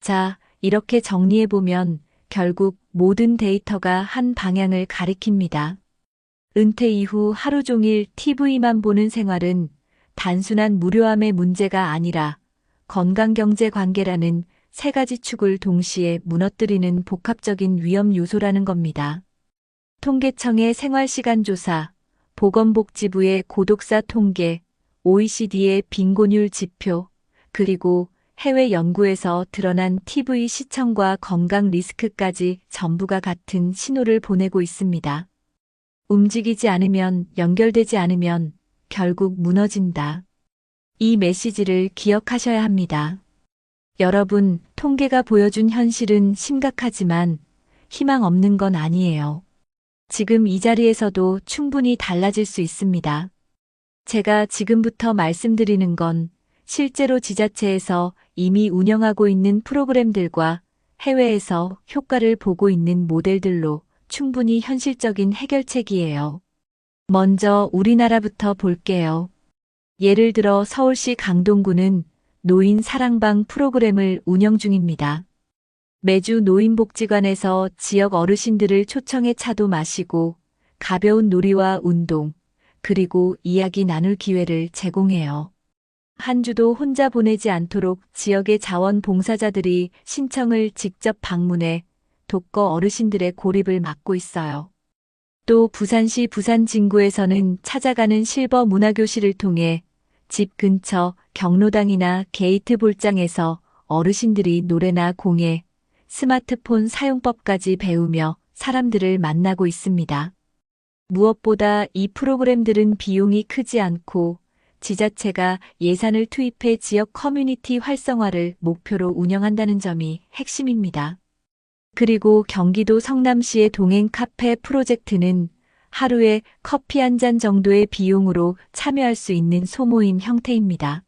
자, 이렇게 정리해보면 결국 모든 데이터가 한 방향을 가리킵니다. 은퇴 이후 하루 종일 TV만 보는 생활은 단순한 무료함의 문제가 아니라 건강경제 관계라는 3가지 축을 동시에 무너뜨리는 복합적인 위험 요소라는 겁니다. 통계청의 생활시간 조사, 보건복지부의 고독사 통계, OECD의 빈곤율 지표, 그리고 해외 연구에서 드러난 TV 시청과 건강 리스크까지 전부가 같은 신호를 보내고 있습니다. 움직이지 않으면, 연결되지 않으면 결국 무너진다. 이 메시지를 기억하셔야 합니다. 여러분, 통계가 보여준 현실은 심각하지만 희망 없는 건 아니에요. 지금 이 자리에서도 충분히 달라질 수 있습니다. 제가 지금부터 말씀드리는 건 실제로 지자체에서 이미 운영하고 있는 프로그램들과 해외에서 효과를 보고 있는 모델들로 충분히 현실적인 해결책이에요. 먼저 우리나라부터 볼게요. 예를 들어 서울시 강동구는 노인 사랑방 프로그램을 운영 중입니다. 매주 노인복지관에서 지역 어르신들을 초청해 차도 마시고 가벼운 놀이와 운동, 그리고 이야기 나눌 기회를 제공해요. 한 주도 혼자 보내지 않도록 지역의 자원봉사자들이 신청을 직접 방문해 독거 어르신들의 고립을 막고 있어요. 또 부산시 부산진구에서는 찾아가는 실버 문화교실을 통해 집 근처 경로당이나 게이트 볼장에서 어르신들이 노래나 공예, 스마트폰 사용법까지 배우며 사람들을 만나고 있습니다. 무엇보다 이 프로그램들은 비용이 크지 않고 지자체가 예산을 투입해 지역 커뮤니티 활성화를 목표로 운영한다는 점이 핵심입니다. 그리고 경기도 성남시의 동행 카페 프로젝트는 하루에 커피 한 잔 정도의 비용으로 참여할 수 있는 소모임 형태입니다.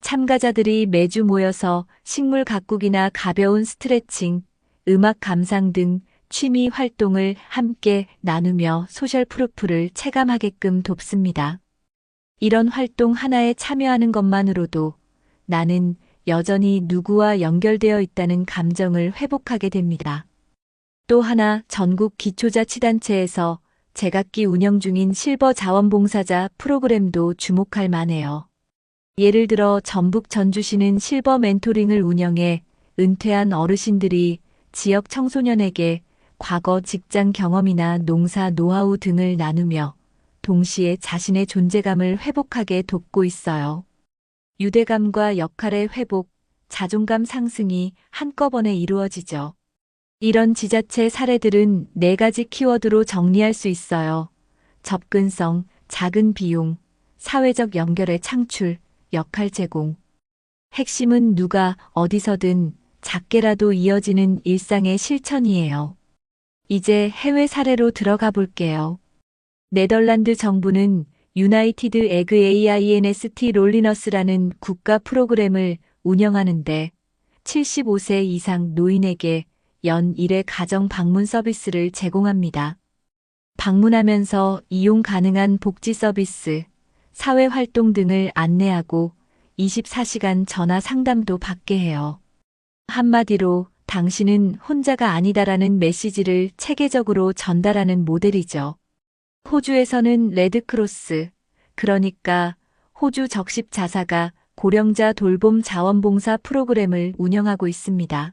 참가자들이 매주 모여서 식물 가꾸기나 가벼운 스트레칭, 음악 감상 등 취미 활동을 함께 나누며 소셜 프루프를 체감하게끔 돕습니다. 이런 활동 하나에 참여하는 것만으로도 나는 여전히 누구와 연결되어 있다는 감정을 회복하게 됩니다. 또 하나 전국 기초자치단체에서 제각기 운영 중인 실버 자원봉사자 프로그램도 주목할 만해요. 예를 들어 전북 전주시는 실버 멘토링을 운영해 은퇴한 어르신들이 지역 청소년에게 과거 직장 경험이나 농사 노하우 등을 나누며 동시에 자신의 존재감을 회복하게 돕고 있어요. 유대감과 역할의 회복, 자존감 상승이 한꺼번에 이루어지죠. 이런 지자체 사례들은 4가지 키워드로 정리할 수 있어요. 접근성, 작은 비용, 사회적 연결의 창출, 역할 제공. 핵심은 누가 어디서든 작게라도 이어지는 일상의 실천이에요. 이제 해외 사례로 들어가 볼게요. 네덜란드 정부는 유나이티드 에그 AINST 롤리너스라는 국가 프로그램을 운영하는데 75세 이상 노인에게 연 1회 가정 방문 서비스를 제공합니다. 방문하면서 이용 가능한 복지 서비스, 사회 활동 등을 안내하고 24시간 전화 상담도 받게 해요. 한마디로 당신은 혼자가 아니다라는 메시지를 체계적으로 전달하는 모델이죠. 호주에서는 레드크로스, 그러니까 호주 적십자사가 고령자 돌봄 자원봉사 프로그램을 운영하고 있습니다.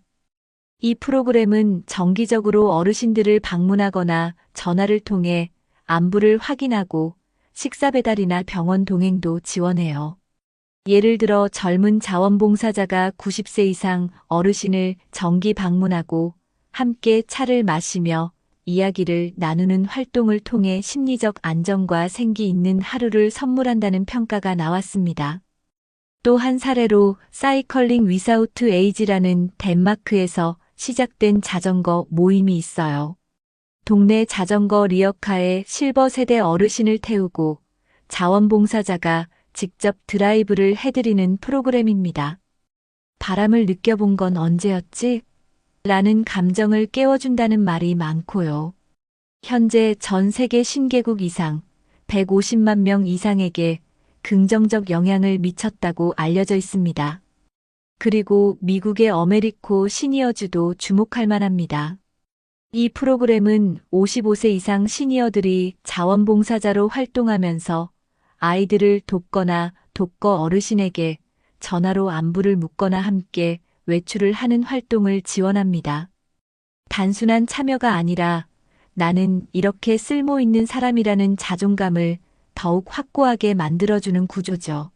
이 프로그램은 정기적으로 어르신들을 방문하거나 전화를 통해 안부를 확인하고 식사 배달이나 병원 동행도 지원해요. 예를 들어 젊은 자원봉사자가 90세 이상 어르신을 정기 방문하고 함께 차를 마시며 이야기를 나누는 활동을 통해 심리적 안정과 생기 있는 하루를 선물한다는 평가가 나왔습니다. 또 한 사례로 사이클링 위사우트 에이지라는 덴마크에서 시작된 자전거 모임이 있어요. 동네 자전거 리어카에 실버 세대 어르신을 태우고 자원봉사자가 직접 드라이브를 해드리는 프로그램입니다. 바람을 느껴본 건 언제였지? 라는 감정을 깨워준다는 말이 많고요. 현재 전 세계 50개국 이상 150만 명 이상에게 긍정적 영향을 미쳤다고 알려져 있습니다. 그리고 미국의 어메리코 시니어즈도 주목할 만합니다. 이 프로그램은 55세 이상 시니어들이 자원봉사자로 활동하면서 아이들을 돕거나 독거 어르신에게 전화로 안부를 묻거나 함께 외출을 하는 활동을 지원합니다. 단순한 참여가 아니라 나는 이렇게 쓸모 있는 사람이라는 자존감을 더욱 확고하게 만들어주는 구조죠.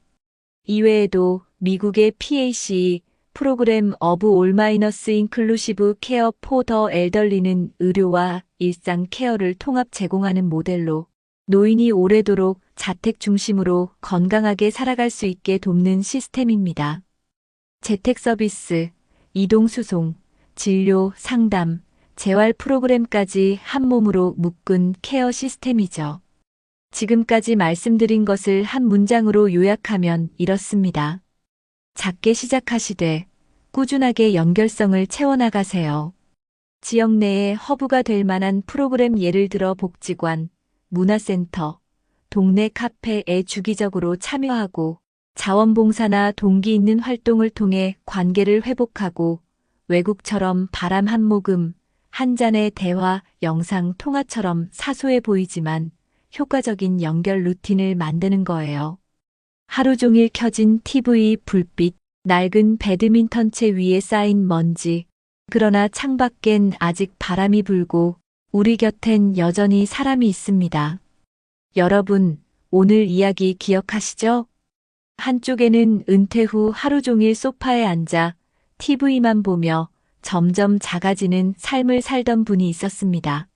이외에도 미국의 PAC 프로그램 오브 올 마이너스 인클루시브 케어 포 더 엘덜리는 의료와 일상 케어를 통합 제공하는 모델로 노인이 오래도록 자택 중심으로 건강하게 살아갈 수 있게 돕는 시스템입니다. 재택 서비스, 이동 수송, 진료, 상담, 재활 프로그램까지 한 몸으로 묶은 케어 시스템이죠. 지금까지 말씀드린 것을 한 문장으로 요약하면 이렇습니다. 작게 시작하시되 꾸준하게 연결성을 채워나가세요. 지역 내에 허브가 될 만한 프로그램 예를 들어 복지관, 문화센터, 동네 카페에 주기적으로 참여하고 자원봉사나 동기 있는 활동을 통해 관계를 회복하고 외국처럼 바람 한 모금, 한 잔의 대화, 영상 통화처럼 사소해 보이지만 효과적인 연결 루틴을 만드는 거예요. 하루 종일 켜진 TV 불빛, 낡은 배드민턴채 위에 쌓인 먼지. 그러나 창밖엔 아직 바람이 불고 우리 곁엔 여전히 사람이 있습니다. 여러분, 오늘 이야기 기억하시죠? 한쪽에는 은퇴 후 하루 종일 소파에 앉아 TV만 보며 점점 작아지는 삶을 살던 분이 있었습니다.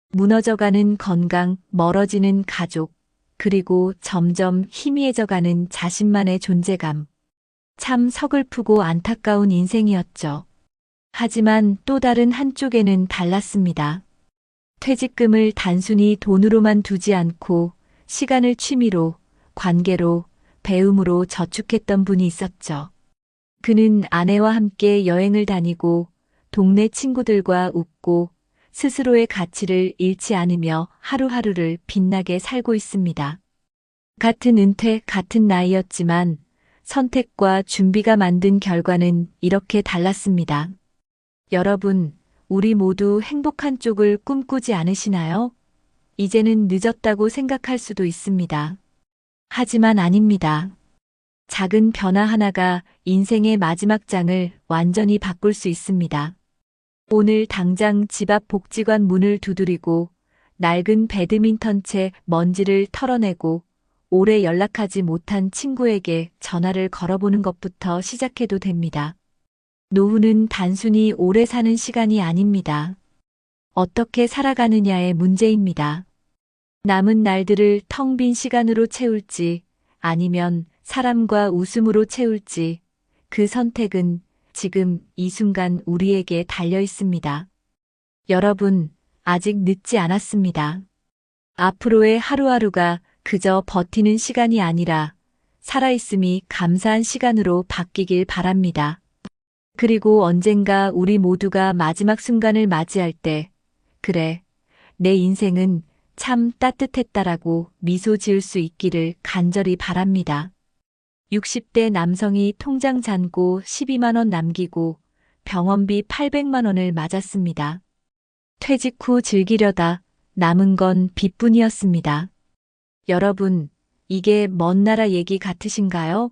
무너져가는 건강, 멀어지는 가족, 그리고 점점 희미해져가는 자신만의 존재감. 참 서글프고 안타까운 인생이었죠. 하지만 또 다른 한쪽에는 달랐습니다. 퇴직금을 단순히 돈으로만 두지 않고 시간을 취미로, 관계로, 배움으로 저축했던 분이 있었죠. 그는 아내와 함께 여행을 다니고 동네 친구들과 웃고 스스로의 가치를 잃지 않으며 하루하루를 빛나게 살고 있습니다. 같은 은퇴, 같은 나이였지만 선택과 준비가 만든 결과는 이렇게 달랐습니다. 여러분, 우리 모두 행복한 쪽을 꿈꾸지 않으시나요? 이제는 늦었다고 생각할 수도 있습니다. 하지만 아닙니다. 작은 변화 하나가 인생의 마지막 장을 완전히 바꿀 수 있습니다. 오늘 당장 집 앞 복지관 문을 두드리고 낡은 배드민턴채 먼지를 털어내고 오래 연락하지 못한 친구에게 전화를 걸어보는 것부터 시작해도 됩니다. 노후는 단순히 오래 사는 시간이 아닙니다. 어떻게 살아가느냐의 문제입니다. 남은 날들을 텅 빈 시간으로 채울지 아니면 사람과 웃음으로 채울지 그 선택은 지금 이 순간 우리에게 달려 있습니다. 여러분, 아직 늦지 않았습니다. 앞으로의 하루하루가 그저 버티는 시간이 아니라 살아있음이 감사한 시간으로 바뀌길 바랍니다. 그리고 언젠가 우리 모두가 마지막 순간을 맞이할 때, 그래, 내 인생은 참 따뜻했다라고 미소 지을 수 있기를 간절히 바랍니다. 60대 남성이 통장 잔고 12만 원 남기고 병원비 800만 원을 맞았습니다. 퇴직 후 즐기려다 남은 건 빚뿐이었습니다. 여러분, 이게 먼 나라 얘기 같으신가요?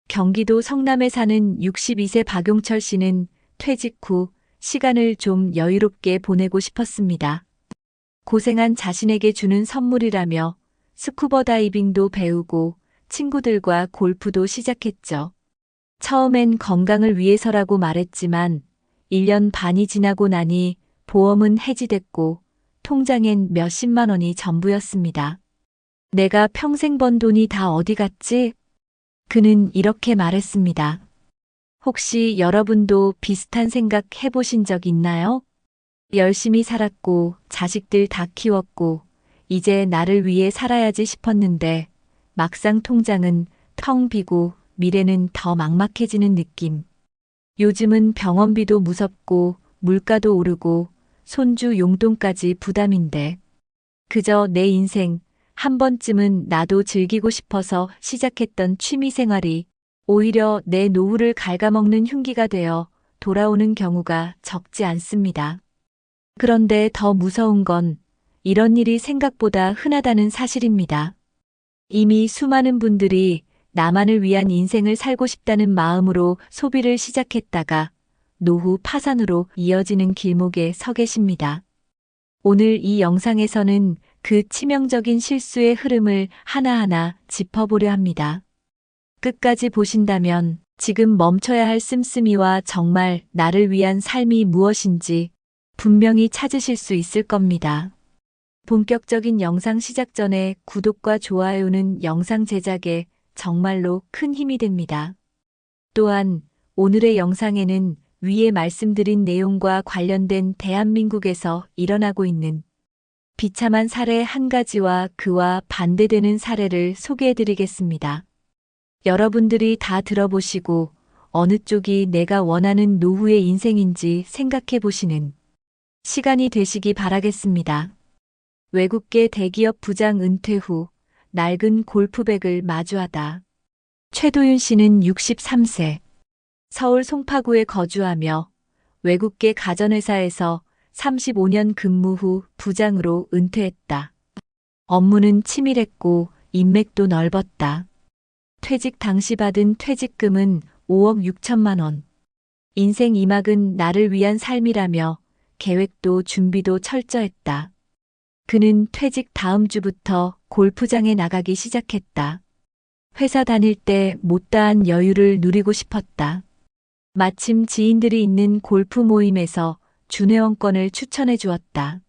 경기도 성남에 사는 62세 박용철 씨는 퇴직 후 시간을 좀 여유롭게 보내고 싶었습니다. 고생한 자신에게 주는 선물이라며 스쿠버 다이빙도 배우고 친구들과 골프도 시작했죠. 처음엔 건강을 위해서라고 말했지만 1년 반이 지나고 나니 보험은 해지됐고 통장엔 몇십만 원이 전부였습니다. 내가 평생 번 돈이 다 어디 갔지? 그는 이렇게 말했습니다. 혹시 여러분도 비슷한 생각 해보신 적 있나요? 열심히 살았고 자식들 다 키웠고 이제 나를 위해 살아야지 싶었는데 막상 통장은 텅 비고 미래는 더 막막해지는 느낌. 요즘은 병원비도 무섭고 물가도 오르고 손주 용돈까지 부담인데 그저 내 인생 한 번쯤은 나도 즐기고 싶어서 시작했던 취미 생활이 오히려 내 노후를 갉아먹는 흉기가 되어 돌아오는 경우가 적지 않습니다. 그런데 더 무서운 건 이런 일이 생각보다 흔하다는 사실입니다. 이미 수많은 분들이 나만을 위한 인생을 살고 싶다는 마음으로 소비를 시작했다가 노후 파산으로 이어지는 길목에 서 계십니다. 오늘 이 영상에서는 그 치명적인 실수의 흐름을 하나하나 짚어보려 합니다. 끝까지 보신다면 지금 멈춰야 할 씀씀이와 정말 나를 위한 삶이 무엇인지 분명히 찾으실 수 있을 겁니다. 본격적인 영상 시작 전에 구독과 좋아요는 영상 제작에 정말로 큰 힘이 됩니다. 또한 오늘의 영상에는 위에 말씀드린 내용과 관련된 대한민국에서 일어나고 있는 비참한 사례 한 가지와 그와 반대되는 사례를 소개해드리겠습니다. 여러분들이 다 들어보시고 어느 쪽이 내가 원하는 노후의 인생인지 생각해보시는 시간이 되시기 바라겠습니다. 외국계 대기업 부장 은퇴 후 낡은 골프백을 마주하다. 최도윤 씨는 63세. 서울 송파구에 거주하며 외국계 가전회사에서 35년 근무 후 부장으로 은퇴했다. 업무는 치밀했고 인맥도 넓었다. 퇴직 당시 받은 퇴직금은 5억 6천만 원. 인생 2막은 나를 위한 삶이라며 계획도 준비도 철저했다. 그는 퇴직 다음 주부터 골프장에 나가기 시작했다. 회사 다닐 때 못다한 여유를 누리고 싶었다. 마침 지인들이 있는 골프 모임에서 준회원권을 추천해 주었다.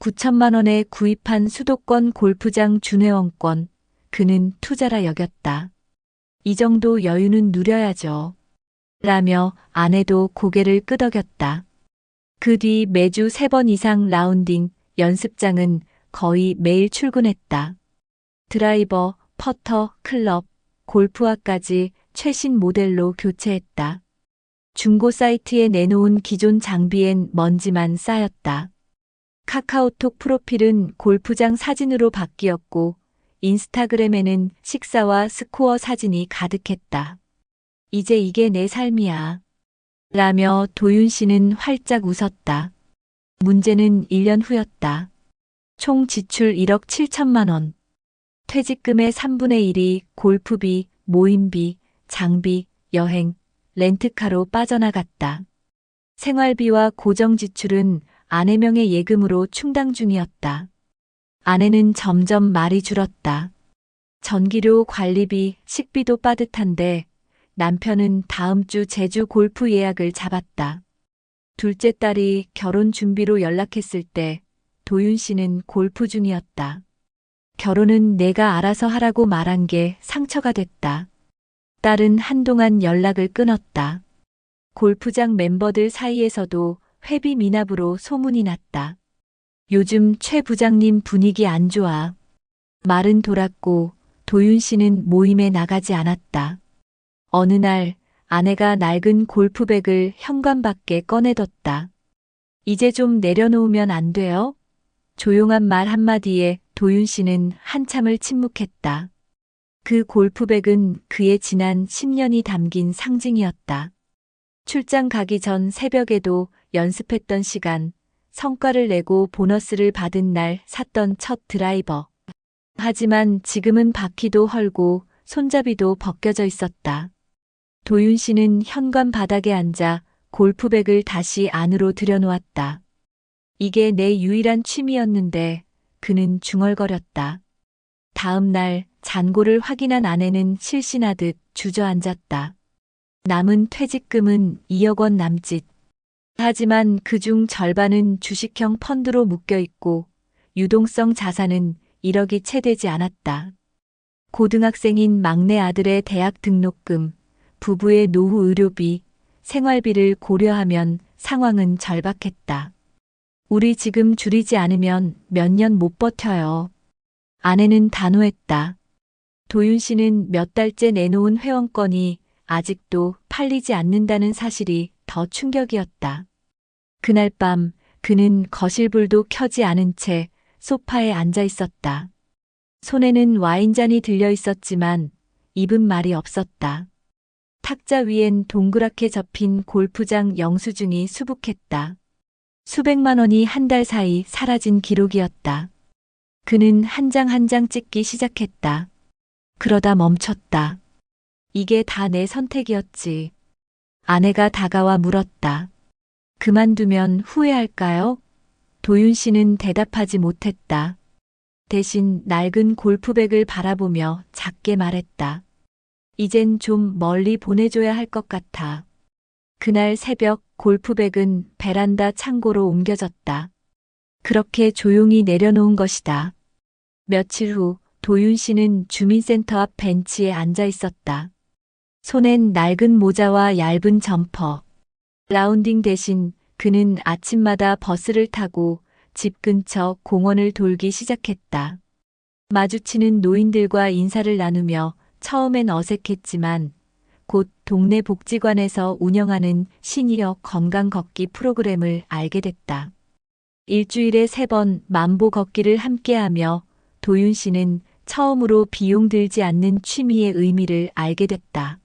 9천만 원에 구입한 수도권 골프장 준회원권, 그는 투자라 여겼다. 이 정도 여유는 누려야죠. 라며 아내도 고개를 끄덕였다. 그 뒤 매주 3번 이상 라운딩, 연습장은 거의 매일 출근했다. 드라이버, 퍼터, 클럽, 골프화까지 최신 모델로 교체했다. 중고 사이트에 내놓은 기존 장비엔 먼지만 쌓였다. 카카오톡 프로필은 골프장 사진으로 바뀌었고 인스타그램에는 식사와 스코어 사진이 가득했다. 이제 이게 내 삶이야. 라며 도윤 씨는 활짝 웃었다. 문제는 1년 후였다. 총 지출 1억 7천만 원. 퇴직금의 3분의 1이 골프비, 모임비, 장비, 여행, 렌트카로 빠져나갔다. 생활비와 고정 지출은 아내 명의 예금으로 충당 중이었다. 아내는 점점 말이 줄었다. 전기료 관리비, 식비도 빠듯한데 남편은 다음 주 제주 골프 예약을 잡았다. 둘째 딸이 결혼 준비로 연락했을 때 도윤 씨는 골프 중이었다. 결혼은 내가 알아서 하라고 말한 게 상처가 됐다. 딸은 한동안 연락을 끊었다. 골프장 멤버들 사이에서도 회비 미납으로 소문이 났다. 요즘 최 부장님 분위기 안 좋아. 말은 돌았고 도윤 씨는 모임에 나가지 않았다. 어느 날 아내가 낡은 골프백을 현관밖에 꺼내뒀다. 이제 좀 내려놓으면 안 돼요? 조용한 말 한마디에 도윤 씨는 한참을 침묵했다. 그 골프백은 그의 지난 10년이 담긴 상징이었다. 출장 가기 전 새벽에도 연습했던 시간, 성과를 내고 보너스를 받은 날 샀던 첫 드라이버. 하지만 지금은 바퀴도 헐고 손잡이도 벗겨져 있었다. 도윤 씨는 현관 바닥에 앉아 골프백을 다시 안으로 들여놓았다. 이게 내 유일한 취미였는데 그는 중얼거렸다. 다음 날 잔고를 확인한 아내는 실신하듯 주저앉았다. 남은 퇴직금은 2억 원 남짓. 하지만 그중 절반은 주식형 펀드로 묶여 있고 유동성 자산은 1억이 채 되지 않았다. 고등학생인 막내 아들의 대학 등록금, 부부의 노후 의료비, 생활비를 고려하면 상황은 절박했다. 우리 지금 줄이지 않으면 몇 년 못 버텨요. 아내는 단호했다. 도윤 씨는 몇 달째 내놓은 회원권이 아직도 팔리지 않는다는 사실이 더 충격이었다. 그날 밤 그는 거실불도 켜지 않은 채 소파에 앉아 있었다. 손에는 와인잔이 들려 있었지만 입은 말이 없었다. 탁자 위엔 동그랗게 접힌 골프장 영수증이 수북했다. 수백만 원이 한 달 사이 사라진 기록이었다. 그는 한 장 한 장 찍기 시작했다. 그러다 멈췄다. 이게 다 내 선택이었지. 아내가 다가와 물었다. 그만두면 후회할까요? 도윤 씨는 대답하지 못했다. 대신 낡은 골프백을 바라보며 작게 말했다. 이젠 좀 멀리 보내줘야 할 것 같아. 그날 새벽 골프백은 베란다 창고로 옮겨졌다. 그렇게 조용히 내려놓은 것이다. 며칠 후 도윤 씨는 주민센터 앞 벤치에 앉아 있었다. 손엔 낡은 모자와 얇은 점퍼. 라운딩 대신 그는 아침마다 버스를 타고 집 근처 공원을 돌기 시작했다. 마주치는 노인들과 인사를 나누며 처음엔 어색했지만 곧 동네 복지관에서 운영하는 시니어 건강 걷기 프로그램을 알게 됐다. 일주일에 3번 만보 걷기를 함께하며 도윤 씨는 처음으로 비용 들지 않는 취미의 의미를 알게 됐다.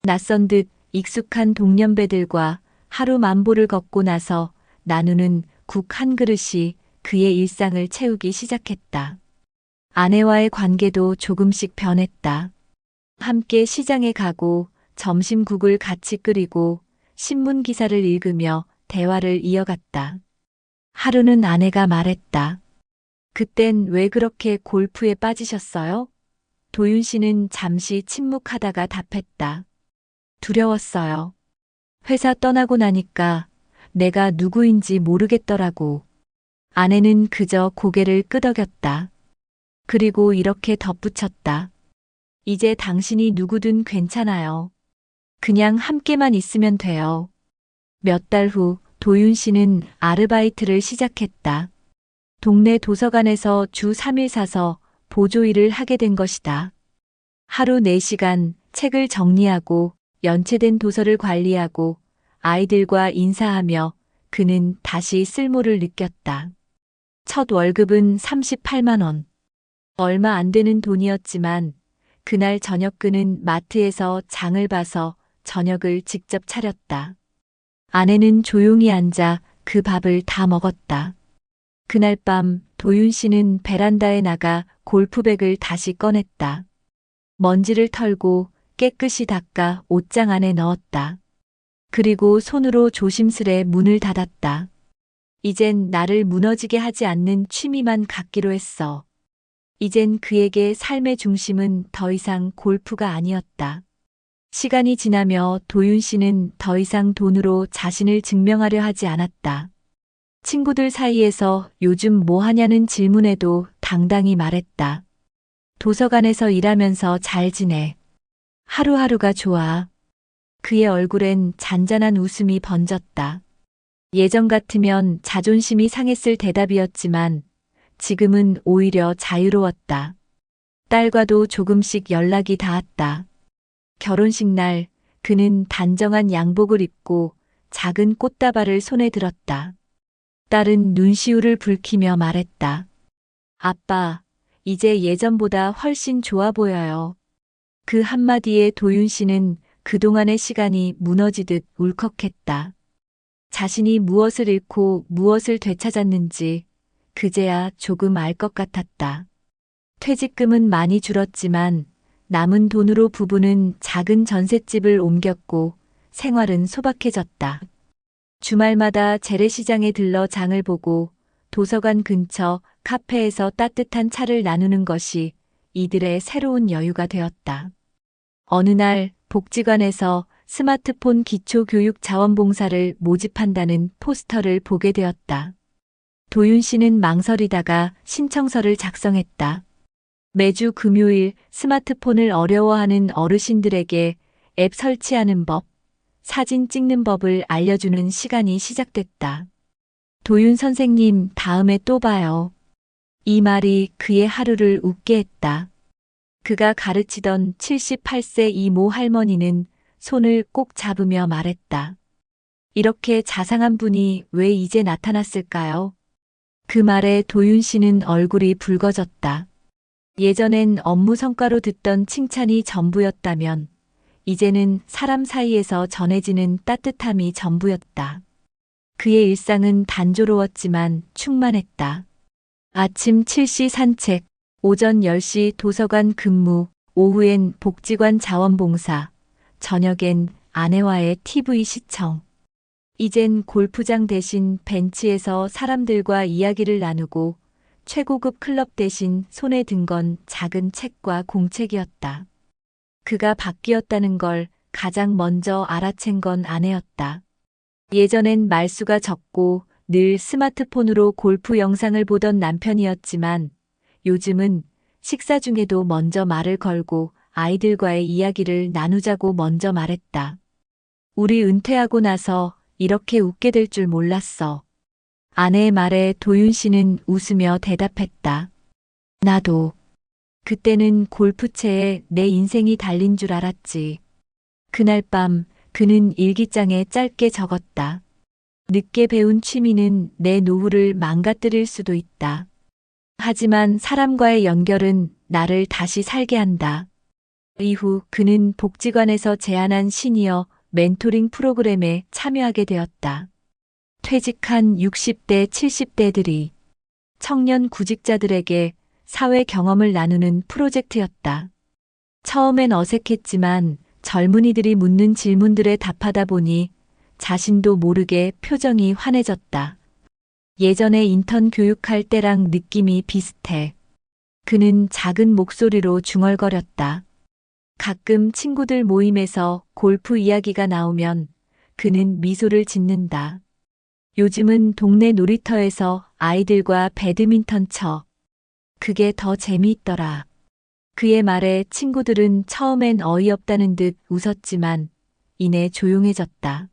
낯선 듯 익숙한 동년배들과 하루 만보를 걷고 나서 나누는 국 한 그릇이 그의 일상을 채우기 시작했다. 아내와의 관계도 조금씩 변했다. 함께 시장에 가고 점심국을 같이 끓이고 신문 기사를 읽으며 대화를 이어갔다. 하루는 아내가 말했다. 그땐 왜 그렇게 골프에 빠지셨어요? 도윤 씨는 잠시 침묵하다가 답했다. 두려웠어요. 회사 떠나고 나니까 내가 누구인지 모르겠더라고. 아내는 그저 고개를 끄덕였다. 그리고 이렇게 덧붙였다. 이제 당신이 누구든 괜찮아요. 그냥 함께만 있으면 돼요. 몇 달 후 도윤 씨는 아르바이트를 시작했다. 동네 도서관에서 주 3일 사서 보조일을 하게 된 것이다. 하루 4시간 책을 정리하고 연체된 도서를 관리하고 아이들과 인사하며 그는 다시 쓸모를 느꼈다. 첫 월급은 38만 원. 얼마 안 되는 돈이었지만 그날 저녁 그는 마트에서 장을 봐서 저녁을 직접 차렸다. 아내는 조용히 앉아 그 밥을 다 먹었다. 그날 밤 도윤 씨는 베란다에 나가 골프백을 다시 꺼냈다. 먼지를 털고 깨끗이 닦아 옷장 안에 넣었다. 그리고 손으로 조심스레 문을 닫았다. 이젠 나를 무너지게 하지 않는 취미만 갖기로 했어. 이젠 그에게 삶의 중심은 더 이상 골프가 아니었다. 시간이 지나며 도윤 씨는 더 이상 돈으로 자신을 증명하려 하지 않았다. 친구들 사이에서 요즘 뭐 하냐는 질문에도 당당히 말했다. 도서관에서 일하면서 잘 지내. 하루하루가 좋아. 그의 얼굴엔 잔잔한 웃음이 번졌다. 예전 같으면 자존심이 상했을 대답이었지만 지금은 오히려 자유로웠다. 딸과도 조금씩 연락이 닿았다. 결혼식 날 그는 단정한 양복을 입고 작은 꽃다발을 손에 들었다. 딸은 눈시울을 붉히며 말했다. 아빠, 이제 예전보다 훨씬 좋아 보여요. 그 한마디에 도윤 씨는 그동안의 시간이 무너지듯 울컥했다. 자신이 무엇을 잃고 무엇을 되찾았는지 그제야 조금 알 것 같았다. 퇴직금은 많이 줄었지만 남은 돈으로 부부는 작은 전셋집을 옮겼고 생활은 소박해졌다. 주말마다 재래시장에 들러 장을 보고 도서관 근처 카페에서 따뜻한 차를 나누는 것이 이들의 새로운 여유가 되었다. 어느 날 복지관에서 스마트폰 기초교육 자원봉사를 모집한다는 포스터를 보게 되었다. 도윤 씨는 망설이다가 신청서를 작성했다. 매주 금요일 스마트폰을 어려워하는 어르신들에게 앱 설치하는 법, 사진 찍는 법을 알려주는 시간이 시작됐다. 도윤 선생님, 다음에 또 봐요. 이 말이 그의 하루를 웃게 했다. 그가 가르치던 78세 이모 할머니는 손을 꼭 잡으며 말했다. 이렇게 자상한 분이 왜 이제 나타났을까요? 그 말에 도윤 씨는 얼굴이 붉어졌다. 예전엔 업무 성과로 듣던 칭찬이 전부였다면 이제는 사람 사이에서 전해지는 따뜻함이 전부였다. 그의 일상은 단조로웠지만 충만했다. 아침 7시 산책, 오전 10시 도서관 근무, 오후엔 복지관 자원봉사, 저녁엔 아내와의 TV 시청. 이젠 골프장 대신 벤치에서 사람들과 이야기를 나누고 최고급 클럽 대신 손에 든 건 작은 책과 공책이었다. 그가 바뀌었다는 걸 가장 먼저 알아챈 건 아내였다. 예전엔 말수가 적고 늘 스마트폰으로 골프 영상을 보던 남편이었지만 요즘은 식사 중에도 먼저 말을 걸고 아이들과의 이야기를 나누자고 먼저 말했다. 우리 은퇴하고 나서 이렇게 웃게 될 줄 몰랐어. 아내의 말에 도윤 씨는 웃으며 대답했다. 나도. 그때는 골프채에 내 인생이 달린 줄 알았지. 그날 밤 그는 일기장에 짧게 적었다. 늦게 배운 취미는 내 노후를 망가뜨릴 수도 있다. 하지만 사람과의 연결은 나를 다시 살게 한다. 이후 그는 복지관에서 제안한 시니어 멘토링 프로그램에 참여하게 되었다. 퇴직한 60대, 70대들이 청년 구직자들에게 사회 경험을 나누는 프로젝트였다. 처음엔 어색했지만 젊은이들이 묻는 질문들에 답하다 보니 자신도 모르게 표정이 환해졌다. 예전에 인턴 교육할 때랑 느낌이 비슷해. 그는 작은 목소리로 중얼거렸다. 가끔 친구들 모임에서 골프 이야기가 나오면 그는 미소를 짓는다. 요즘은 동네 놀이터에서 아이들과 배드민턴 쳐. 그게 더 재미있더라. 그의 말에 친구들은 처음엔 어이없다는 듯 웃었지만 이내 조용해졌다.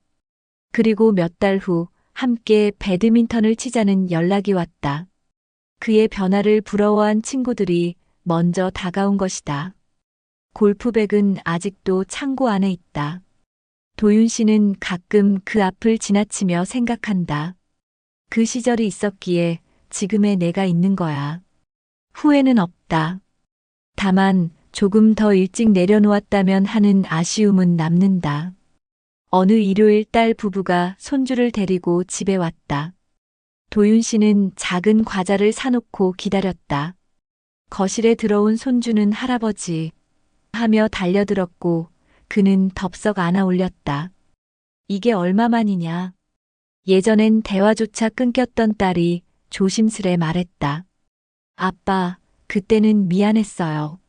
그리고 몇 달 후 함께 배드민턴을 치자는 연락이 왔다. 그의 변화를 부러워한 친구들이 먼저 다가온 것이다. 골프백은 아직도 창고 안에 있다. 도윤 씨는 가끔 그 앞을 지나치며 생각한다. 그 시절이 있었기에 지금의 내가 있는 거야. 후회는 없다. 다만 조금 더 일찍 내려놓았다면 하는 아쉬움은 남는다. 어느 일요일 딸 부부가 손주를 데리고 집에 왔다. 도윤 씨는 작은 과자를 사놓고 기다렸다. 거실에 들어온 손주는 할아버지 하며 달려들었고 그는 덥석 안아 올렸다. 이게 얼마만이냐? 예전엔 대화조차 끊겼던 딸이 조심스레 말했다. 아빠, 그때는 미안했어요.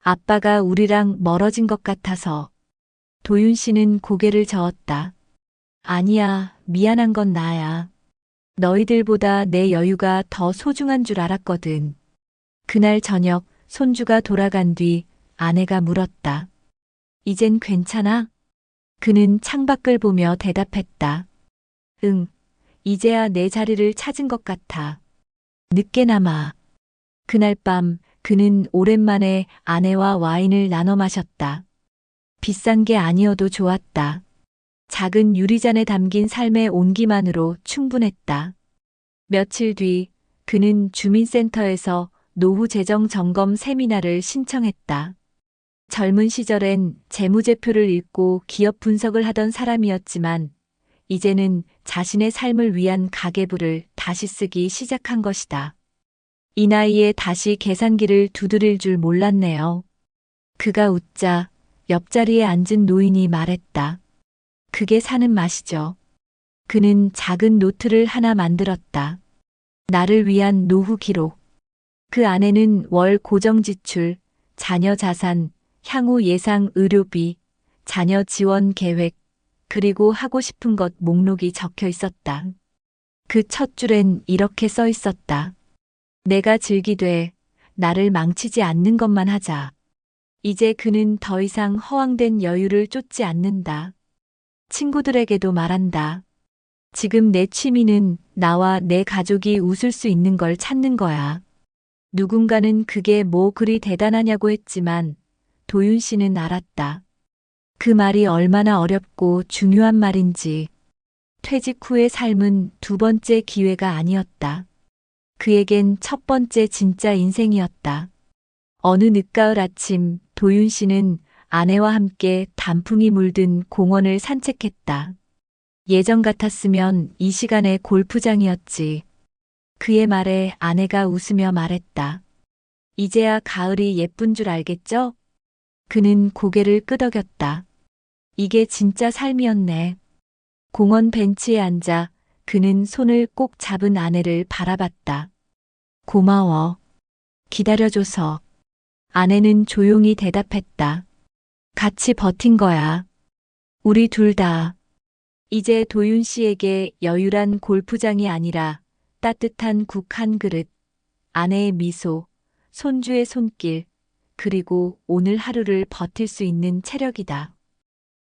아빠가 우리랑 멀어진 것 같아서. 도윤 씨는 고개를 저었다. 아니야, 미안한 건 나야. 너희들보다 내 여유가 더 소중한 줄 알았거든. 그날 저녁 손주가 돌아간 뒤 아내가 물었다. 이젠 괜찮아? 그는 창밖을 보며 대답했다. 응, 이제야 내 자리를 찾은 것 같아. 늦게나마. 그날 밤 그는 오랜만에 아내와 와인을 나눠 마셨다. 비싼 게 아니어도 좋았다. 작은 유리잔에 담긴 삶의 온기만으로 충분했다. 며칠 뒤 그는 주민센터에서 노후 재정 점검 세미나를 신청했다. 젊은 시절엔 재무제표를 읽고 기업 분석을 하던 사람이었지만 이제는 자신의 삶을 위한 가계부를 다시 쓰기 시작한 것이다. 이 나이에 다시 계산기를 두드릴 줄 몰랐네요. 그가 웃자 옆자리에 앉은 노인이 말했다. 그게 사는 맛이죠. 그는 작은 노트를 하나 만들었다. 나를 위한 노후 기록. 그 안에는 월 고정 지출, 자녀 자산, 향후 예상 의료비, 자녀 지원 계획, 그리고 하고 싶은 것 목록이 적혀 있었다. 그 첫 줄엔 이렇게 써 있었다. 내가 즐기되 나를 망치지 않는 것만 하자. 이제 그는 더 이상 허황된 여유를 쫓지 않는다. 친구들에게도 말한다. 지금 내 취미는 나와 내 가족이 웃을 수 있는 걸 찾는 거야. 누군가는 그게 뭐 그리 대단하냐고 했지만 도윤 씨는 알았다. 그 말이 얼마나 어렵고 중요한 말인지. 퇴직 후의 삶은 두 번째 기회가 아니었다. 그에겐 첫 번째 진짜 인생이었다. 어느 늦가을 아침 도윤 씨는 아내와 함께 단풍이 물든 공원을 산책했다. 예전 같았으면 이 시간에 골프장이었지. 그의 말에 아내가 웃으며 말했다. 이제야 가을이 예쁜 줄 알겠죠? 그는 고개를 끄덕였다. 이게 진짜 삶이었네. 공원 벤치에 앉아 그는 손을 꼭 잡은 아내를 바라봤다. 고마워. 기다려줘서. 아내는 조용히 대답했다. 같이 버틴 거야. 우리 둘 다. 이제 도윤 씨에게 여유란 골프장이 아니라 따뜻한 국 한 그릇, 아내의 미소, 손주의 손길, 그리고 오늘 하루를 버틸 수 있는 체력이다.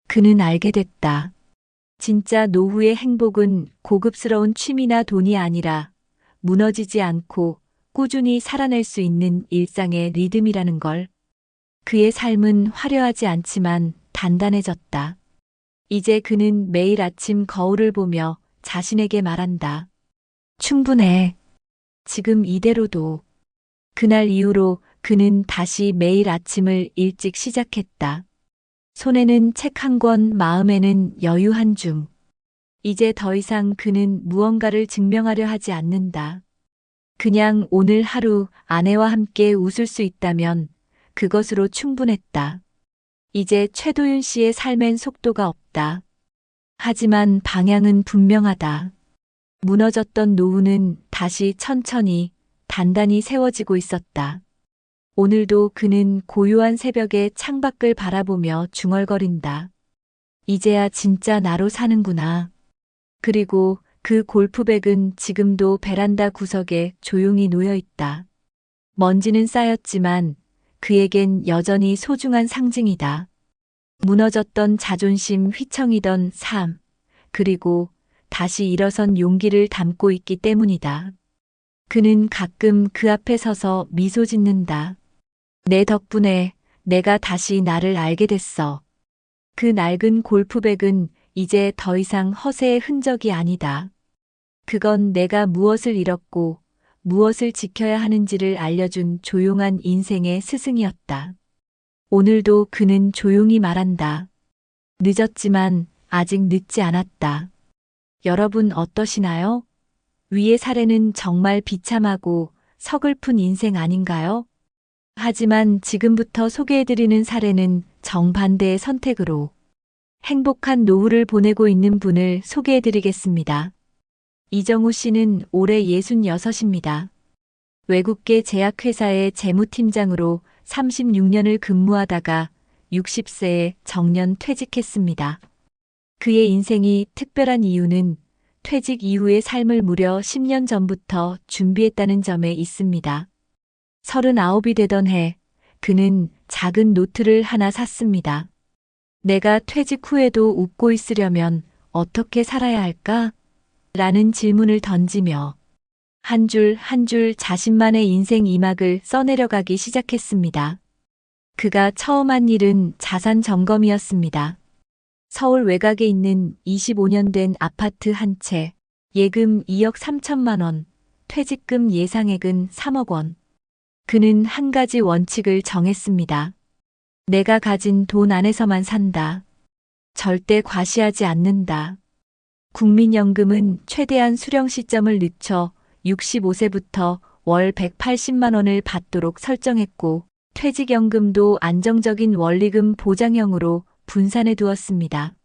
그는 알게 됐다. 진짜 노후의 행복은 고급스러운 취미나 돈이 아니라 무너지지 않고 꾸준히 살아낼 수 있는 일상의 리듬이라는 걸. 그의 삶은 화려하지 않지만 단단해졌다. 이제 그는 매일 아침 거울을 보며 자신에게 말한다. 충분해. 지금 이대로도. 그날 이후로 그는 다시 매일 아침을 일찍 시작했다. 손에는 책 한 권, 마음에는 여유 한 줌. 이제 더 이상 그는 무언가를 증명하려 하지 않는다. 그냥 오늘 하루 아내와 함께 웃을 수 있다면 그것으로 충분했다. 이제 최도윤 씨의 삶엔 속도가 없다. 하지만 방향은 분명하다. 무너졌던 노후는 다시 천천히 단단히 세워지고 있었다. 오늘도 그는 고요한 새벽에 창밖을 바라보며 중얼거린다. 이제야 진짜 나로 사는구나. 그리고 그 골프백은 지금도 베란다 구석에 조용히 놓여 있다. 먼지는 쌓였지만 그에겐 여전히 소중한 상징이다. 무너졌던 자존심, 휘청이던 삶, 그리고 다시 일어선 용기를 담고 있기 때문이다. 그는 가끔 그 앞에 서서 미소 짓는다. 내 덕분에 내가 다시 나를 알게 됐어. 그 낡은 골프백은 이제 더 이상 허세의 흔적이 아니다. 그건 내가 무엇을 잃었고 무엇을 지켜야 하는지를 알려준 조용한 인생의 스승이었다. 오늘도 그는 조용히 말한다. 늦었지만 아직 늦지 않았다. 여러분 어떠시나요? 위의 사례는 정말 비참하고 서글픈 인생 아닌가요? 하지만 지금부터 소개해드리는 사례는 정반대의 선택으로 행복한 노후를 보내고 있는 분을 소개해드리겠습니다. 이정우 씨는 올해 66입니다. 외국계 제약회사의 재무팀장으로 36년을 근무하다가 60세에 정년 퇴직했습니다. 그의 인생이 특별한 이유는 퇴직 이후의 삶을 무려 10년 전부터 준비했다는 점에 있습니다. 39이 되던 해, 그는 작은 노트를 하나 샀습니다. 내가 퇴직 후에도 웃고 있으려면 어떻게 살아야 할까? 라는 질문을 던지며 한 줄 한 줄 자신만의 인생 이막을 써내려가기 시작했습니다. 그가 처음 한 일은 자산 점검이었습니다. 서울 외곽에 있는 25년 된 아파트 한 채, 예금 2억 3천만 원, 퇴직금 예상액은 3억 원. 그는 한 가지 원칙을 정했습니다. 내가 가진 돈 안에서만 산다. 절대 과시하지 않는다. 국민연금은 최대한 수령 시점을 늦춰 65세부터 월 180만 원을 받도록 설정했고, 퇴직연금도 안정적인 원리금 보장형으로 분산해 두었습니다.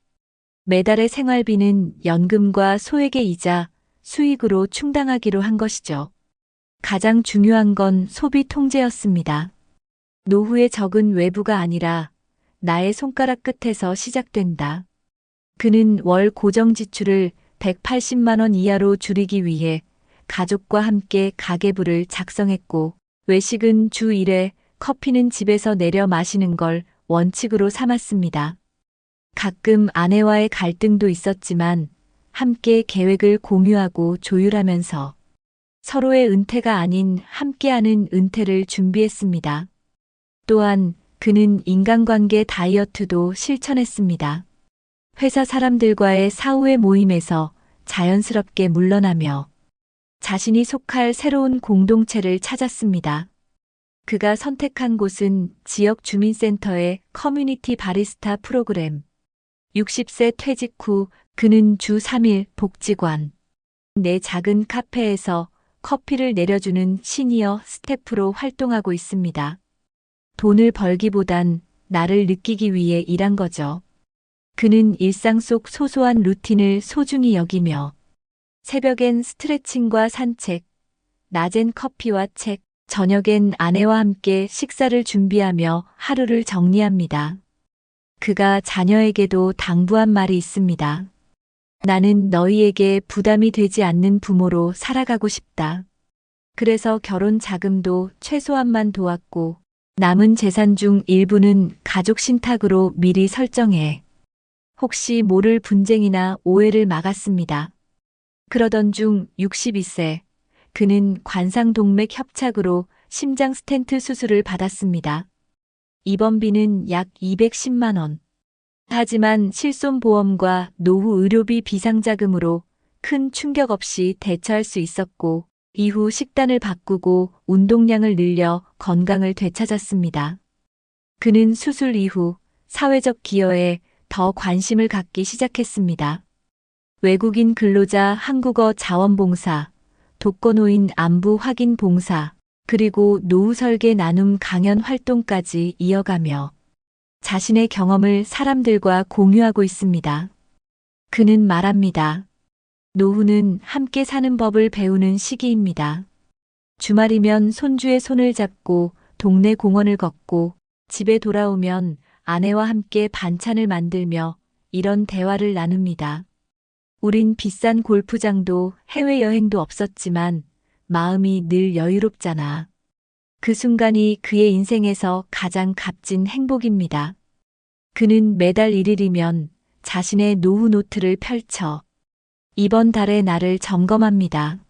매달의 생활비는 연금과 소액의 이자, 수익으로 충당하기로 한 것이죠. 가장 중요한 건 소비 통제였습니다. 노후의 적은 외부가 아니라 나의 손가락 끝에서 시작된다. 그는 월 고정 지출을 180만 원 이하로 줄이기 위해 가족과 함께 가계부를 작성했고, 외식은 주 1회, 커피는 집에서 내려 마시는 걸 원칙으로 삼았습니다. 가끔 아내와의 갈등도 있었지만 함께 계획을 공유하고 조율하면서 서로의 은퇴가 아닌 함께하는 은퇴를 준비했습니다. 또한 그는 인간관계 다이어트도 실천했습니다. 회사 사람들과의 사후의 모임에서 자연스럽게 물러나며 자신이 속할 새로운 공동체를 찾았습니다. 그가 선택한 곳은 지역 주민센터의 커뮤니티 바리스타 프로그램. 60세 퇴직 후 그는 주 3일 복지관, 내 작은 카페에서 커피를 내려주는 시니어 스태프로 활동하고 있습니다. 돈을 벌기보단 나를 느끼기 위해 일한 거죠. 그는 일상 속 소소한 루틴을 소중히 여기며 새벽엔 스트레칭과 산책, 낮엔 커피와 책, 저녁엔 아내와 함께 식사를 준비하며 하루를 정리합니다. 그가 자녀에게도 당부한 말이 있습니다. 나는 너희에게 부담이 되지 않는 부모로 살아가고 싶다. 그래서 결혼 자금도 최소한만 도왔고 남은 재산 중 일부는 가족 신탁으로 미리 설정해 혹시 모를 분쟁이나 오해를 막았습니다. 그러던 중 62세, 그는 관상동맥 협착으로 심장 스텐트 수술을 받았습니다. 입원비는 약 210만 원. 하지만 실손보험과 노후 의료비 비상자금으로 큰 충격 없이 대처할 수 있었고, 이후 식단을 바꾸고 운동량을 늘려 건강을 되찾았습니다. 그는 수술 이후 사회적 기여에 더 관심을 갖기 시작했습니다. 외국인 근로자 한국어 자원봉사, 독거노인 안부 확인 봉사, 그리고 노후 설계 나눔 강연 활동까지 이어가며 자신의 경험을 사람들과 공유하고 있습니다. 그는 말합니다. 노후는 함께 사는 법을 배우는 시기입니다. 주말이면 손주의 손을 잡고 동네 공원을 걷고 집에 돌아오면 아내와 함께 반찬을 만들며 이런 대화를 나눕니다. 우린 비싼 골프장도 해외여행도 없었지만 마음이 늘 여유롭잖아. 그 순간이 그의 인생에서 가장 값진 행복입니다. 그는 매달 1일이면 자신의 노후 노트를 펼쳐 이번 달의 나를 점검합니다.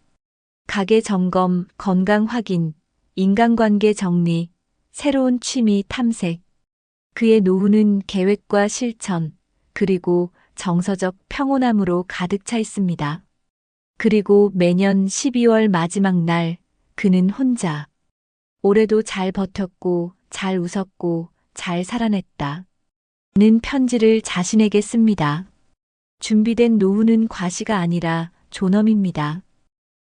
가계 점검, 건강 확인, 인간관계 정리, 새로운 취미 탐색. 그의 노후는 계획과 실천, 그리고 정서적 평온함으로 가득 차 있습니다. 그리고 매년 12월 마지막 날, 그는 혼자 올해도 잘 버텼고, 잘 웃었고, 잘 살아냈다. 는 편지를 자신에게 씁니다. 준비된 노후는 과시가 아니라 존엄입니다.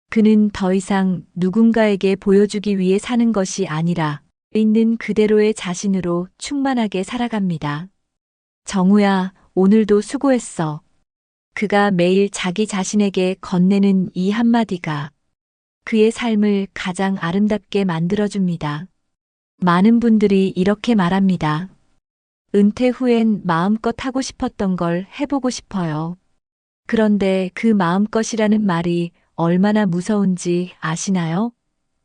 그는 더 이상 누군가에게 보여주기 위해 사는 것이 아니라 있는 그대로의 자신으로 충만하게 살아갑니다. 정우야, 오늘도 수고했어. 그가 매일 자기 자신에게 건네는 이 한마디가 그의 삶을 가장 아름답게 만들어줍니다. 많은 분들이 이렇게 말합니다. 은퇴 후엔 마음껏 하고 싶었던 걸 해보고 싶어요. 그런데 그 마음껏이라는 말이 얼마나 무서운지 아시나요?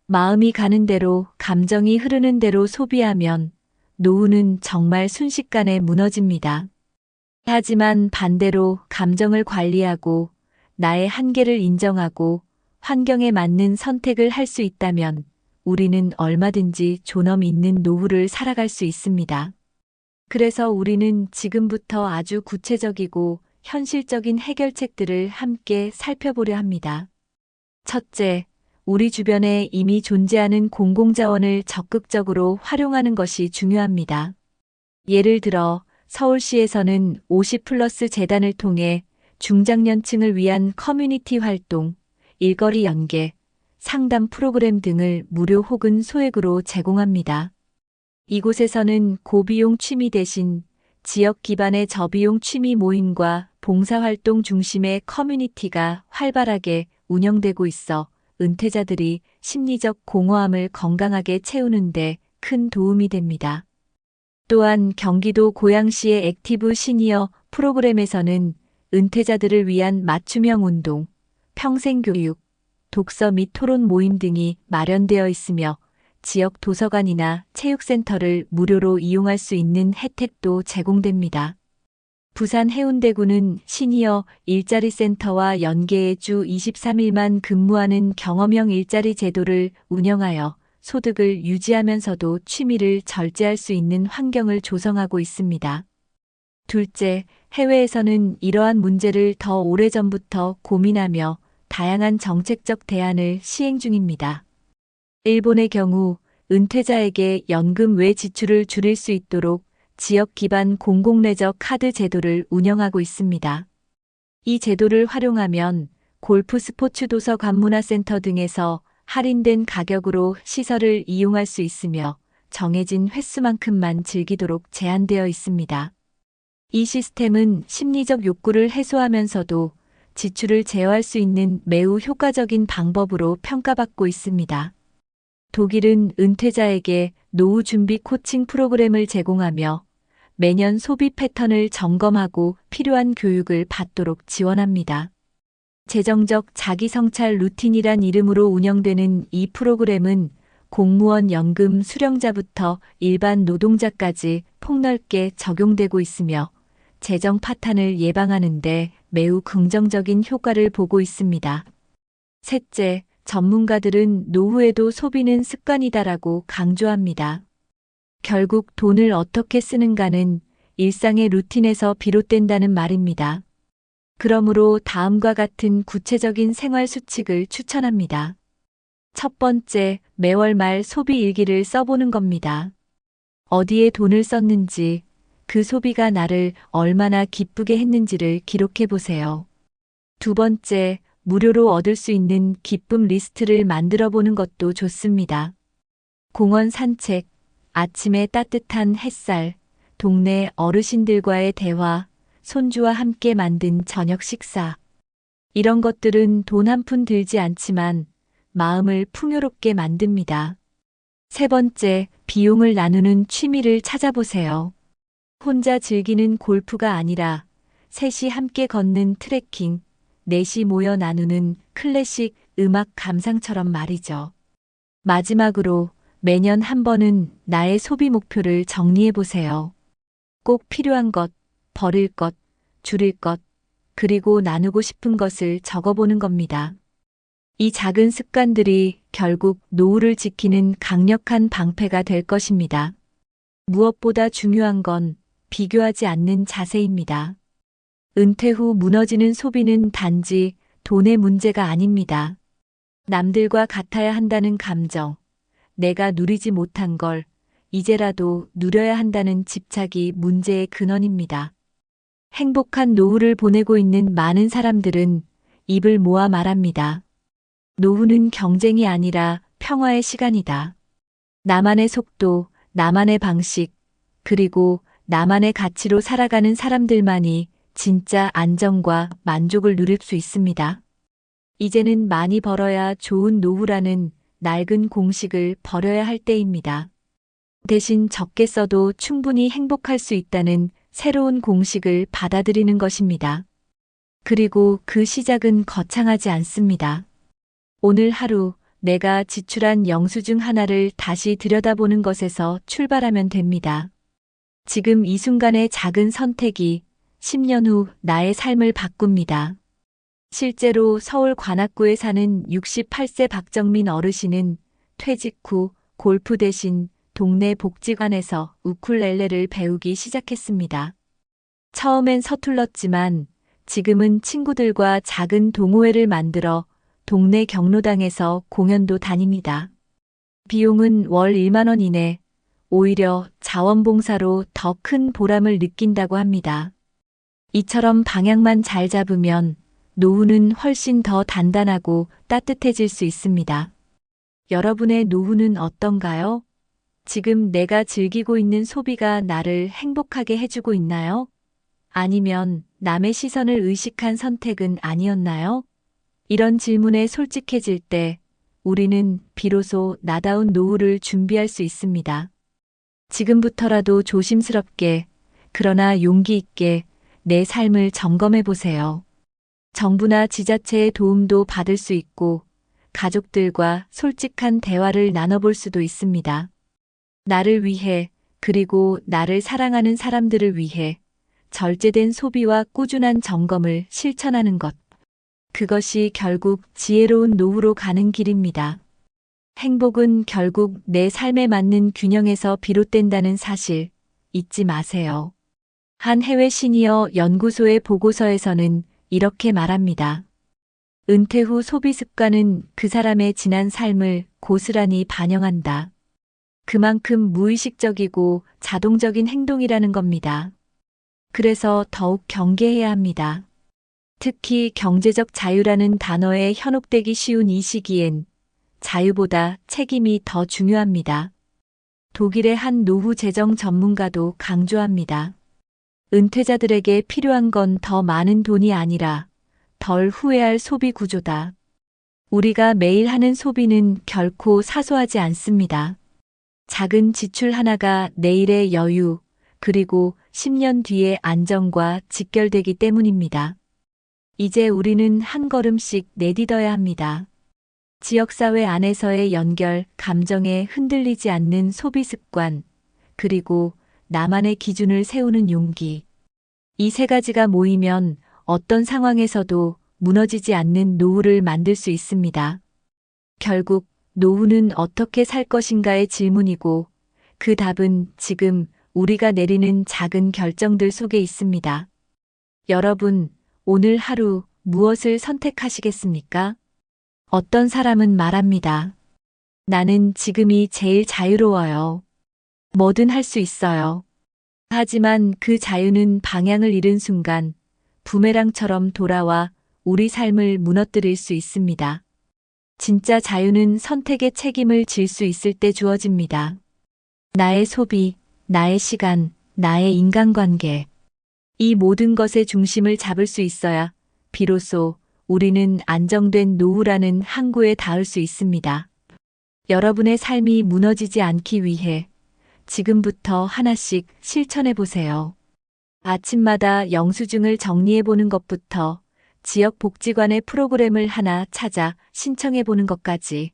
마음이 가는 대로, 감정이 흐르는 대로 소비하면 노후는 정말 순식간에 무너집니다. 하지만 반대로 감정을 관리하고 나의 한계를 인정하고 환경에 맞는 선택을 할 수 있다면 우리는 얼마든지 존엄 있는 노후를 살아갈 수 있습니다. 그래서 우리는 지금부터 아주 구체적이고 현실적인 해결책들을 함께 살펴보려 합니다. 첫째, 우리 주변에 이미 존재하는 공공자원을 적극적으로 활용하는 것이 중요합니다. 예를 들어 서울시에서는 50플러스 재단을 통해 중장년층을 위한 커뮤니티 활동, 일거리 연계, 상담 프로그램 등을 무료 혹은 소액으로 제공합니다. 이곳에서는 고비용 취미 대신 지역 기반의 저비용 취미 모임과 봉사활동 중심의 커뮤니티가 활발하게 운영되고 있어 은퇴자들이 심리적 공허함을 건강하게 채우는데 큰 도움이 됩니다. 또한 경기도 고양시의 액티브 시니어 프로그램에서는 은퇴자들을 위한 맞춤형 운동, 평생교육, 독서 및 토론 모임 등이 마련되어 있으며 지역 도서관이나 체육센터를 무료로 이용할 수 있는 혜택도 제공됩니다. 부산 해운대구는 시니어 일자리 센터와 연계해 주 23일만 근무하는 경험형 일자리 제도를 운영하여 소득을 유지하면서도 취미를 절제할 수 있는 환경을 조성하고 있습니다. 둘째, 해외에서는 이러한 문제를 더 오래전부터 고민하며 다양한 정책적 대안을 시행 중입니다. 일본의 경우 은퇴자에게 연금 외 지출을 줄일 수 있도록 지역 기반 공공내적 카드 제도를 운영하고 있습니다. 이 제도를 활용하면 골프 스포츠 도서관 문화센터 등에서 할인된 가격으로 시설을 이용할 수 있으며 정해진 횟수만큼만 즐기도록 제한되어 있습니다. 이 시스템은 심리적 욕구를 해소하면서도 지출을 제어할 수 있는 매우 효과적인 방법으로 평가받고 있습니다. 독일은 은퇴자에게 노후 준비 코칭 프로그램을 제공하며 매년 소비 패턴을 점검하고 필요한 교육을 받도록 지원합니다. 재정적 자기성찰 루틴이란 이름으로 운영되는 이 프로그램은 공무원 연금 수령자부터 일반 노동자까지 폭넓게 적용되고 있으며 재정 파탄을 예방하는 데 매우 긍정적인 효과를 보고 있습니다. 셋째, 전문가들은 노후에도 소비는 습관이다라고 강조합니다. 결국 돈을 어떻게 쓰는가는 일상의 루틴에서 비롯된다는 말입니다. 그러므로 다음과 같은 구체적인 생활 수칙을 추천합니다. 첫 번째, 매월 말 소비 일기를 써보는 겁니다. 어디에 돈을 썼는지, 그 소비가 나를 얼마나 기쁘게 했는지를 기록해 보세요. 두 번째, 무료로 얻을 수 있는 기쁨 리스트를 만들어 보는 것도 좋습니다. 공원 산책, 아침의 따뜻한 햇살, 동네 어르신들과의 대화, 손주와 함께 만든 저녁 식사. 이런 것들은 돈 한 푼 들지 않지만 마음을 풍요롭게 만듭니다. 세 번째, 비용을 나누는 취미를 찾아보세요. 혼자 즐기는 골프가 아니라 셋이 함께 걷는 트레킹, 넷이 모여 나누는 클래식 음악 감상처럼 말이죠. 마지막으로 매년 한 번은 나의 소비 목표를 정리해 보세요. 꼭 필요한 것, 버릴 것, 줄일 것, 그리고 나누고 싶은 것을 적어보는 겁니다. 이 작은 습관들이 결국 노후를 지키는 강력한 방패가 될 것입니다. 무엇보다 중요한 건 비교하지 않는 자세입니다. 은퇴 후 무너지는 소비는 단지 돈의 문제가 아닙니다. 남들과 같아야 한다는 감정, 내가 누리지 못한 걸 이제라도 누려야 한다는 집착이 문제의 근원입니다. 행복한 노후를 보내고 있는 많은 사람들은 입을 모아 말합니다. 노후는 경쟁이 아니라 평화의 시간이다. 나만의 속도, 나만의 방식, 그리고 나만의 가치로 살아가는 사람들만이 진짜 안정과 만족을 누릴 수 있습니다. 이제는 많이 벌어야 좋은 노후라는 낡은 공식을 버려야 할 때입니다. 대신 적게 써도 충분히 행복할 수 있다는 새로운 공식을 받아들이는 것입니다. 그리고 그 시작은 거창하지 않습니다. 오늘 하루 내가 지출한 영수증 하나를 다시 들여다보는 것에서 출발하면 됩니다. 지금 이 순간의 작은 선택이 10년 후 나의 삶을 바꿉니다. 실제로 서울 관악구에 사는 68세 박정민 어르신은 퇴직 후 골프 대신 동네 복지관에서 우쿨렐레를 배우기 시작했습니다. 처음엔 서툴렀지만 지금은 친구들과 작은 동호회를 만들어 동네 경로당에서 공연도 다닙니다. 비용은 월 1만 원 이내, 오히려 자원봉사로 더 큰 보람을 느낀다고 합니다. 이처럼 방향만 잘 잡으면 노후는 훨씬 더 단단하고 따뜻해질 수 있습니다. 여러분의 노후는 어떤가요? 지금 내가 즐기고 있는 소비가 나를 행복하게 해주고 있나요? 아니면 남의 시선을 의식한 선택은 아니었나요? 이런 질문에 솔직해질 때 우리는 비로소 나다운 노후를 준비할 수 있습니다. 지금부터라도 조심스럽게, 그러나 용기 있게 내 삶을 점검해 보세요. 정부나 지자체의 도움도 받을 수 있고 가족들과 솔직한 대화를 나눠볼 수도 있습니다. 나를 위해, 그리고 나를 사랑하는 사람들을 위해 절제된 소비와 꾸준한 점검을 실천하는 것. 그것이 결국 지혜로운 노후로 가는 길입니다. 행복은 결국 내 삶에 맞는 균형에서 비롯된다는 사실 잊지 마세요. 한 해외 시니어 연구소의 보고서에서는 이렇게 말합니다. 은퇴 후 소비 습관은 그 사람의 지난 삶을 고스란히 반영한다. 그만큼 무의식적이고 자동적인 행동이라는 겁니다. 그래서 더욱 경계해야 합니다. 특히 경제적 자유라는 단어에 현혹되기 쉬운 이 시기엔 자유보다 책임이 더 중요합니다. 독일의 한 노후 재정 전문가도 강조합니다. 은퇴자들에게 필요한 건 더 많은 돈이 아니라 덜 후회할 소비 구조다. 우리가 매일 하는 소비는 결코 사소하지 않습니다. 작은 지출 하나가 내일의 여유, 그리고 10년 뒤의 안정과 직결되기 때문입니다. 이제 우리는 한 걸음씩 내딛어야 합니다. 지역사회 안에서의 연결, 감정에 흔들리지 않는 소비 습관, 그리고 나만의 기준을 세우는 용기. 이 세 가지가 모이면 어떤 상황에서도 무너지지 않는 노후를 만들 수 있습니다. 결국 노후는 어떻게 살 것인가의 질문이고 그 답은 지금 우리가 내리는 작은 결정들 속에 있습니다. 여러분, 오늘 하루 무엇을 선택하시겠습니까? 어떤 사람은 말합니다. 나는 지금이 제일 자유로워요. 뭐든 할 수 있어요. 하지만 그 자유는 방향을 잃은 순간 부메랑처럼 돌아와 우리 삶을 무너뜨릴 수 있습니다. 진짜 자유는 선택의 책임을 질 수 있을 때 주어집니다. 나의 소비, 나의 시간, 나의 인간관계. 이 모든 것의 중심을 잡을 수 있어야 비로소 우리는 안정된 노후라는 항구에 닿을 수 있습니다. 여러분의 삶이 무너지지 않기 위해 지금부터 하나씩 실천해 보세요. 아침마다 영수증을 정리해 보는 것부터 지역 복지관의 프로그램을 하나 찾아 신청해 보는 것까지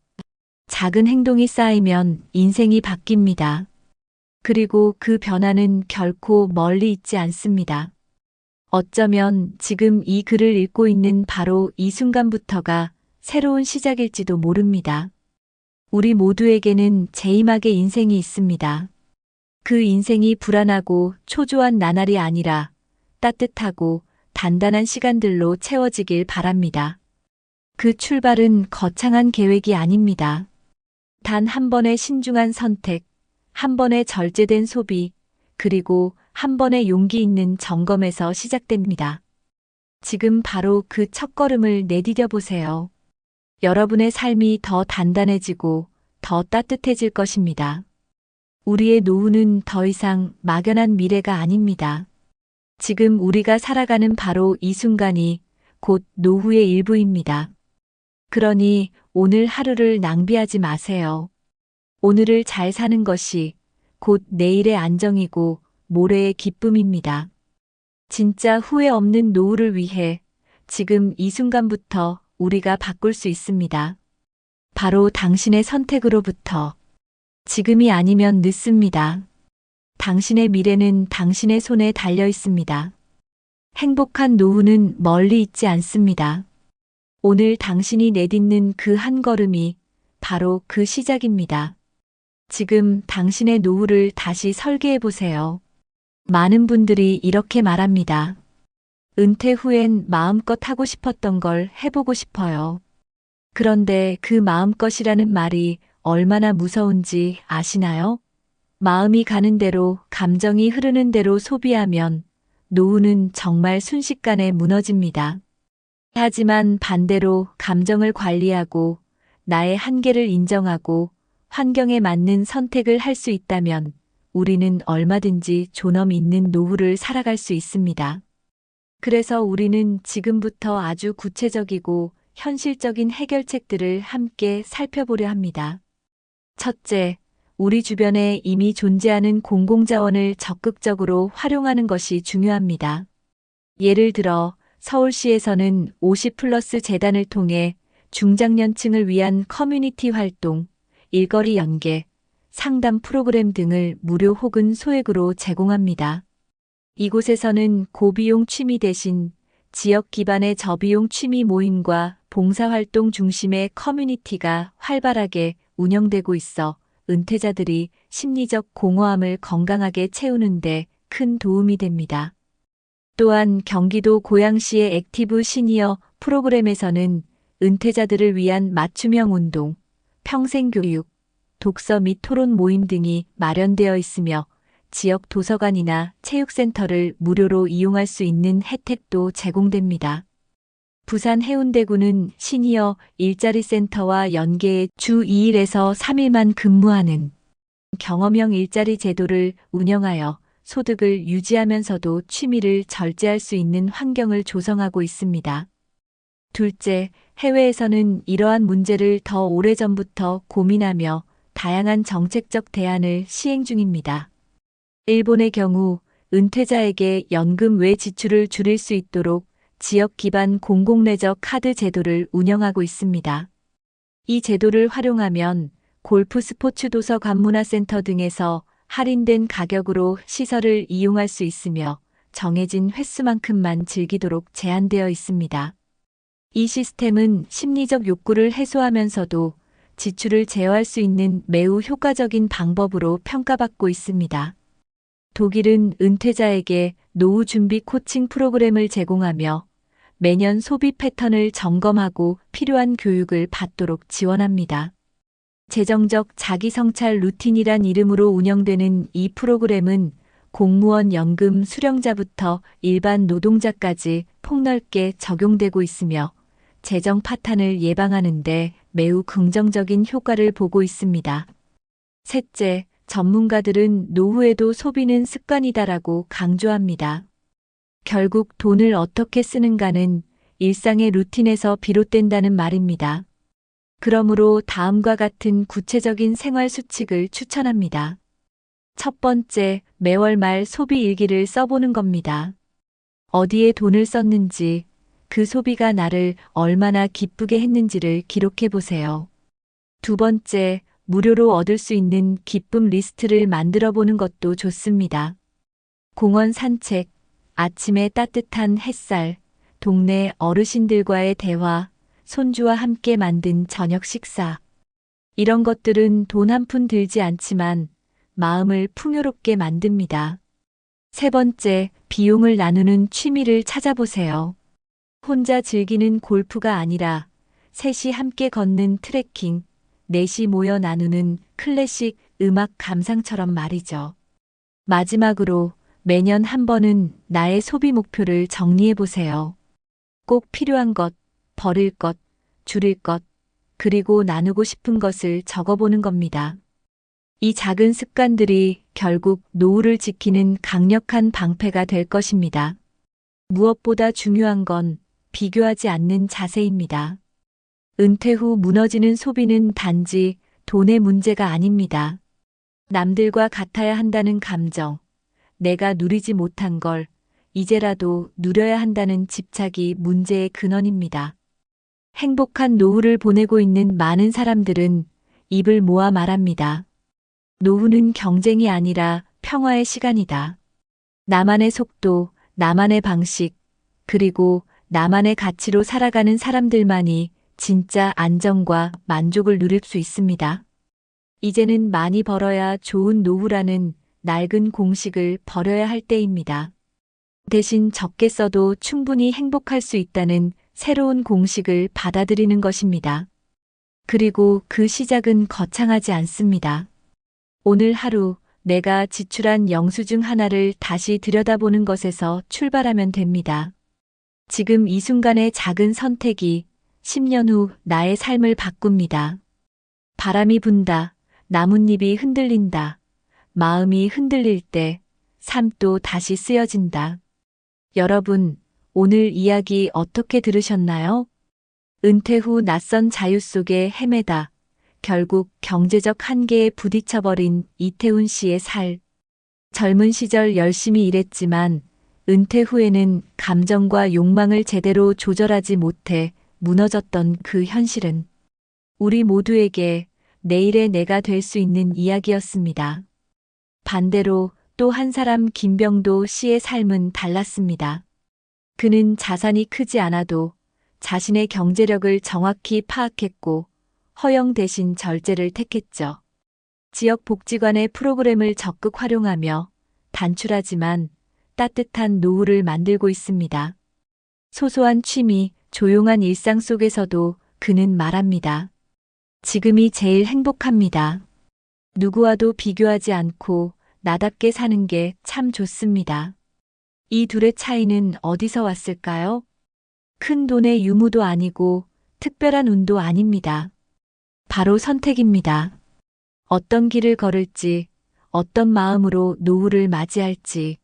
작은 행동이 쌓이면 인생이 바뀝니다. 그리고 그 변화는 결코 멀리 있지 않습니다. 어쩌면 지금 이 글을 읽고 있는 바로 이 순간부터가 새로운 시작일지도 모릅니다. 우리 모두에게는 제이막의 인생이 있습니다. 그 인생이 불안하고 초조한 나날이 아니라 따뜻하고 단단한 시간들로 채워지길 바랍니다. 그 출발은 거창한 계획이 아닙니다. 단 한 번의 신중한 선택, 한 번의 절제된 소비, 그리고 한 번의 용기 있는 점검에서 시작됩니다. 지금 바로 그 첫걸음을 내디뎌 보세요. 여러분의 삶이 더 단단해지고 더 따뜻해질 것입니다. 우리의 노후는 더 이상 막연한 미래가 아닙니다. 지금 우리가 살아가는 바로 이 순간이 곧 노후의 일부입니다. 그러니 오늘 하루를 낭비하지 마세요. 오늘을 잘 사는 것이 곧 내일의 안정이고 모레의 기쁨입니다. 진짜 후회 없는 노후를 위해 지금 이 순간부터 우리가 바꿀 수 있습니다. 바로 당신의 선택으로부터. 지금이 아니면 늦습니다. 당신의 미래는 당신의 손에 달려 있습니다. 행복한 노후는 멀리 있지 않습니다. 오늘 당신이 내딛는 그 한 걸음이 바로 그 시작입니다. 지금 당신의 노후를 다시 설계해 보세요. 많은 분들이 이렇게 말합니다. 은퇴 후엔 마음껏 하고 싶었던 걸 해보고 싶어요. 그런데 그 마음껏이라는 말이 얼마나 무서운지 아시나요? 마음이 가는 대로, 감정이 흐르는 대로 소비하면 노후는 정말 순식간에 무너집니다. 하지만 반대로 감정을 관리하고 나의 한계를 인정하고 환경에 맞는 선택을 할 수 있다면 우리는 얼마든지 존엄 있는 노후를 살아갈 수 있습니다. 그래서 우리는 지금부터 아주 구체적이고 현실적인 해결책들을 함께 살펴보려 합니다. 첫째, 우리 주변에 이미 존재하는 공공자원을 적극적으로 활용하는 것이 중요합니다. 예를 들어 서울시에서는 50플러스 재단을 통해 중장년층을 위한 커뮤니티 활동, 일거리 연계, 상담 프로그램 등을 무료 혹은 소액으로 제공합니다. 이곳에서는 고비용 취미 대신 지역 기반의 저비용 취미 모임과 봉사활동 중심의 커뮤니티가 활발하게 운영되고 있어 은퇴자들이 심리적 공허함을 건강하게 채우는 데 큰 도움이 됩니다. 또한 경기도 고양시의 액티브 시니어 프로그램에서는 은퇴자들을 위한 맞춤형 운동, 평생교육, 독서 및 토론 모임 등이 마련되어 있으며 지역 도서관이나 체육센터를 무료로 이용할 수 있는 혜택도 제공됩니다. 부산 해운대구는 시니어 일자리 센터와 연계해 주 2일에서 3일만 근무하는 경험형 일자리 제도를 운영하여 소득을 유지하면서도 취미를 절제할 수 있는 환경을 조성하고 있습니다. 둘째, 해외에서는 이러한 문제를 더 오래전부터 고민하며 다양한 정책적 대안을 시행 중입니다. 일본의 경우 은퇴자에게 연금 외 지출을 줄일 수 있도록 지역 기반 공공레저 카드 제도를 운영하고 있습니다. 이 제도를 활용하면 골프 스포츠 도서관 문화센터 등에서 할인된 가격으로 시설을 이용할 수 있으며 정해진 횟수만큼만 즐기도록 제한되어 있습니다. 이 시스템은 심리적 욕구를 해소하면서도 지출을 제어할 수 있는 매우 효과적인 방법으로 평가받고 있습니다. 독일은 은퇴자에게 노후 준비 코칭 프로그램을 제공하며 매년 소비 패턴을 점검하고 필요한 교육을 받도록 지원합니다. 재정적 자기 성찰 루틴이란 이름으로 운영되는 이 프로그램은 공무원 연금 수령자부터 일반 노동자까지 폭넓게 적용되고 있으며 재정 파탄을 예방하는 데 매우 긍정적인 효과를 보고 있습니다. 셋째, 전문가들은 노후에도 소비는 습관이다라고 강조합니다. 결국 돈을 어떻게 쓰는가는 일상의 루틴에서 비롯된다는 말입니다. 그러므로 다음과 같은 구체적인 생활 수칙을 추천합니다. 첫 번째, 매월 말 소비 일기를 써보는 겁니다. 어디에 돈을 썼는지, 그 소비가 나를 얼마나 기쁘게 했는지를 기록해 보세요. 두 번째, 무료로 얻을 수 있는 기쁨 리스트를 만들어 보는 것도 좋습니다. 공원 산책, 아침의 따뜻한 햇살, 동네 어르신들과의 대화, 손주와 함께 만든 저녁 식사. 이런 것들은 돈 한 푼 들지 않지만 마음을 풍요롭게 만듭니다. 세 번째, 비용을 나누는 취미를 찾아보세요. 혼자 즐기는 골프가 아니라 셋이 함께 걷는 트레킹, 넷이 모여 나누는 클래식 음악 감상처럼 말이죠. 마지막으로 매년 한 번은 나의 소비 목표를 정리해 보세요. 꼭 필요한 것, 버릴 것, 줄일 것, 그리고 나누고 싶은 것을 적어보는 겁니다. 이 작은 습관들이 결국 노후를 지키는 강력한 방패가 될 것입니다. 무엇보다 중요한 건 비교하지 않는 자세입니다. 은퇴 후 무너지는 소비는 단지 돈의 문제가 아닙니다. 남들과 같아야 한다는 감정, 내가 누리지 못한 걸 이제라도 누려야 한다는 집착이 문제의 근원입니다. 행복한 노후를 보내고 있는 많은 사람들은 입을 모아 말합니다. 노후는 경쟁이 아니라 평화의 시간이다. 나만의 속도, 나만의 방식, 그리고 나만의 가치로 살아가는 사람들만이 진짜 안정과 만족을 누릴 수 있습니다. 이제는 많이 벌어야 좋은 노후라는 낡은 공식을 버려야 할 때입니다. 대신 적게 써도 충분히 행복할 수 있다는 새로운 공식을 받아들이는 것입니다. 그리고 그 시작은 거창하지 않습니다. 오늘 하루 내가 지출한 영수증 하나를 다시 들여다보는 것에서 출발하면 됩니다. 지금 이 순간의 작은 선택이 10년 후 나의 삶을 바꿉니다. 바람이 분다, 나뭇잎이 흔들린다, 마음이 흔들릴 때 삶도 다시 쓰여진다. 여러분, 오늘 이야기 어떻게 들으셨나요? 은퇴 후 낯선 자유 속에 헤매다 결국 경제적 한계에 부딪혀버린 이태훈 씨의 살. 젊은 시절 열심히 일했지만 은퇴 후에는 감정과 욕망을 제대로 조절하지 못해 무너졌던 그 현실은 우리 모두에게 내일의 내가 될 수 있는 이야기였습니다. 반대로 또 한 사람 김병도 씨의 삶은 달랐습니다. 그는 자산이 크지 않아도 자신의 경제력을 정확히 파악했고 허용 대신 절제를 택했죠. 지역 복지관의 프로그램을 적극 활용하며 단출하지만 따뜻한 노후를 만들고 있습니다. 소소한 취미, 조용한 일상 속에서도 그는 말합니다. 지금이 제일 행복합니다. 누구와도 비교하지 않고 나답게 사는 게 참 좋습니다. 이 둘의 차이는 어디서 왔을까요? 큰 돈의 유무도 아니고 특별한 운도 아닙니다. 바로 선택입니다. 어떤 길을 걸을지, 어떤 마음으로 노후를 맞이할지.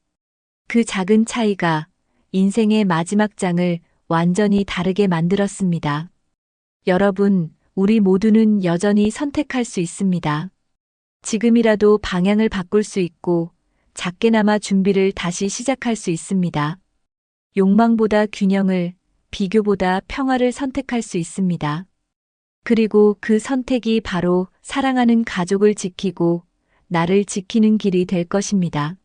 그 작은 차이가 인생의 마지막 장을 완전히 다르게 만들었습니다. 여러분, 우리 모두는 여전히 선택할 수 있습니다. 지금이라도 방향을 바꿀 수 있고 작게나마 준비를 다시 시작할 수 있습니다. 욕망보다 균형을, 비교보다 평화를 선택할 수 있습니다. 그리고 그 선택이 바로 사랑하는 가족을 지키고 나를 지키는 길이 될 것입니다.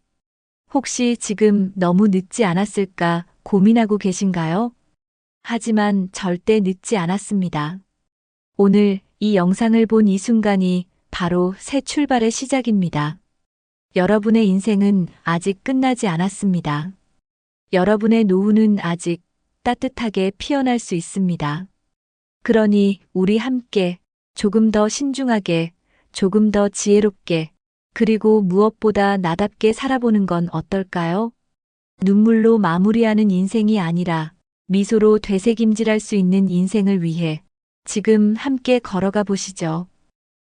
혹시 지금 너무 늦지 않았을까 고민하고 계신가요? 하지만 절대 늦지 않았습니다. 오늘 이 영상을 본 이 순간이 바로 새 출발의 시작입니다. 여러분의 인생은 아직 끝나지 않았습니다. 여러분의 노후는 아직 따뜻하게 피어날 수 있습니다. 그러니 우리 함께 조금 더 신중하게, 조금 더 지혜롭게, 그리고 무엇보다 나답게 살아보는 건 어떨까요? 눈물로 마무리하는 인생이 아니라 미소로 되새김질할 수 있는 인생을 위해 지금 함께 걸어가 보시죠.